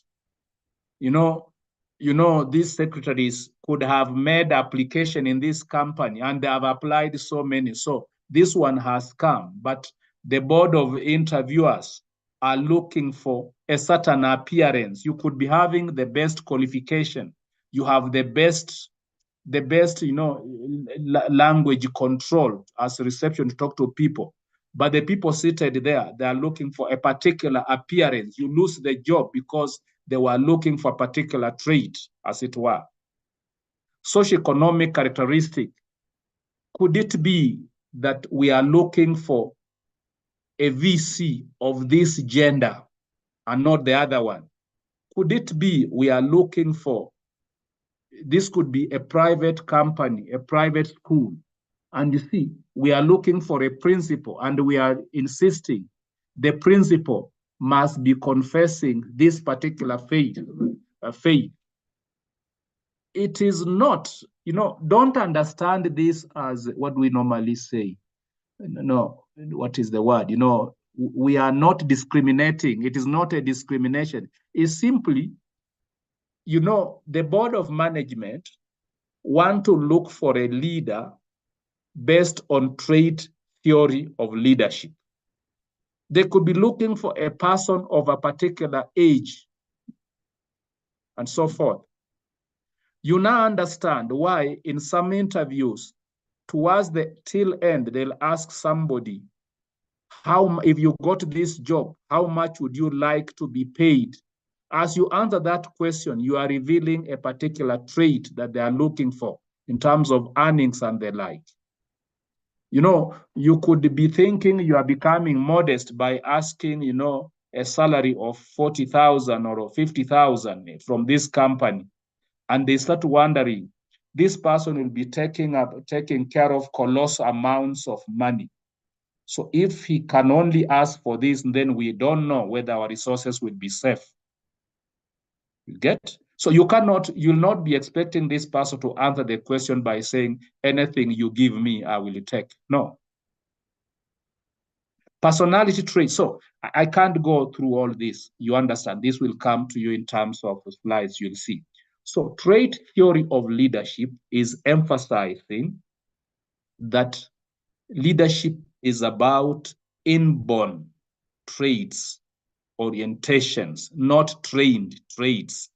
These secretaries could have made application in this company and they have applied so many. So this one has come, but the board of interviewers are looking for a certain appearance. You could be having the best qualification. You have the best, language control as reception to talk to people. But the people seated there, they are looking for a particular appearance. You lose the job because they were looking for a particular trait, as it were. Socioeconomic characteristic. Could it be that we are looking for a VC of this gender and not the other one? Could it be we are looking for, this could be a private company, a private school, and you see, we are looking for a principal and we are insisting the principal must be confessing this particular faith. It is not, don't understand this as what we normally say. No, what is the word? We are not discriminating. It is not a discrimination. It's simply, the board of management want to look for a leader based on trait theory of leadership. They could be looking for a person of a particular age and so forth. You now understand why in some interviews, towards the tail end, they'll ask somebody, if you got this job, how much would you like to be paid? As you answer that question, you are revealing a particular trait that they are looking for in terms of earnings and the like. You could be thinking you are becoming modest by asking, a salary of 40,000 or 50,000 from this company. And they start wondering, this person will be taking care of colossal amounts of money. So if he can only ask for this, then we don't know whether our resources will be safe. You get? So you'll not be expecting this person to answer the question by saying, anything you give me, I will take. No. Personality traits. So I can't go through all this. You understand, this will come to you in terms of the slides you'll see. So trait theory of leadership is emphasizing that leadership is about inborn traits, orientations, not trained traits.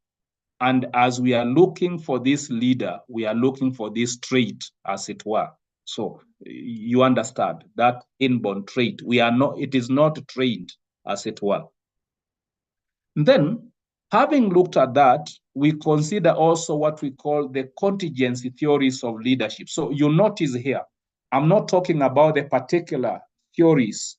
And as we are looking for this leader, we are looking for this trait, as it were. So you understand that inborn trait. It is not trained, as it were. And then, having looked at that, we consider also what we call the contingency theories of leadership. So you notice here, I'm not talking about the particular theories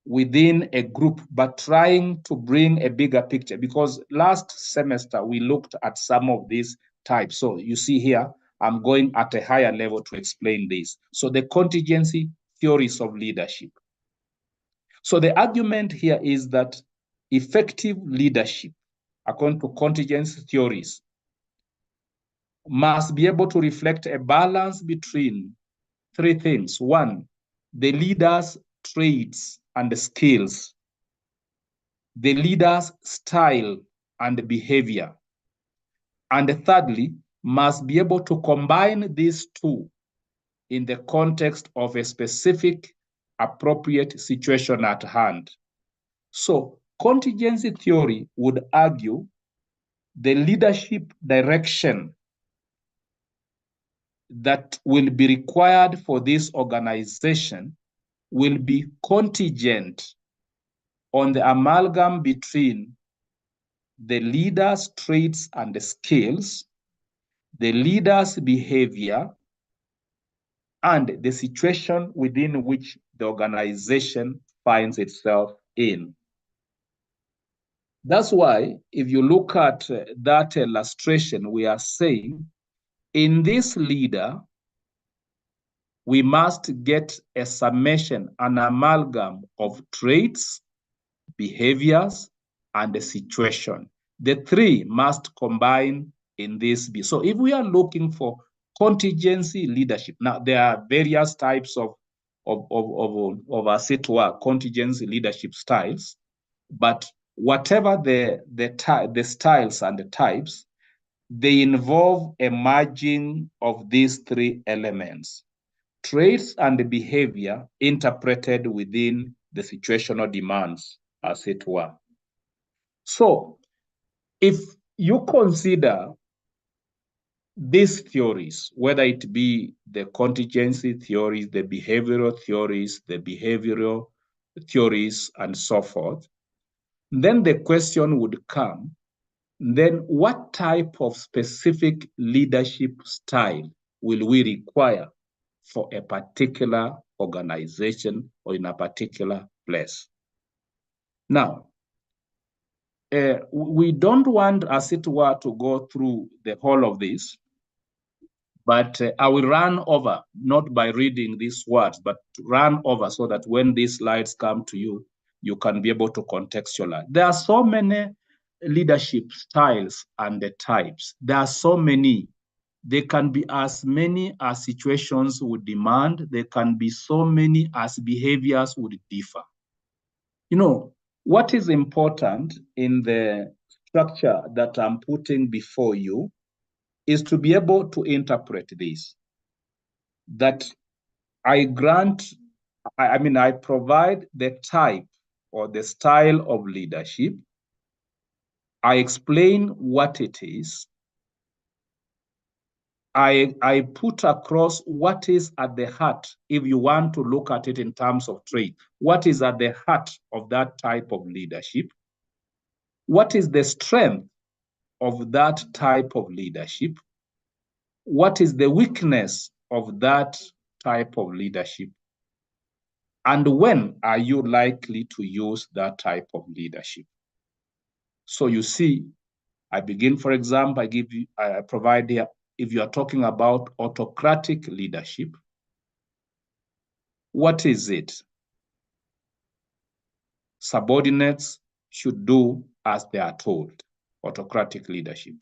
within a group, but trying to bring a bigger picture, because last semester we looked at some of these types. So you see here, I'm going at a higher level to explain this. So the contingency theories of leadership. So the argument here is that effective leadership, according to contingency theories, must be able to reflect a balance between three things. One, the leader's traits and skills, the leader's style and behavior, and thirdly, must be able to combine these two in the context of a specific appropriate situation at hand. So contingency theory would argue the leadership direction that will be required for this organization will be contingent on the amalgam between the leader's traits and skills, the leader's behavior, and the situation within which the organization finds itself in. That's why, if you look at that illustration, we are saying, in this leader, we must get a summation, an amalgam of traits, behaviors, and the situation. The three must combine in this. So if we are looking for contingency leadership, now there are various types of as it were, contingency leadership styles, but whatever the styles and the types, they involve a merging of these three elements: traits and behavior interpreted within the situational demands, as it were. So if you consider these theories, whether it be the contingency theories, the behavioral theories, and so forth, then the question would come, then what type of specific leadership style will we require for a particular organization or in a particular place? Now, we don't want, as it were, to go through the whole of this, but I will run over, not by reading these words, but run over so that when these slides come to you, you can be able to contextualize. There are so many leadership styles and the types. There are so many. There can be as many as situations would demand. There can be so many as behaviors would differ. You know, what is important in the structure that I'm putting before you is to be able to interpret this, that I provide the type or the style of leadership. I explain what it is. I put across what is at the heart, if you want to look at it in terms of trait, what is at the heart of that type of leadership? What is the strength of that type of leadership? What is the weakness of that type of leadership? And when are you likely to use that type of leadership? So you see, I begin, for example, I provide here, if you are talking about autocratic leadership, what is it? Subordinates should do as they are told, autocratic leadership.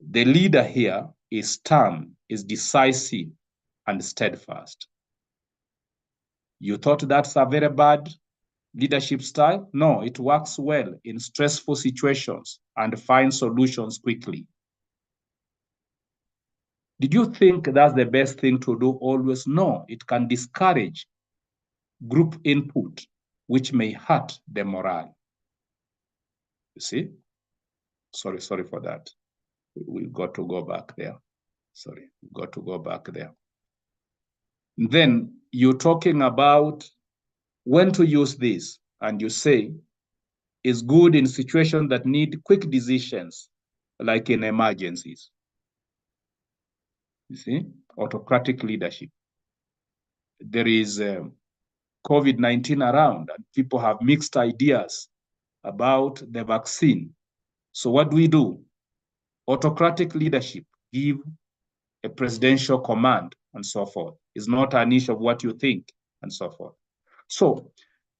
The leader here is stern, is decisive, and steadfast. You thought that's a very bad leadership style? No, it works well in stressful situations and finds solutions quickly. Did you think that's the best thing to do always? No, it can discourage group input, which may hurt the morale. You see? Sorry for that. We've got to go back there. Sorry, we've got to go back there. Then you're talking about when to use this, and you say it's good in situations that need quick decisions, like in emergencies. You see, autocratic leadership. There is COVID-19 around, and people have mixed ideas about the vaccine. So what do? Autocratic leadership, give a presidential command and so forth. It's not an issue of what you think and so forth. So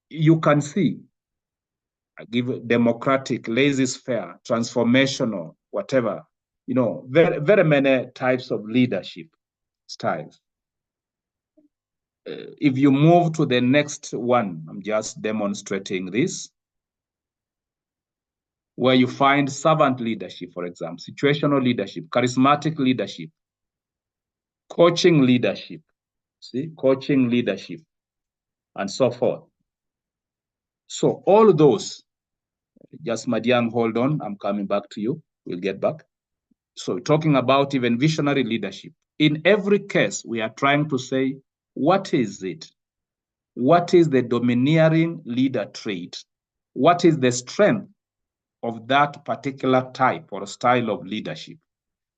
you can see, I give democratic, laissez-faire, transformational, whatever, very, very many types of leadership styles. If you move to the next one, I'm just demonstrating this, where you find servant leadership, for example, situational leadership, charismatic leadership, coaching leadership, coaching leadership, and so forth. So all those, just Madiang, hold on, I'm coming back to you, we'll get back. So talking about even visionary leadership, in every case, we are trying to say, what is it? What is the domineering leader trait? What is the strength of that particular type or style of leadership?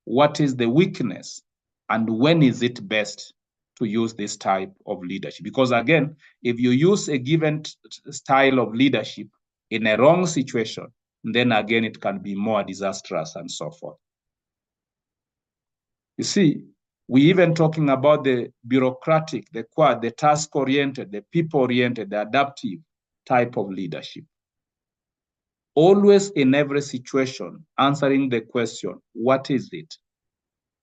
What is the weakness? And when is it best to use this type of leadership? Because again, if you use a given style of leadership in a wrong situation, then again, it can be more disastrous and so forth. You see, we even talking about the bureaucratic, the quad, the task-oriented, the people-oriented, the adaptive type of leadership. Always in every situation, answering the question, what is it?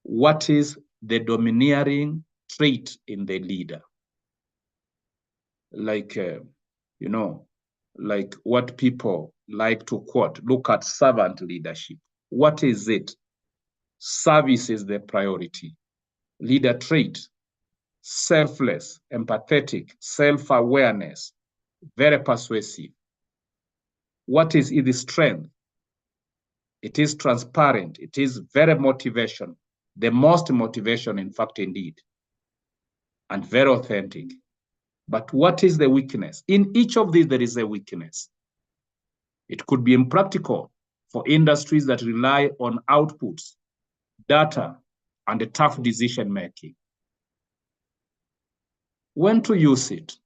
What is the domineering trait in the leader? Like, like what people like to quote, look at servant leadership. What is it? Service is the priority. Leader trait, selfless, empathetic, self-awareness, very persuasive. What is its strength? It is transparent. It is very motivation. The most motivation, in fact, indeed, and very authentic. But what is the weakness? In each of these, there is a weakness. It could be impractical for industries that rely on outputs, data, and a tough decision-making. When to use it?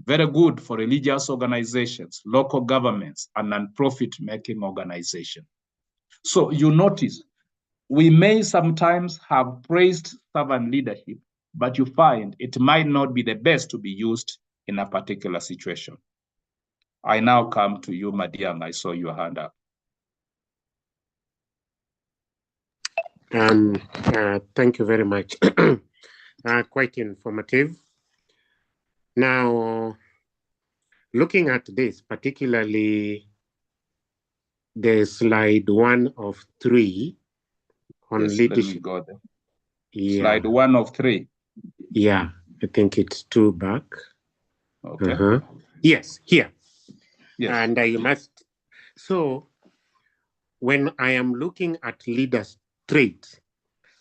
Very good for religious organizations, local governments, and non-profit making organizations. So you notice, we may sometimes have praised servant leadership, but you find it might not be the best to be used in a particular situation. I now come to you, Madiang. I saw your hand up. Thank you very much. Quite informative. Now, looking at this, particularly the slide 1 of 3 on leadership. Let me go there. Yeah. Slide 1 of 3. Yeah, I think it's 2 back. Okay. Yes, here. Yes. And I must. So, when I am looking at leaders' traits,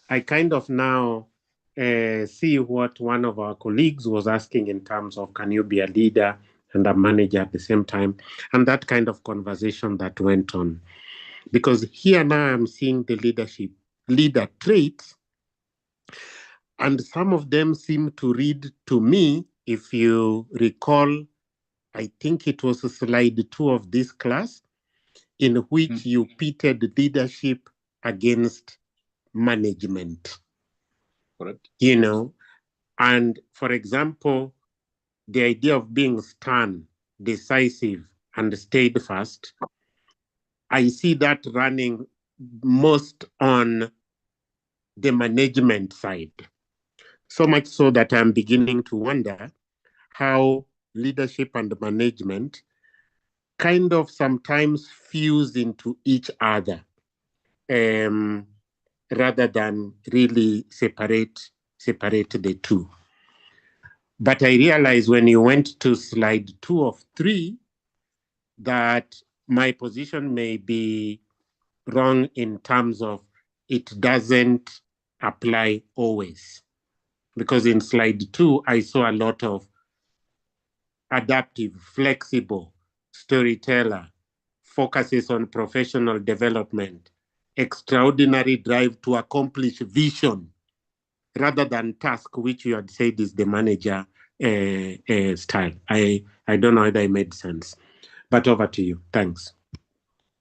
I kind of now see what one of our colleagues was asking in terms of, can you be a leader and a manager at the same time? And that kind of conversation that went on. Because here now I'm seeing the leader traits, and some of them seem to read to me, if you recall, I think it was slide 2 of this class, in which you pitted leadership against management. Correct. And for example, the idea of being stern, decisive, and steadfast, I see that running most on the management side. So much so that I'm beginning to wonder how leadership and management kind of sometimes fuse into each other, rather than really separate the two. But I realized when you went to slide 2 of 3 that my position may be wrong in terms of it doesn't apply always. Because in slide 2, I saw a lot of adaptive, flexible, storyteller, focuses on professional development, extraordinary drive to accomplish vision rather than task, which you had said is the manager style. I don't know whether I made sense, but over to you. Thanks.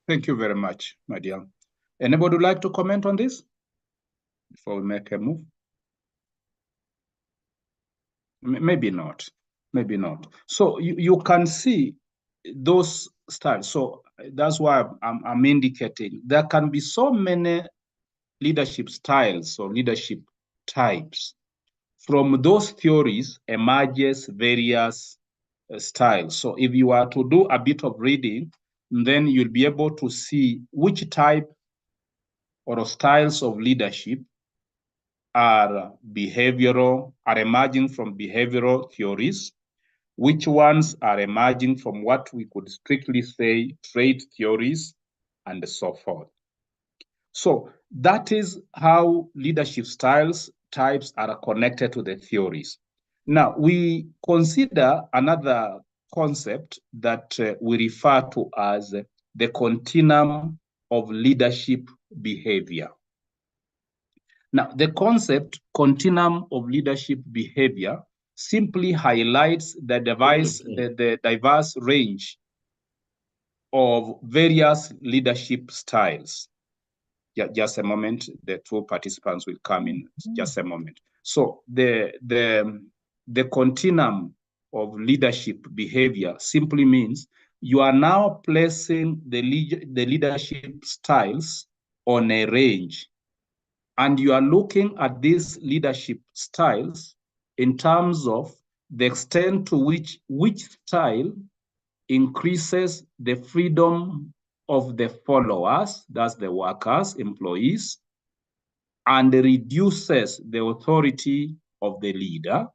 Thank you very much, my dear. Anybody would like to comment on this before we make a move? Maybe not. Maybe not. So you can see those styles. So that's why I'm indicating there can be so many leadership styles or leadership types. From those theories emerges various styles. So if you are to do a bit of reading, then you'll be able to see which type or styles of leadership are emerging from behavioral theories, which ones are emerging from what we could strictly say trait theories, and so forth. So that is how leadership types are connected to the theories. Now, we consider another concept that we refer to as the continuum of leadership behavior. Now, the concept continuum of leadership behavior simply highlights the diverse range of various leadership styles. Yeah, just a moment, the two participants will come in just a moment. So the continuum of leadership behavior simply means you are now placing the leadership styles on a range, and you are looking at these leadership styles in terms of the extent to which style increases the freedom of the followers, that's the workers, employees, and reduces the authority of the leader,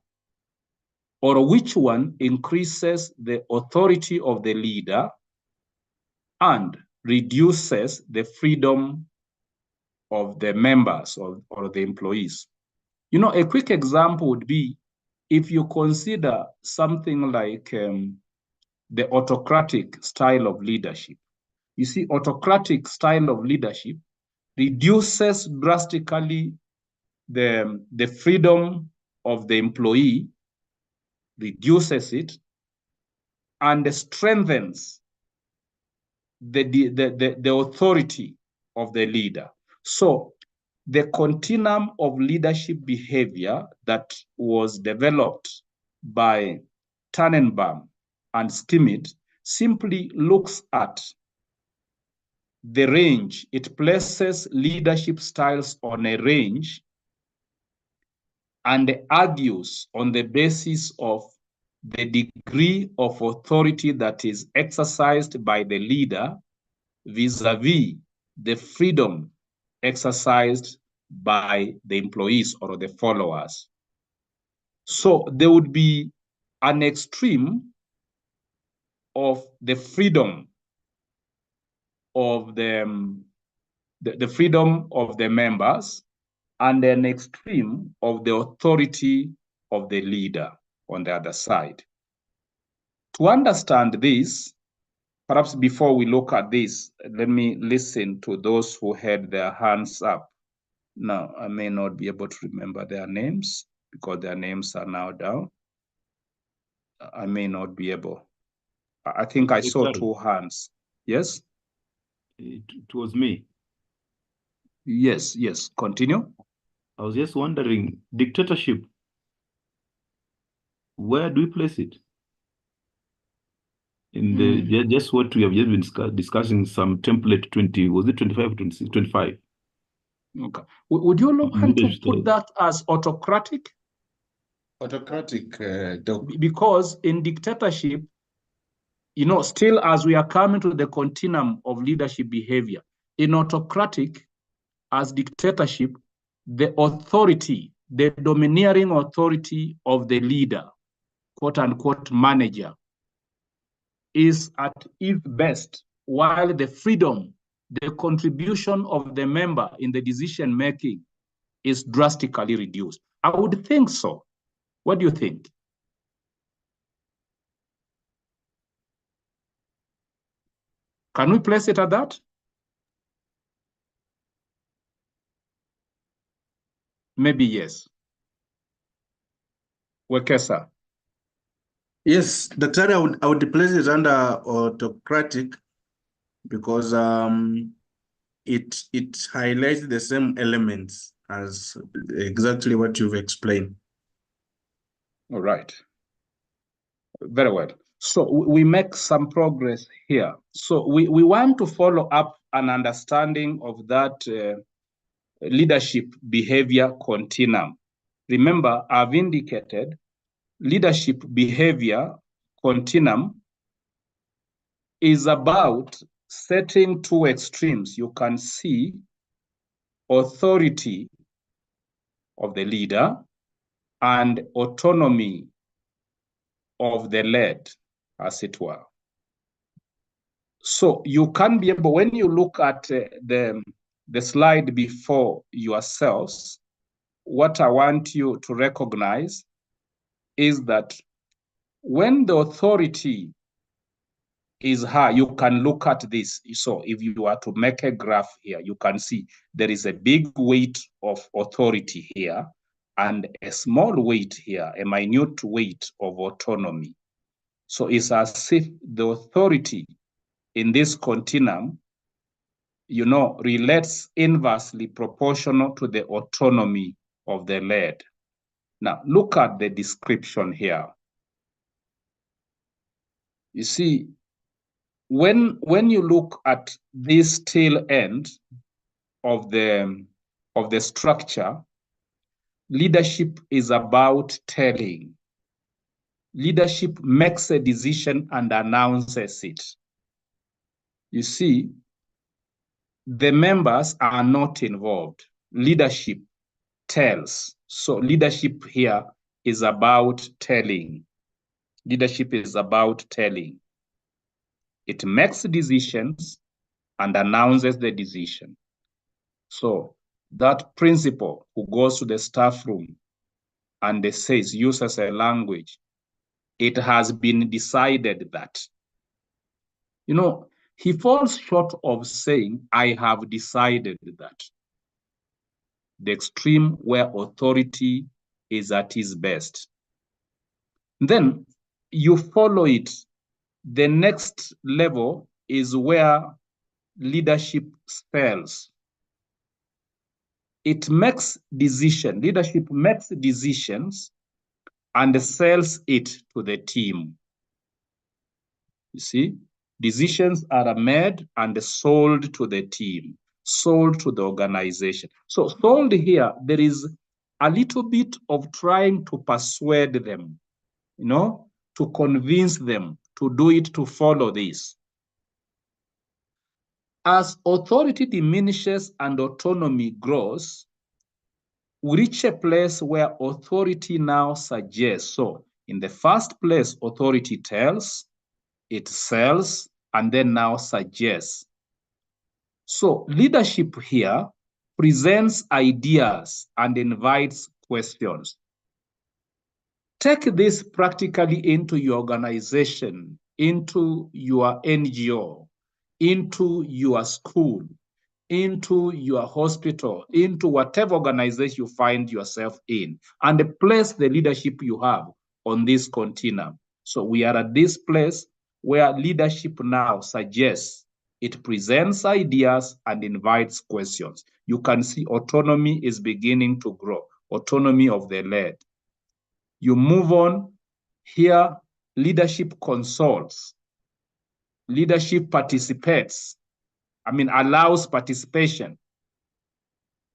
or which one increases the authority of the leader and reduces the freedom of the members or the employees. You know, a quick example would be if you consider something like the autocratic style of leadership. You see, autocratic style of leadership reduces drastically the freedom of the employee, reduces it, and strengthens the authority of the leader. So the continuum of leadership behavior that was developed by Tannenbaum and Schmidt simply looks at the range. It places leadership styles on a range and argues on the basis of the degree of authority that is exercised by the leader vis-a-vis the freedom exercised by the employees or the followers. So there would be an extreme of the freedom of the freedom of the members and an extreme of the authority of the leader on the other side. To understand this, perhaps before we look at this, let me listen to those who had their hands up. Now, I may not be able to remember their names because their names are now down. I may not be able. I think I saw two hands. Yes? It was me. Yes, continue. I was just wondering, dictatorship, where do we place it? In the just what we have just been discussing, some template 20, was it 25 26, 25? Okay. Would you want to put that as autocratic? Autocratic, because in dictatorship, you know, still as we are coming to the continuum of leadership behavior, in autocratic, as dictatorship, the authority, the domineering authority of the leader, quote unquote manager, is at its best, while the freedom the contribution of the member in the decision making is drastically reduced? I would think so. What do you think? Can we place it at that? Maybe yes. Wekesa. Yes, Dr. I would place it under autocratic because it highlights the same elements as exactly what you've explained. All right. Very well. So we make some progress here. So we want to follow up an understanding of that leadership behavior continuum. Remember, I've indicated leadership behavior continuum is about setting two extremes. You can see authority of the leader and autonomy of the led, as it were. So you can be able, when you look at the slide before yourselves, what I want you to recognize is that when the authority is high, you can look at this. So if you are to make a graph here, you can see there is a big weight of authority here and a small weight here, a minute weight of autonomy. So it's as if the authority in this continuum, relates inversely proportional to the autonomy of the led. Now, look at the description here. You see, when you look at this tail end of the structure, leadership is about telling. Leadership makes a decision and announces it. You see, the members are not involved. Leadership tells. So leadership here is about telling. Leadership is about telling. It makes decisions and announces the decision. So that principal who goes to the staff room and they says, uses a language, it has been decided that. He falls short of saying, I have decided that. The extreme where authority is at its best. Then you follow it. The next level is where leadership fails. It makes decisions. Leadership makes decisions and sells it to the team. You see, decisions are made and sold to the team, sold to the organization. So sold here, there is a little bit of trying to persuade them, to convince them to do it, to follow this. As authority diminishes and autonomy grows, we reach a place where authority now suggests. So in the first place, authority tells, it sells, and then now suggests. So leadership here presents ideas and invites questions. Take this practically into your organization, into your NGO, into your school, into your hospital, into whatever organization you find yourself in, and place the leadership you have on this continuum. So we are at this place where leadership now suggests, it presents ideas and invites questions. You can see autonomy is beginning to grow, autonomy of the led. You move on, here leadership consults, leadership participates, allows participation.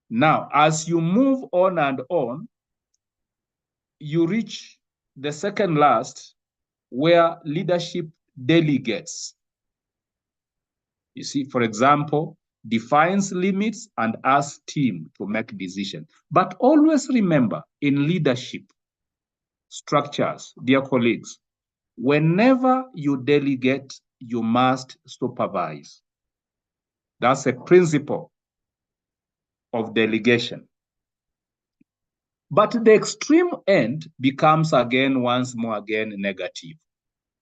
Now, as you move on and on, you reach the second last where leadership delegates. You see, for example, defines limits and asks team to make decisions. But always remember, in leadership structures, dear colleagues, whenever you delegate, you must supervise. That's a principle of delegation. But the extreme end becomes again, once more again, negative.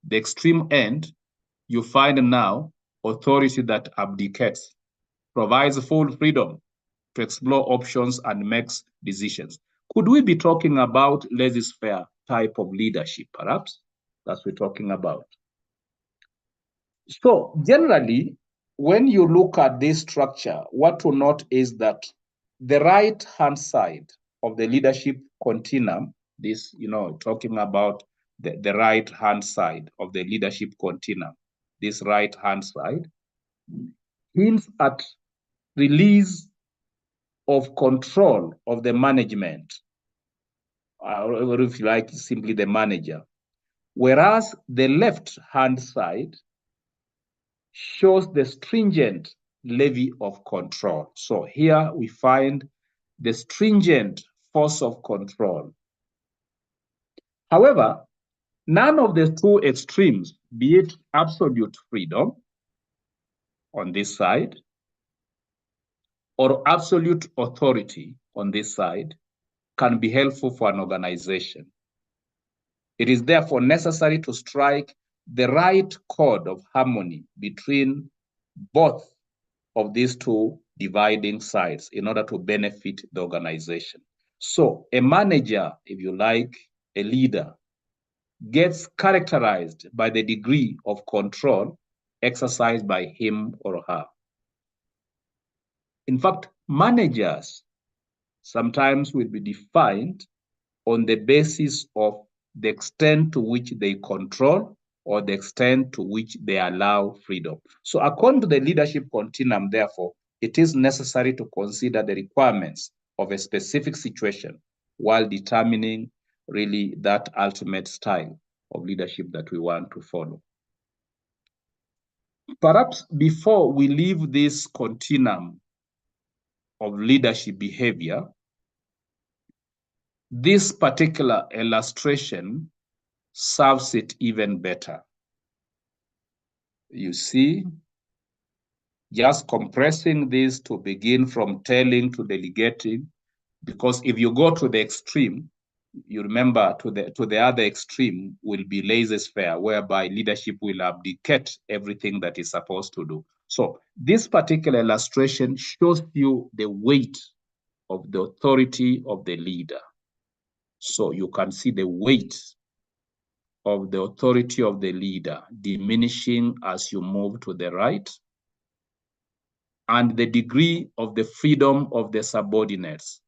The extreme end, you find now authority that abdicates, provides full freedom to explore options and makes decisions. Could we be talking about laissez-faire type of leadership, perhaps? That's what we're talking about. So generally, when you look at this structure, what to note is that the right-hand side of the leadership continuum, this, talking about the right-hand side of the leadership continuum, this right-hand side, hints at release of control of the management, or if you like, simply the manager. Whereas the left-hand side shows the stringent levy of control. So here we find the stringent force of control. However, none of the two extremes, be it absolute freedom on this side or absolute authority on this side, can be helpful for an organization. It is therefore necessary to strike the right chord of harmony between both of these two dividing sides in order to benefit the organization. So a manager, if you like, a leader, gets characterized by the degree of control exercised by him or her. In fact, managers sometimes will be defined on the basis of the extent to which they control or the extent to which they allow freedom. So according to the leadership continuum, therefore, it is necessary to consider the requirements of a specific situation while determining really that ultimate style of leadership that we want to follow. Perhaps before we leave this continuum of leadership behavior, this particular illustration serves it even better. You see, just compressing this to begin from telling to delegating, because if you go to the extreme, you remember to the other extreme will be laissez-faire, whereby leadership will abdicate everything that is supposed to do. So this particular illustration shows you the weight of the authority of the leader. So you can see the weight of the authority of the leader diminishing as you move to the right, and the degree of the freedom of the subordinates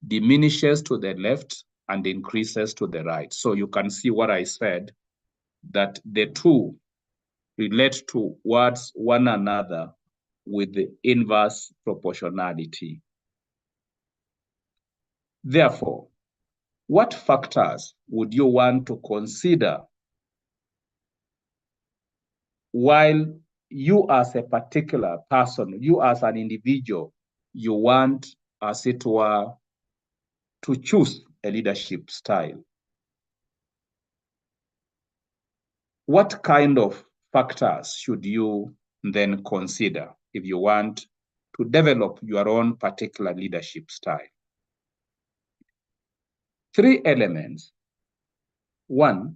diminishes to the left and increases to the right. So you can see what I said, that the two relate towards one another with the inverse proportionality. Therefore, what factors would you want to consider while you as a particular person, you as an individual, you want, as it were, to choose a leadership style? What kind of factors should you then consider if you want to develop your own particular leadership style? 3 elements. 1,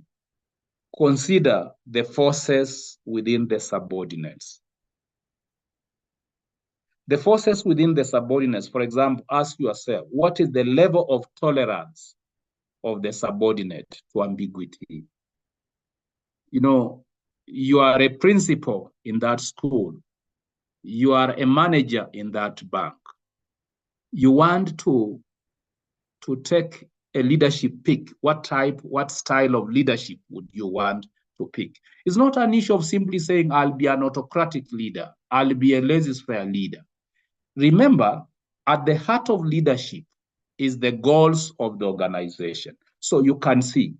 consider the forces within the subordinates. The forces within the subordinates, for example, ask yourself, what is the level of tolerance of the subordinate to ambiguity? You know, you are a principal in that school. You are a manager in that bank. You want to take a leadership pick. What style of leadership would you want to pick? It's not an issue of simply saying, I'll be an autocratic leader. I'll be a laissez-faire leader. Remember, at the heart of leadership is the goals of the organization. So you can see,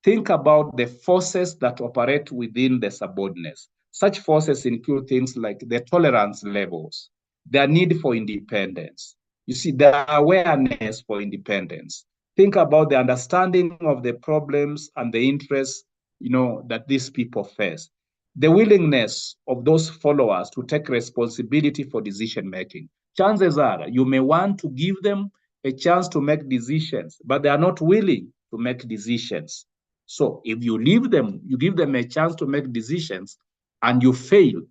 think about the forces that operate within the subordinates. Such forces include things like the tolerance levels, their need for independence. You see, the awareness for independence. Think about the understanding of the problems and the interests, that these people face. the willingness of those followers to take responsibility for decision making. Chances are you may want to give them a chance to make decisions, but they are not willing to make decisions. So if you leave them, you give them a chance to make decisions, and you fail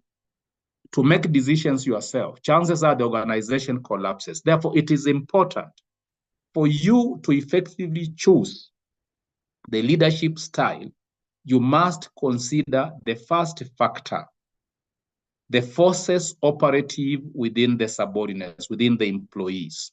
to make decisions yourself, chances are the organization collapses. Therefore, it is important for you to effectively choose the leadership style. You must consider the first factor, the forces operative within the subordinates, within the employees.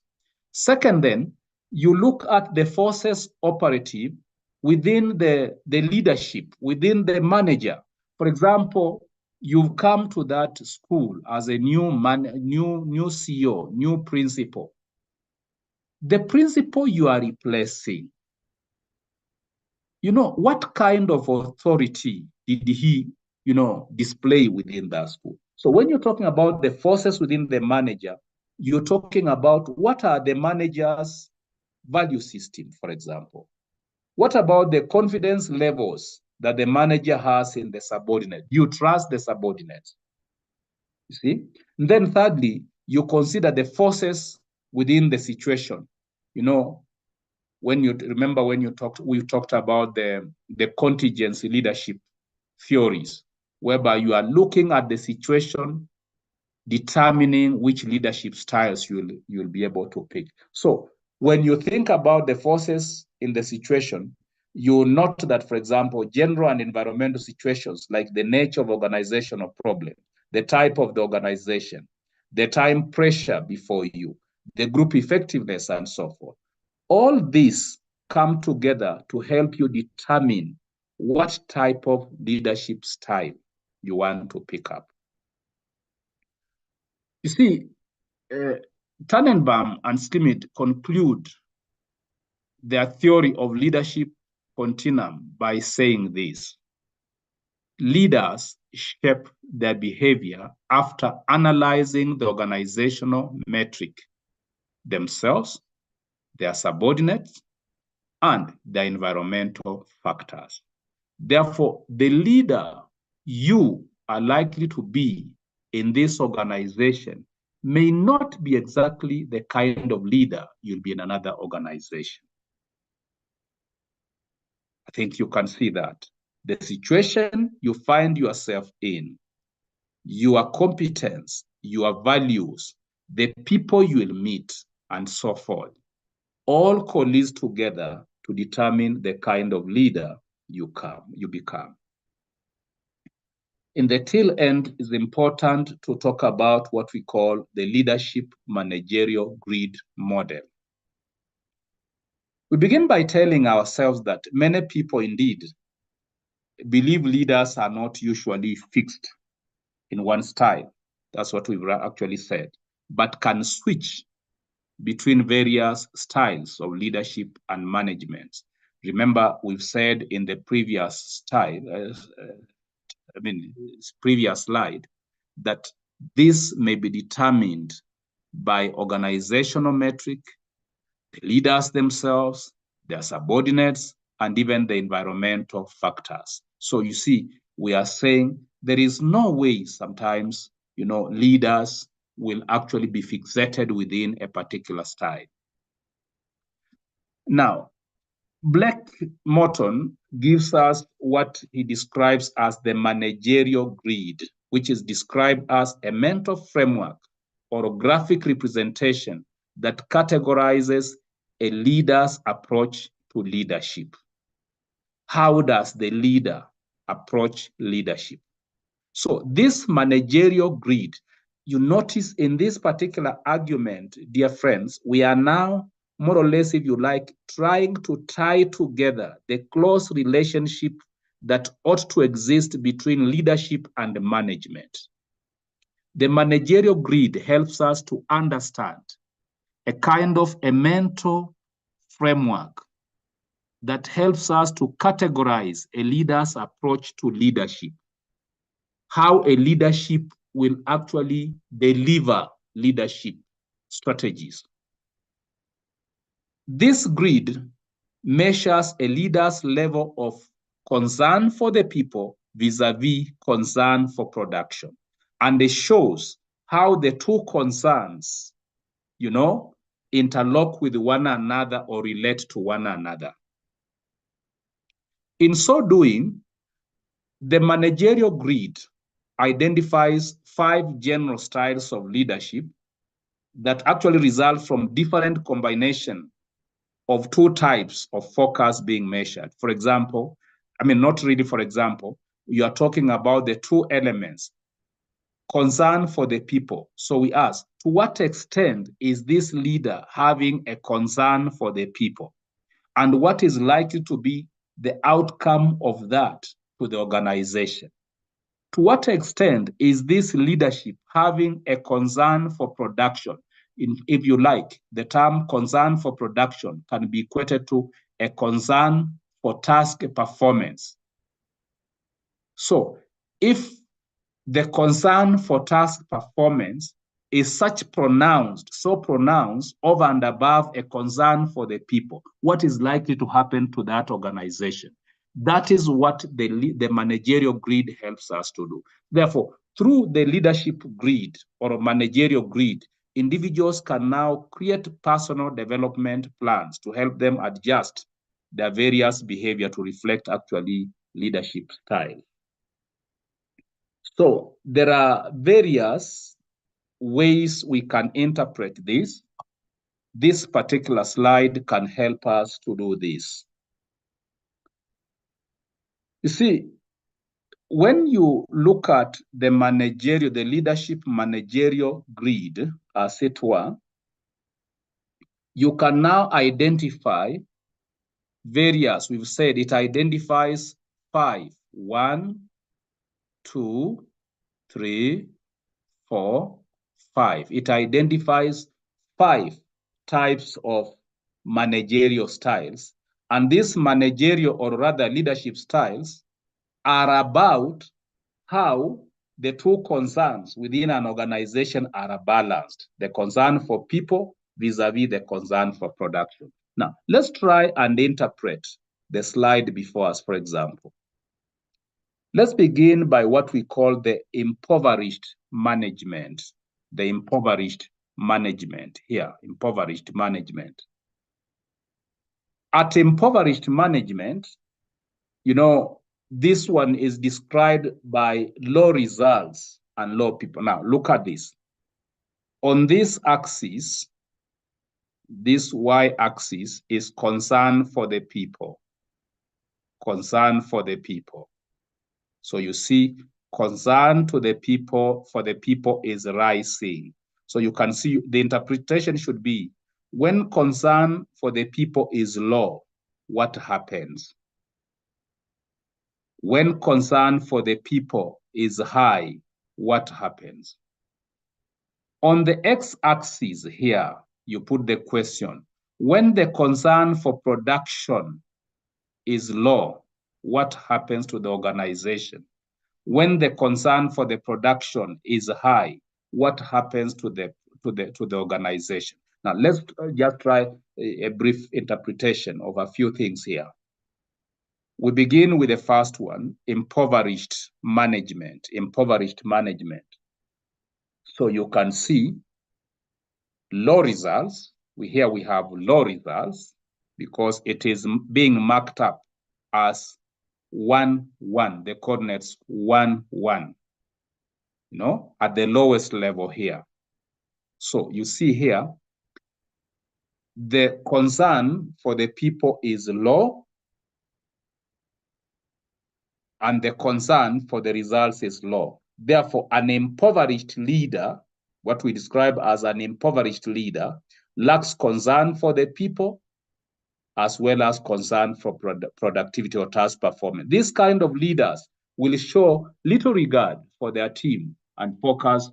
Second, then, you look at the forces operative within the leadership, within the manager. For example, you've come to that school as a new CEO, new principal. The principal you are replacing, what kind of authority did he, display within that school? So when you're talking about the forces within the manager, you're talking about what are the manager's value system, for example. What about the confidence levels that the manager has in the subordinate? You trust the subordinate. You see? And then thirdly, you consider the forces within the situation. When you remember when we talked about the contingency leadership theories, whereby you are looking at the situation, determining which leadership styles you'll be able to pick. So when you think about the forces in the situation, you note that, for example, general and environmental situations, like the nature of organizational problem, the type of the organization, the time pressure before you, the group effectiveness, and so forth. All these come together to help you determine what type of leadership style you want to pick up. You see, Tannenbaum and Schmidt conclude their theory of leadership continuum by saying this: leaders shape their behavior after analyzing the organizational metric, themselves, their subordinates, and their environmental factors. Therefore, the leader you are likely to be in this organization may not be exactly the kind of leader you'll be in another organization. I think you can see that. The situation you find yourself in, your competence, your values, the people you will meet, and so forth, all coalesce together to determine the kind of leader you become. In the tail end, it's important to talk about what we call the leadership managerial grid model. We begin by telling ourselves that many people indeed believe leaders are not usually fixed in one style. That's what we've actually said, but can switch between various styles of leadership and management. Remember, we've said in the previous previous slide, that this may be determined by organizational metric, the leaders themselves, their subordinates, and even the environmental factors. So you see, we are saying there is no way sometimes, leaders will actually be fixated within a particular style. Now, Blake Morton gives us what he describes as the managerial grid, which is described as a mental framework or a graphic representation that categorizes a leader's approach to leadership. How does the leader approach leadership? So this managerial grid, you notice in this particular argument, dear friends, we are now more or less, if you like, trying to tie together the close relationship that ought to exist between leadership and management. The managerial grid helps us to understand a kind of a mental framework that helps us to categorize a leader's approach to leadership, how a leadership will actually deliver leadership strategies. This grid measures a leader's level of concern for the people vis-a-vis concern for production. And it shows how the two concerns, interlock with one another or relate to one another. In so doing, the managerial grid identifies 5 general styles of leadership that actually result from different combination of 2 types of focus being measured. For example, not really for example, you are talking about the 2 elements, concern for the people. So we ask, to what extent is this leader having a concern for the people? And what is likely to be the outcome of that to the organization? To what extent is this leadership having a concern for production? If you like, the term concern for production can be equated to a concern for task performance. So if the concern for task performance is so pronounced over and above a concern for the people, what is likely to happen to that organization? That is what the managerial grid helps us to do. Therefore, through the leadership grid or managerial grid, individuals can now create personal development plans to help them adjust their various behavior to reflect actually leadership style. So there are various ways we can interpret this. This particular slide can help us to do this. You see, when you look at the leadership managerial grid, as it were, you can now identify various, we've said it identifies 5, 1, 2, 3, 4, 5. It identifies 5 types of managerial styles. And these managerial or rather leadership styles are about how the 2 concerns within an organization are balanced. The concern for people vis-a-vis the concern for production. Now, let's try and interpret the slide before us, for example. Let's begin by what we call the impoverished management. The impoverished management here, impoverished management. At impoverished management, this one is described by low results and low people. Now, look at this. On this axis, this y-axis is concern for the people. Concern for the people. So you see, concern to the people, for the people is rising. So you can see the interpretation should be, when concern for the people is low, what happens? When concern for the people is high, what happens? On the x-axis here, you put the question, when the concern for production is low, what happens to the organization? When the concern for the production is high, what happens to the organization? Now, let's just try a brief interpretation of a few things here. We begin with the first one, impoverished management, impoverished management. So you can see low results. Here we have low results because it is being marked up as 1, 1, the coordinates 1, 1, at the lowest level here. So you see here, the concern for the people is low, and the concern for the results is low. Therefore, an impoverished leader, what we describe as an impoverished leader, lacks concern for the people as well as concern for productivity or task performance. These kind of leaders will show little regard for their team and focus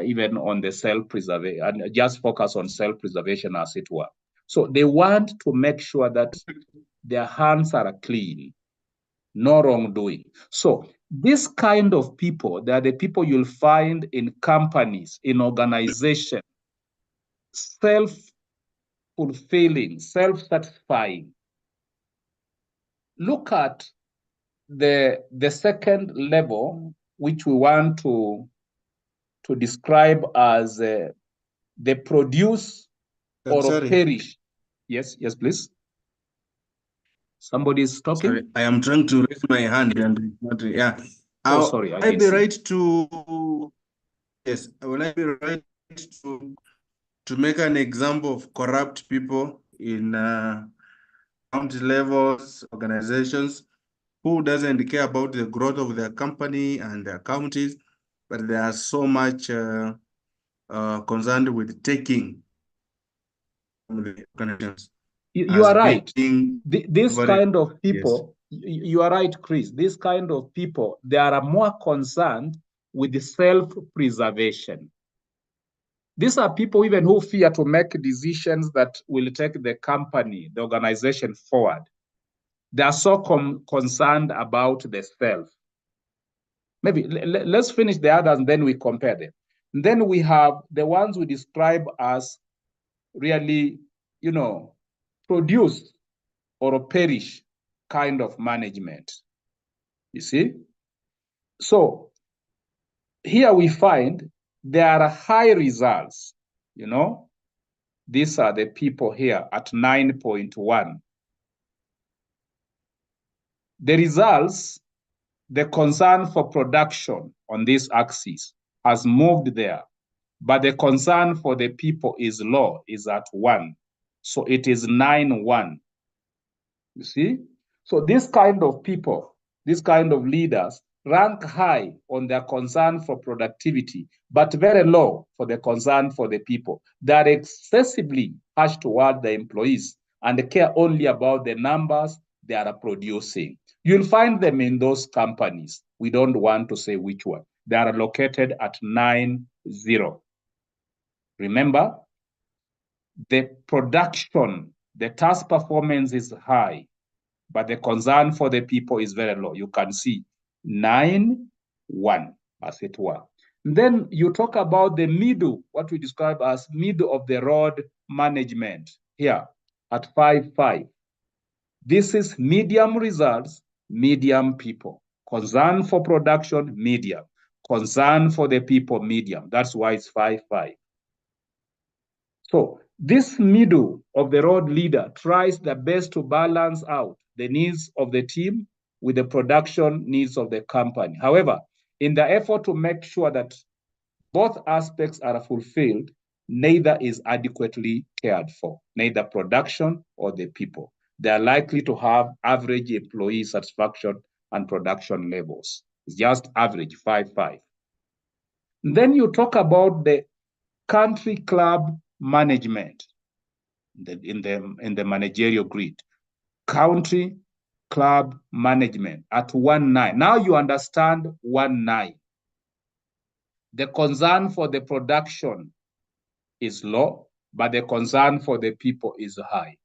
even on the self-preservation, and just focus on self-preservation as it were. So they want to make sure that their hands are clean, no wrongdoing. So this kind of people, they are the people you'll find in companies, in organizations, self-fulfilling, self-satisfying. Look at the second level, which we want to describe as the produce or sorry. perish. Yes, please. Somebody is talking. Sorry, I am trying to raise my hand and not, yeah. Oh, sorry, I will I didn't be see. right to, yes, will I be right to make an example of corrupt people in county levels, organizations, who doesn't care about the growth of their company and their counties, but they are so much concerned with taking from the organizations. You are right. This very, kind of people, you are right, Chris. This kind of people, they are more concerned with the self-preservation. These are people even who fear to make decisions that will take the company, the organization forward. They are so concerned about the self. Maybe let's finish the others and then we compare them. And then we have the ones we describe as really, produce or perish kind of management. You see? So here we find there are high results, These are the people here at 9.1. The results, the concern for production on this axis has moved there, but the concern for the people is low, is at 1. So it is 9.1. You see? So this kind of people, this kind of leaders rank high on their concern for productivity, but very low for the concern for the people. They are excessively harsh toward the employees and care only about the numbers they are producing. You'll find them in those companies. We don't want to say which one. They are located at 9.0. Remember, the production, the task performance is high, but the concern for the people is very low. You can see 9.1, as it were. And then you talk about the middle, what we describe as middle of the road management here at 5.5. This is medium results, medium people. Concern for production, medium. Concern for the people, medium. That's why it's 5.5. So this middle of the road leader tries their best to balance out the needs of the team with the production needs of the company. However, in the effort to make sure that both aspects are fulfilled, neither is adequately cared for, neither production or the people. They are likely to have average employee satisfaction and production levels. It's just average, 5.5. Then you talk about the country club management in the managerial grid. Country club management at 1.9. Now you understand 1.9. The concern for the production is low, but the concern for the people is high.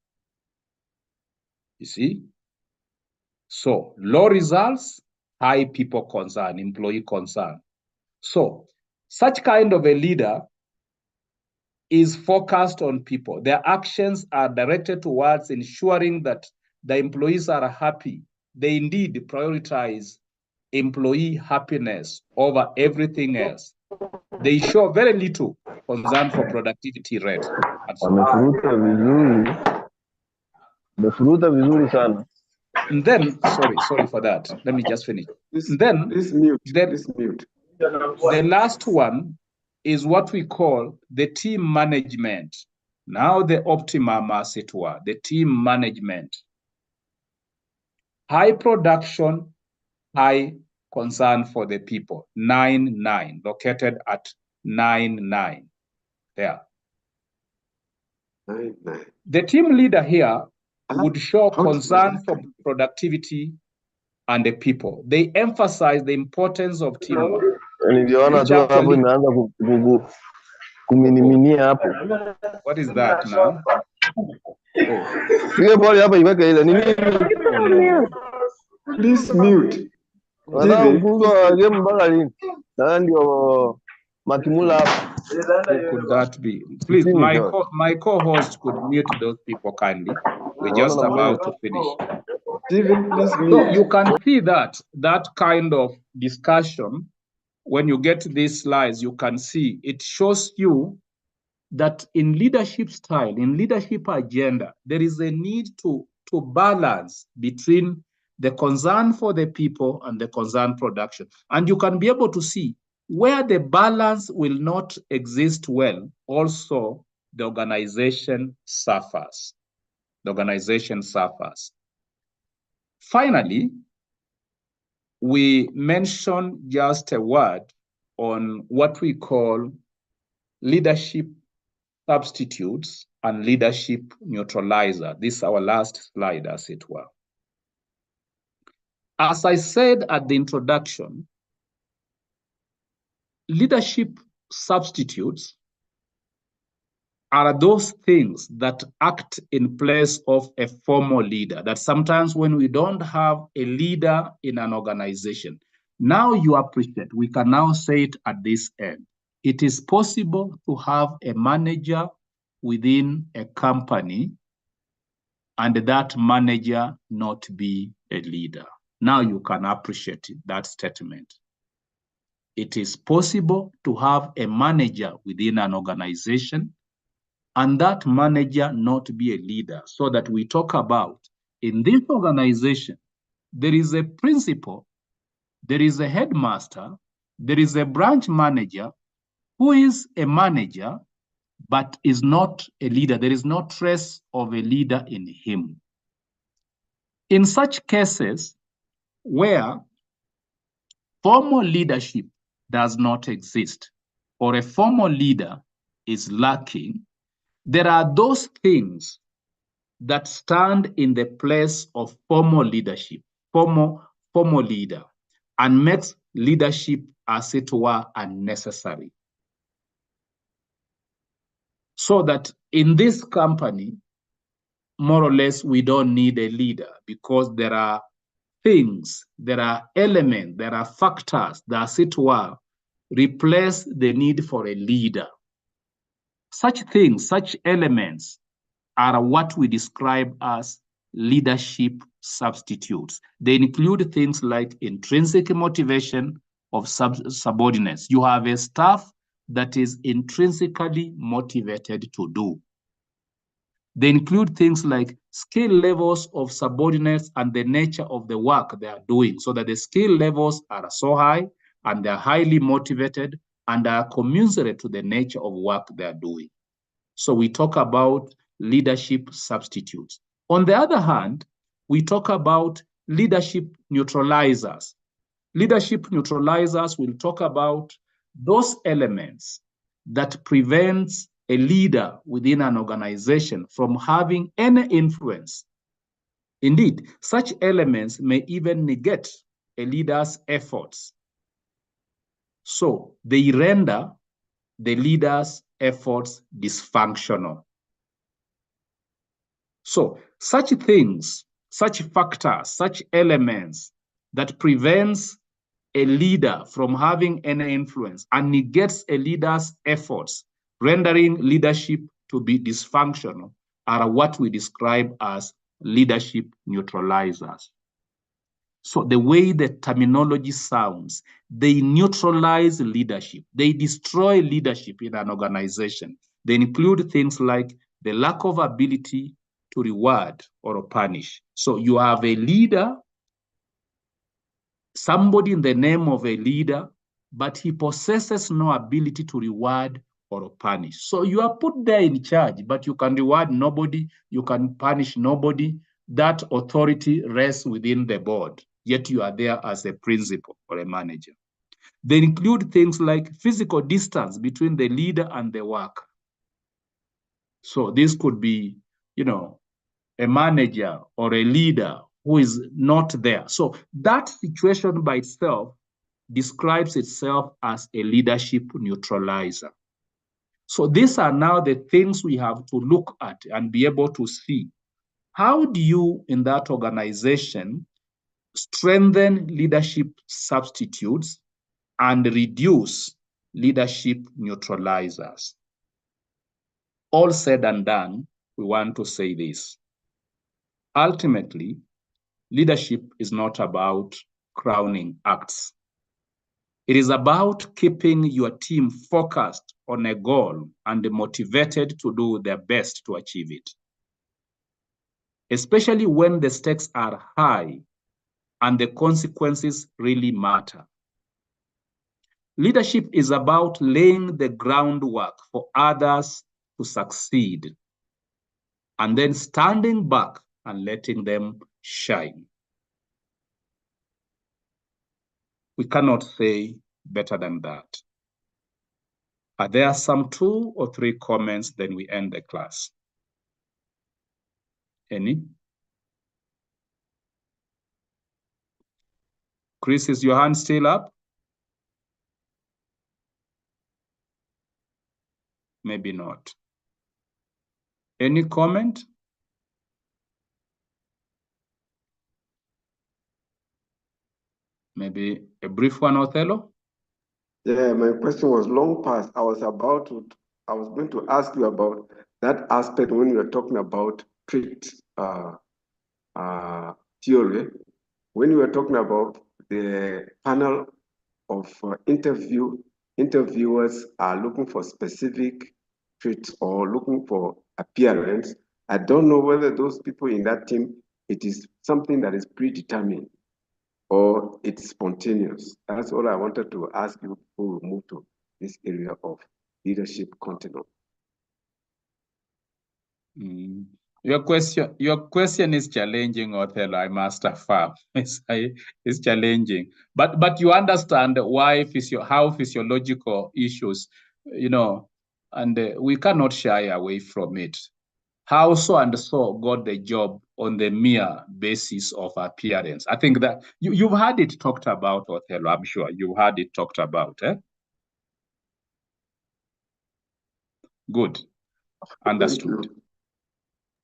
You see? So low results, high people concern, employee concern. So such kind of a leader is focused on people. Their actions are directed towards ensuring that the employees are happy. They indeed prioritize employee happiness over everything else. They show very little concern for productivity rate. Wamefuruta vizuri. Wamefuruta vizuri sana. And then, sorry for that. Let me just finish. Please mute. The last one is what we call the team management. Now the optimum, as it were, the team management. High production, high concern for the people, 9.9, located at 9.9, there. 9.9. The team leader here would show concern for productivity and the people. They emphasize the importance of teamwork. Niliona tu hapo imeanza kuminiminia hapo. What is that now? Hiyo bali hapa iweke ile nini? Please mute. Wanakuza game mpaka lini? Na ndio Makimula hapo. Who could that be? Please, my co-host could mute those people kindly. We're just about to finish. Stephen, please So mute. you can see that kind of discussion, when you get these slides, you can see it shows you that in leadership style, in leadership agenda, there is a need to balance between the concern for the people and the concern production. And you can be able to see where the balance will not exist well, also the organization suffers. The organization suffers. Finally, we mention just a word on what we call leadership substitutes and leadership neutralizer. This is our last slide, as it were. As I said at the introduction, leadership substitutes are those things that act in place of a formal leader, that sometimes when we don't have a leader in an organization, now you appreciate, we can now say it at this end. It is possible to have a manager within a company and that manager not be a leader. Now you can appreciate that statement. It is possible to have a manager within an organization and that manager not be a leader, so that we talk about in this organization, there is a principal, there is a headmaster, there is a branch manager who is a manager, but is not a leader. There is no trace of a leader in him. In such cases where formal leadership does not exist or a formal leader is lacking, there are those things that stand in the place of formal leadership, formal leader, and makes leadership, as it were, unnecessary. So that in this company, more or less, we don't need a leader because there are things, there are elements, there are factors that, as it were, replace the need for a leader. Such things, such elements are what we describe as leadership substitutes. They include things like intrinsic motivation of subordinates. You have a staff that is intrinsically motivated to do. They include things like skill levels of subordinates and the nature of the work they are doing, so that the skill levels are so high and they're highly motivated and are commensurate to the nature of work they are doing. So we talk about leadership substitutes. On the other hand, we talk about leadership neutralizers. Leadership neutralizers will talk about those elements that prevents a leader within an organization from having any influence. Indeed, such elements may even negate a leader's efforts. So they render the leader's efforts dysfunctional. So such things, such factors, such elements that prevents a leader from having any influence and negates a leader's efforts, rendering leadership to be dysfunctional, are what we describe as leadership neutralizers. So the way the terminology sounds, they neutralize leadership. They destroy leadership in an organization. They include things like the lack of ability to reward or punish. So you have a leader, somebody in the name of a leader, but he possesses no ability to reward or punish. So you are put there in charge, but you can reward nobody, you can punish nobody. That authority rests within the board, yet you are there as a principal or a manager. They include things like physical distance between the leader and the worker. So this could be, a manager or a leader who is not there. So that situation by itself describes itself as a leadership neutralizer. So these are now the things we have to look at and be able to see. How do you, in that organization, strengthen leadership substitutes and reduce leadership neutralizers? All said and done, we want to say this. Ultimately, Leadership is not about crowning acts. It is about keeping your team focused on a goal and motivated to do their best to achieve it, especially when the stakes are high and the consequences really matter. Leadership is about laying the groundwork for others to succeed and then standing back and letting them shine. We cannot say better than that. Are there some 2 or 3 comments, then we end the class? Any? Chris, is your hand still up? Maybe not. Any comment? Maybe a brief one, Othello? Yeah, my question was long past. I was going to ask you about that aspect when you were talking about trait theory. When you were talking about the panel of interviewers are looking for specific traits or looking for appearance, I don't know whether those people in that team, it is something that is predetermined or it's spontaneous. That's all I wanted to ask you before we move to this area of leadership continuum. Your question is challenging, Othello, I must affirm. It's challenging. But you understand why how physiological issues, and we cannot shy away from it. How so and so got the job on the mere basis of appearance. I think that you've had it talked about, Othello, I'm sure you've had it talked about. Good. Understood.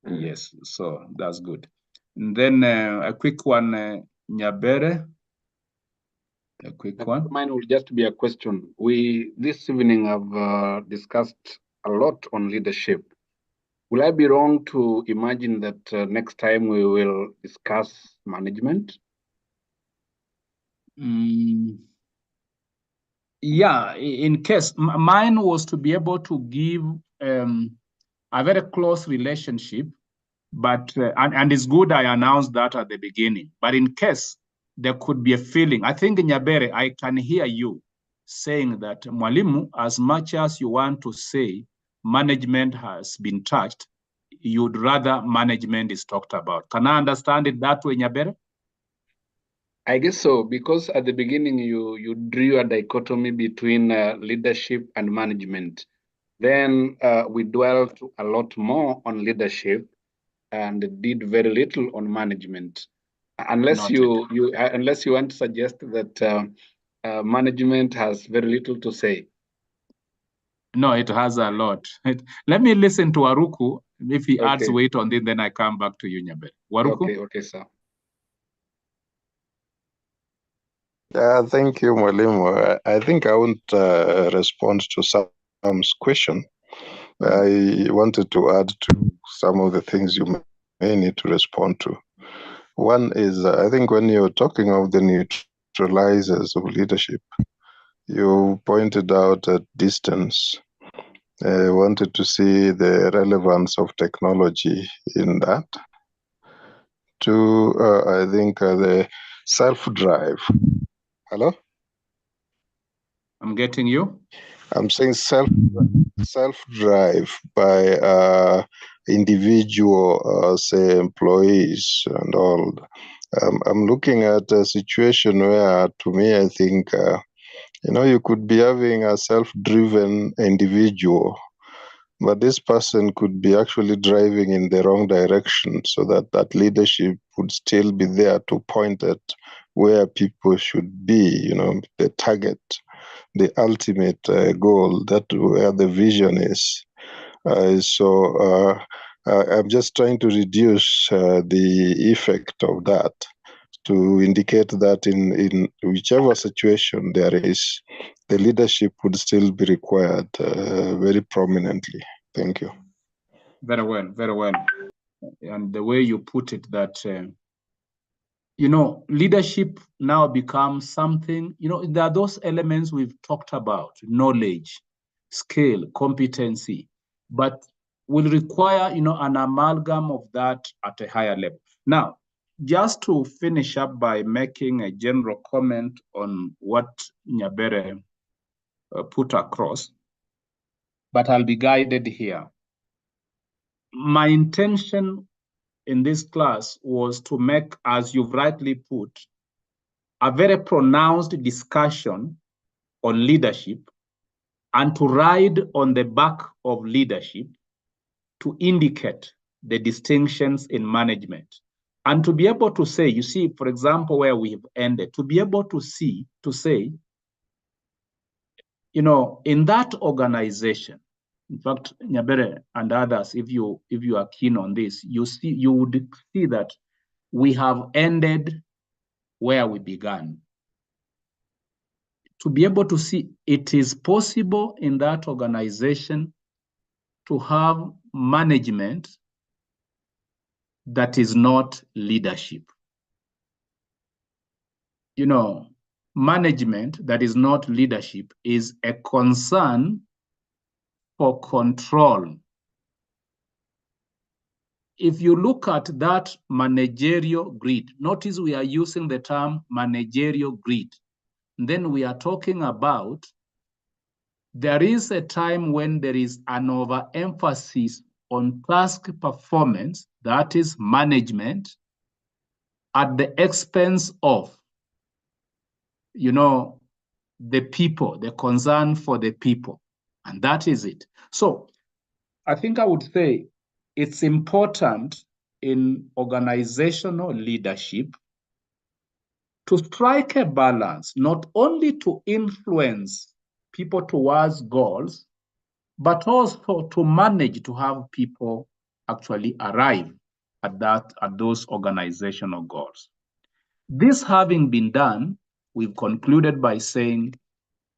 Yes, so that's good. And then a quick one, Nyabere. A quick one. Mine will just be a question. We this evening have discussed a lot on leadership. Will I be wrong to imagine that next time we will discuss management? Yeah, in case mine was to be able to give a very close relationship, but and it's good I announced that at the beginning. But in case there could be a feeling, I think Nyabere, I can hear you saying that Mwalimu, as much as you want to say management has been touched, you'd rather management is talked about. Can I understand it that way, Nyabere? I guess so, because at the beginning you drew a dichotomy between leadership and management. Then we dwelt a lot more on leadership and did very little on management. Unless you want to suggest that management has very little to say. No, it has a lot. Let me listen to Waruku. If he adds weight on it, then I come back to you, Nyabere. Waruku? Okay, sir. Thank you, Mwalimu. I think I won't respond to Sam's question. I wanted to add to some of the things you may need to respond to. One is, I think when you're talking of the neutralizers of leadership, you pointed out at distance. I wanted to see the relevance of technology in that. Two, I think the self-drive. Hello? I'm getting you. I'm saying self-drive by individual, say, employees and all. I'm looking at a situation where, to me, I think, you could be having a self-driven individual, but this person could be actually driving in the wrong direction, so that leadership would still be there to point at where people should be, the target, the ultimate goal, that where the vision is. So I'm just trying to reduce the effect of that, to indicate that in whichever situation there is, the leadership would still be required very prominently. Thank you. Very well, very well. And the way you put it, that you know, leadership now becomes something, you know, there are those elements we've talked about, knowledge, skill, competency, but will require, you know, an amalgam of that at a higher level. Now, just to finish up by making a general comment on what Nyabere put across, but I'll be guided here. My intention in this class was to make, as you've rightly put, a very pronounced discussion on leadership and to ride on the back of leadership to indicate the distinctions in management. And to be able to say, you see, for example, where we've ended, to be able to see, to say, you know, in that organization, in fact, Nyabere and others, if you are keen on this, you would see that we have ended where we began. To be able to see it is possible in that organization to have management that is not leadership. You know, management that is not leadership is a concern for control. If you look at that managerial grid, notice we are using the term managerial grid. Then we are talking about there is a time when there is an overemphasis on task performance, that is management, at the expense of, you know, the people, the concern for the people. And that is it. So I think I would say it's important in organizational leadership to strike a balance, not only to influence people towards goals, but also to manage to have people actually arrive at those organizational goals. This having been done, we've concluded by saying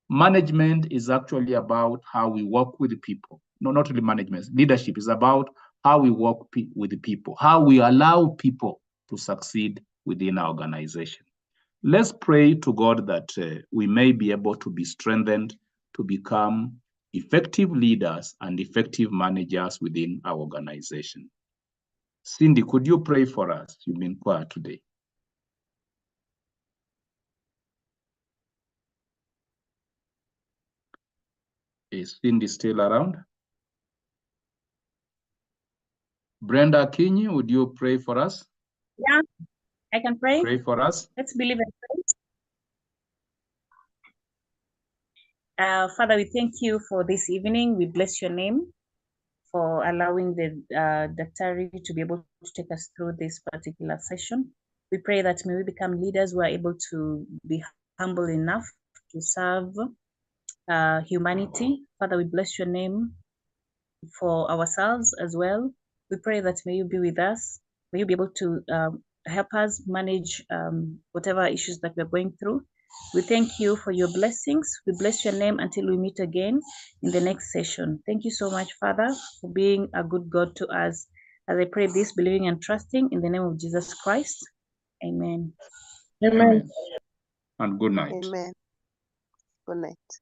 management is actually about how we work with the people. No, not really management. Leadership is about how we work with the people, how we allow people to succeed within our organization. Let's pray to God that we may be able to be strengthened to become effective leaders and effective managers within our organization. Cindy, could you pray for us? You've been quiet today. Is Cindy still around? Brenda Kinyi, would you pray for us? Yeah, I can pray. Pray for us. Let's believe and pray. Father, we thank you for this evening. We bless your name for allowing the Daktari to be able to take us through this particular session. We pray that may we become leaders who are able to be humble enough to serve humanity. Father, we bless your name for ourselves as well. We pray that may you be with us. May you be able to help us manage whatever issues that we're going through. We thank you for your blessings. We bless your name until we meet again in the next session. Thank you so much, Father, for being a good God to us. As I pray this, believing and trusting in the name of Jesus Christ. Amen. Amen. And good night. Amen. Good night.